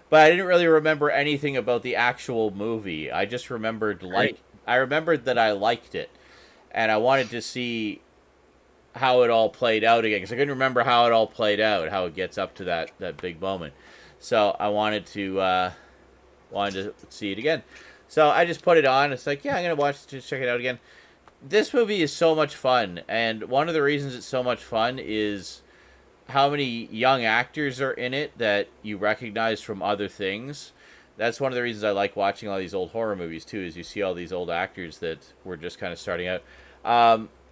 but I didn't really remember anything about the actual movie. I just remembered I remembered that I liked it, and I wanted to see how it all played out again because I couldn't remember how it all played out, how it gets up to that big moment. So I wanted to wanted to see it again. So I just put it on. It's like, yeah, I'm gonna just check it out again. This movie is so much fun, and one of the reasons it's so much fun is how many young actors are in it that you recognize from other things. That's one of the reasons I like watching all these old horror movies too, is you see all these old actors that were just kind of starting out.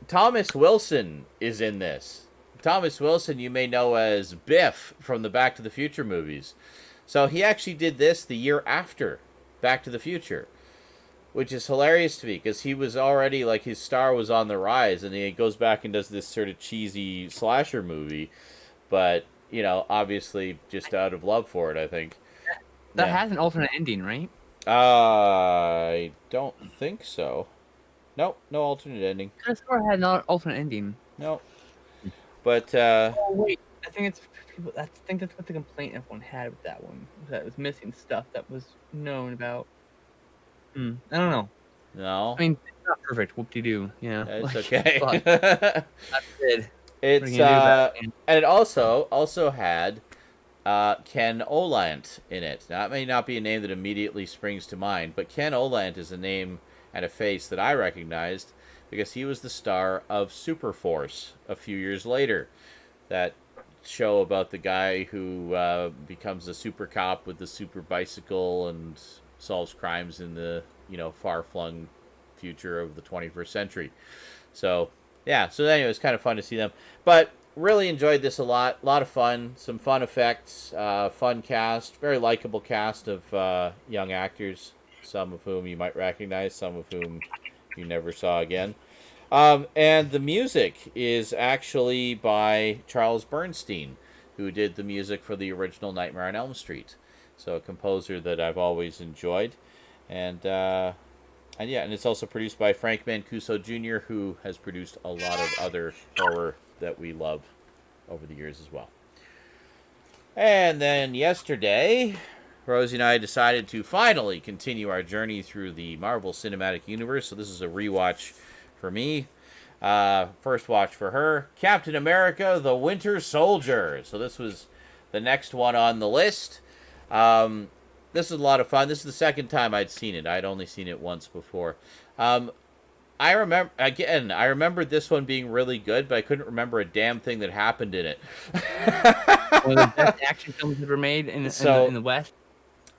Thomas Wilson is in this. Thomas Wilson you may know as Biff from the Back to the Future movies. So he actually did this the year after Back to the Future, which is hilarious to me because he was already, like, his star was on the rise, and he goes back and does this sort of cheesy slasher movie, but, you know, obviously just out of love for it, I think. That has an alternate ending, right? I don't think so. Nope, no alternate ending. I swear it had an alternate ending. Nope. But, oh, wait. I think that's what the complaint everyone had with that one. That it was missing stuff that was known about. I don't know. No. I mean, it's not perfect. Whoop-de-doo. Yeah. It's like, okay. That's it. It's, and it also had Ken Olant in it. Now, that may not be a name that immediately springs to mind, but Ken Olant is a name and a face that I recognized because he was the star of Superforce a few years later. That show about the guy who becomes a super cop with the super bicycle and solves crimes in the, you know, far-flung future of the 21st century. So, yeah. So anyway, it's kind of fun to see them. But really enjoyed this a lot. A lot of fun. Some fun effects. Fun cast. Very likable cast of young actors. Some of whom you might recognize. Some of whom you never saw again. And the music is actually by Charles Bernstein, who did the music for the original Nightmare on Elm Street. So a composer that I've always enjoyed. And it's also produced by Frank Mancuso Jr., who has produced a lot of other horror that we love over the years as well. And then yesterday, Rosie and I decided to finally continue our journey through the Marvel Cinematic Universe. So this is a rewatch for me. First watch for her. Captain America, the Winter Soldier. So this was the next one on the list. This is a lot of fun. This is the second time I'd seen it. I'd only seen it once before. I remembered this one being really good, but I couldn't remember a damn thing that happened in it. One of the best action films ever made in the West.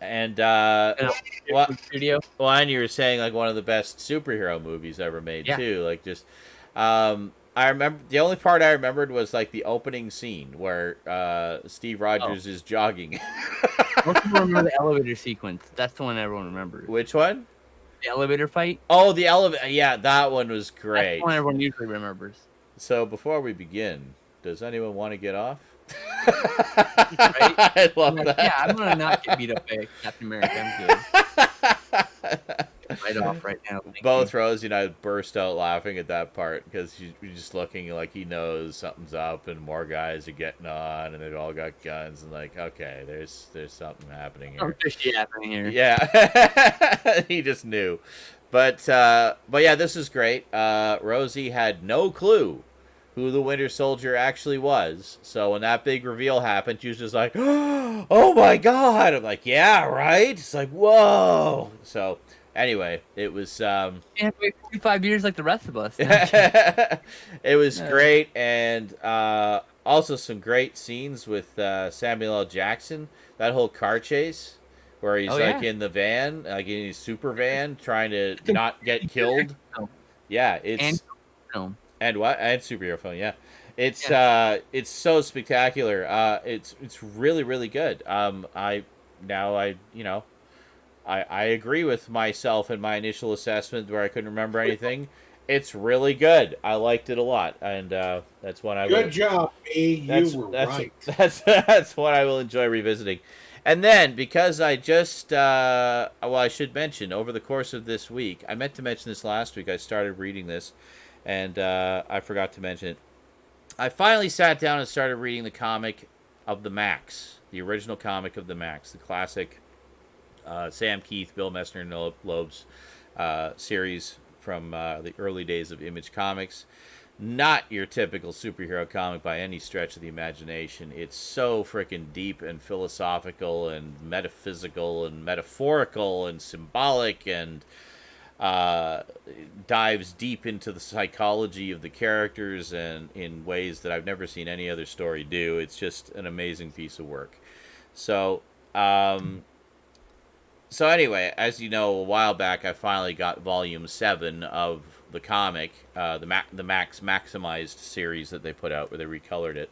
And studio. Well, and you were saying like one of the best superhero movies ever made too. Like just, I remember the only part I remembered was like the opening scene where Steve Rogers is jogging. Most people remember the elevator sequence. That's the one everyone remembers. Which one? The elevator fight. Oh, the elevator. Yeah, that one was great. That's the one everyone usually remembers. So before we begin, does anyone want to get off? Right? I love that. Yeah, I'm gonna not get beat up by Captain America. I'm good. Right off right now. Both Rosie and I burst out laughing at that part because you're just looking like he knows something's up and more guys are getting on and they've all got guns and like, okay, there's something happening here. Something fishy happening here. Yeah, he just knew. But yeah, this is great. Rosie had no clue who the Winter Soldier actually was. So when that big reveal happened, she was just like, oh my God. I'm like, yeah, right? It's like, whoa. So anyway, it was... You have to wait 45 years like the rest of us. It was great. And also some great scenes with Samuel L. Jackson. That whole car chase where he's in the van, like in his super van, trying to not get killed. Yeah, it's... And film. And what? And superhero film, yeah. It's so spectacular. It's really, really good. I agree with myself in my initial assessment where I couldn't remember anything. It's really good. I liked it a lot, and that's one I Good job, me. You were right. That's what I will enjoy revisiting. And then, because I just, I should mention, over the course of this week, I meant to mention this last week, I started reading this, and I forgot to mention it. I finally sat down and started reading the comic of the Max, the original comic of the Max, the classic Sam Keith, Bill Messner, and Loeb's series from the early days of Image Comics. not your typical superhero comic by any stretch of the imagination. It's so freaking deep and philosophical and metaphysical and metaphorical and symbolic, and dives deep into the psychology of the characters and in ways that I've never seen any other story do. It's just an amazing piece of work. So, so anyway, as you know, a while back, I finally got volume 7 of the comic, the Max Maximized series that they put out, where they recolored it.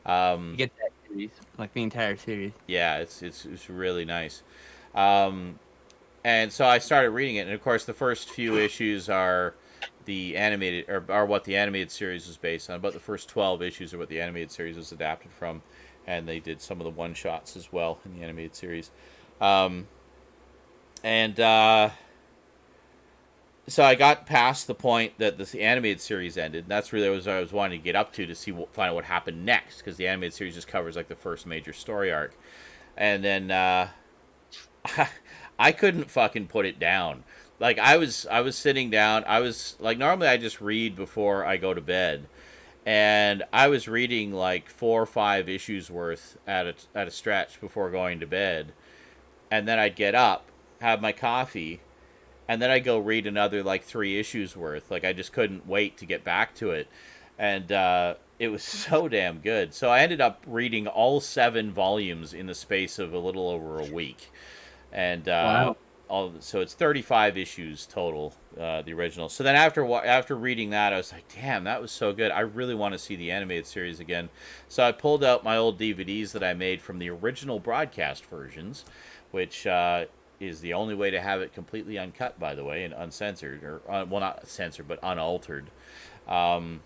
You get that series, like the entire series. Yeah, it's really nice. And so I started reading it, and of course, the first few issues are the animated, or are what the animated series was based on. About the first 12 issues are what the animated series was adapted from, and they did some of the one-shots as well in the animated series. So I got past the point that the animated series ended. And that's really what I was wanting to get up to see find out what happened next, because the animated series just covers like the first major story arc, and then I couldn't fucking put it down. Like I was sitting down. I was like, normally I just read before I go to bed, and I was reading like 4 or 5 issues worth at a stretch before going to bed, and then I'd get up, have my coffee, and then I go read another like 3 issues worth. Like I just couldn't wait to get back to it, and it was so damn good. So I ended up reading all 7 volumes in the space of a little over a week, and wow. So it's 35 issues total, the original. So then after reading that, I was like, damn, that was so good. I really want to see the animated series again. So I pulled out my old DVDs that I made from the original broadcast versions, which is the only way to have it completely uncut, by the way, and uncensored, or well, not censored, but unaltered. And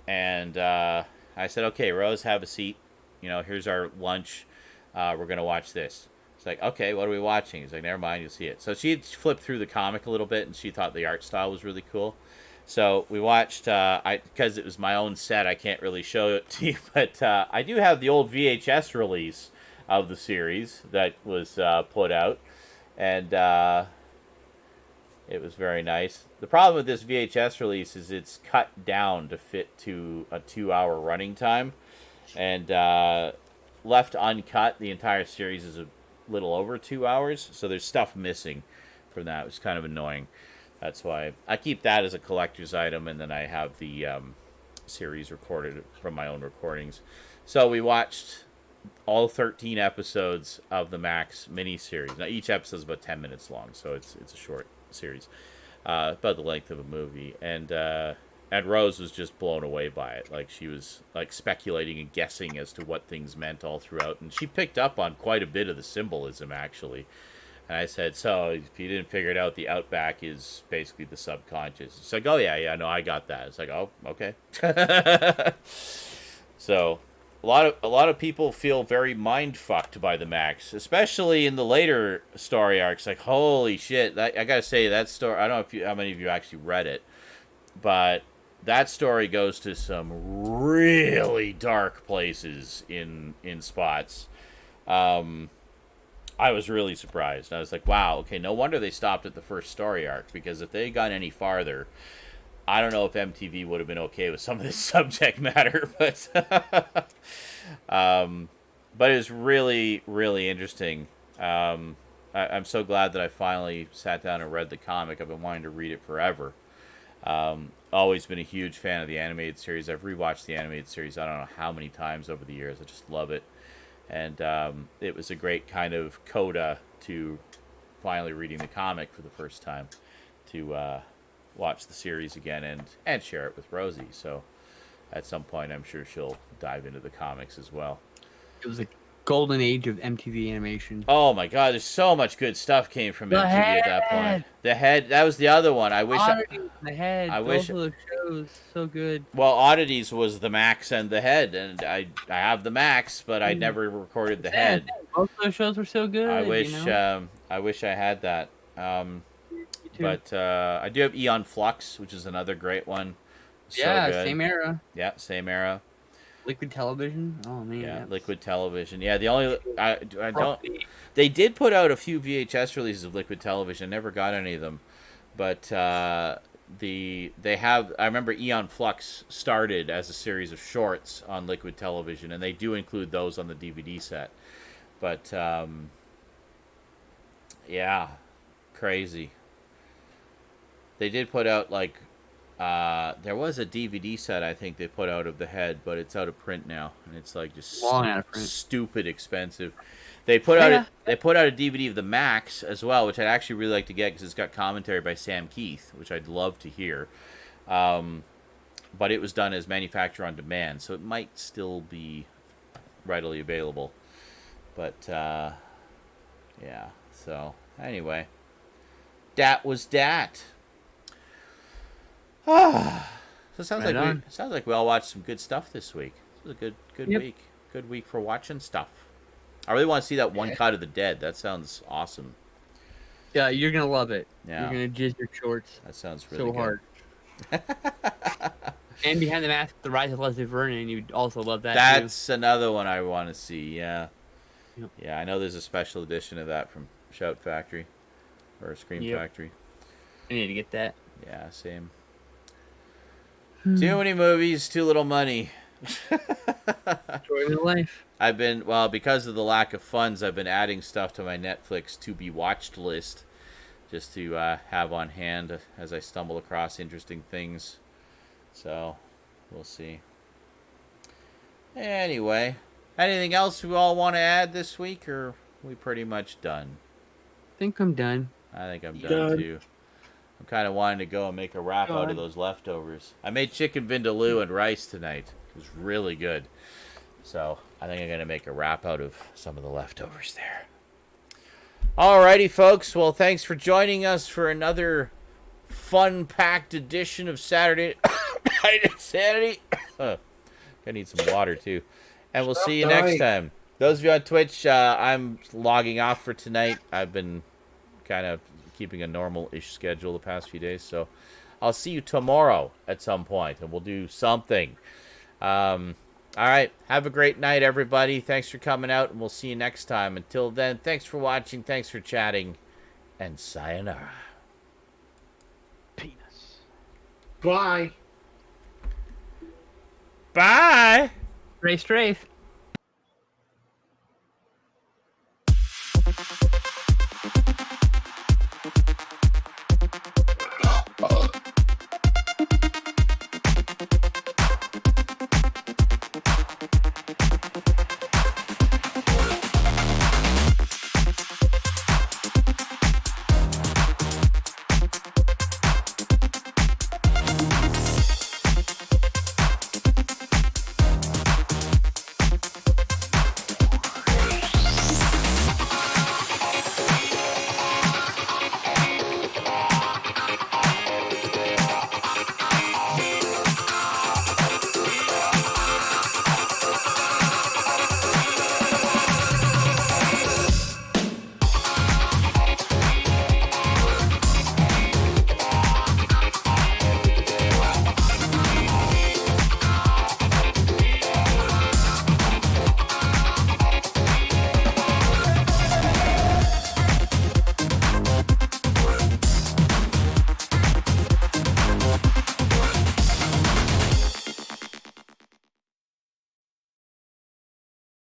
I said, okay, Rose, have a seat. You know, here's our lunch. We're gonna watch this. It's like, okay, what are we watching? He's like, never mind, you'll see it. So she had flipped through the comic a little bit, and she thought the art style was really cool. So we watched, because it was my own set, I can't really show it to you, but I do have the old VHS release of the series that was put out, and it was very nice. The problem with this VHS release is it's cut down to fit to a 2-hour running time, and left uncut, the entire series is a little over 2 hours, so there's stuff missing from that. It's kind of annoying. That's why I keep that as a collector's item, and then I have the series recorded from my own recordings. So we watched all 13 episodes of the Max miniseries. Now each episode is about 10 minutes long, so it's a short series, about the length of a movie. And Rose was just blown away by it. Like, she was like speculating and guessing as to what things meant all throughout, and she picked up on quite a bit of the symbolism, actually. And I said, so if you didn't figure it out, the outback is basically the subconscious. It's like, oh yeah, no, I got that. It's like, oh, okay. So a lot of people feel very mind fucked by the Max, especially in the later story arcs. Like, holy shit! I gotta say, that story. I don't know how many of you actually read it, but that story goes to some really dark places in spots. I was really surprised. I was like, wow, okay, no wonder they stopped at the first story arc, because if they had gone any farther, I don't know if MTV would have been okay with some of this subject matter, but but it was really, really interesting. I'm so glad that I finally sat down and read the comic. I've been wanting to read it forever. Always been a huge fan of the animated series. I've rewatched the animated series I don't know how many times over the years. I just love it. And it was a great kind of coda to finally reading the comic for the first time, to watch the series again and share it with Rosie. So at some point, I'm sure she'll dive into the comics as well. It was a golden age of MTV animation. Oh my god, there's so much good stuff came from MTV at that point. The Head, that was the other one. I wish Oddities, The Head, both of those shows, so good. Well, Oddities was the Max and the Head, and I have the Max, but I never recorded the Head. Both of those shows were so good. I wish I had that. But I do have Eon Flux, which is another great one. So good. Same era. Yeah, same era. Liquid Television. Oh man. Yeah, Liquid Television. Yeah, the only I don't. They did put out a few VHS releases of Liquid Television. I never got any of them, but they have. I remember Eon Flux started as a series of shorts on Liquid Television, and they do include those on the DVD set. But yeah, crazy. They did put out like there was a DVD set I think they put out of the head, but it's out of print now, and it's like just stupid expensive. They put out they put out a DVD of the Max as well, which I'd actually really like to get because it's got commentary by Sam Keith, which I'd love to hear. But it was done as manufacturer on demand, so it might still be readily available. But yeah. So anyway, that was that. So it sounds like we all watched some good stuff this week. It was a good week. Good week for watching stuff. I really want to see that one cut of the dead. That sounds awesome. Yeah, you're gonna love it. Yeah. You're gonna jizz your shorts. That sounds really good. hard. And Behind the Mask, The Rise of Leslie Vernon, you'd also love that. That's another one I want to see. Yeah. Yep. Yeah, I know there's a special edition of that from Shout Factory or Scream Factory. I need to get that. Yeah, same. Too many movies, too little money. Enjoy life. I've been, because of the lack of funds, I've been adding stuff to my Netflix to be watched list just to have on hand as I stumble across interesting things. So, we'll see. Anyway, anything else we all want to add this week, or are we pretty much done? I think I'm done. I think I'm done too. I'm kind of wanting to go and make a wrap out of those leftovers. I made chicken vindaloo and rice tonight. It was really good. So I think I'm going to make a wrap out of some of the leftovers there. Alrighty, folks. Well, thanks for joining us for another fun-packed edition of Saturday Night InSaNiTy. I need some water, too. And we'll see you next time. Those of you on Twitch, I'm logging off for tonight. I've been kind of keeping a normal-ish schedule the past few days, so I'll see you tomorrow at some point, and we'll do something. All right, have a great night, everybody. Thanks for coming out, and we'll see you next time. Until then, thanks for watching, thanks for chatting, and sayonara. Penis. Bye. Bye. Strafe.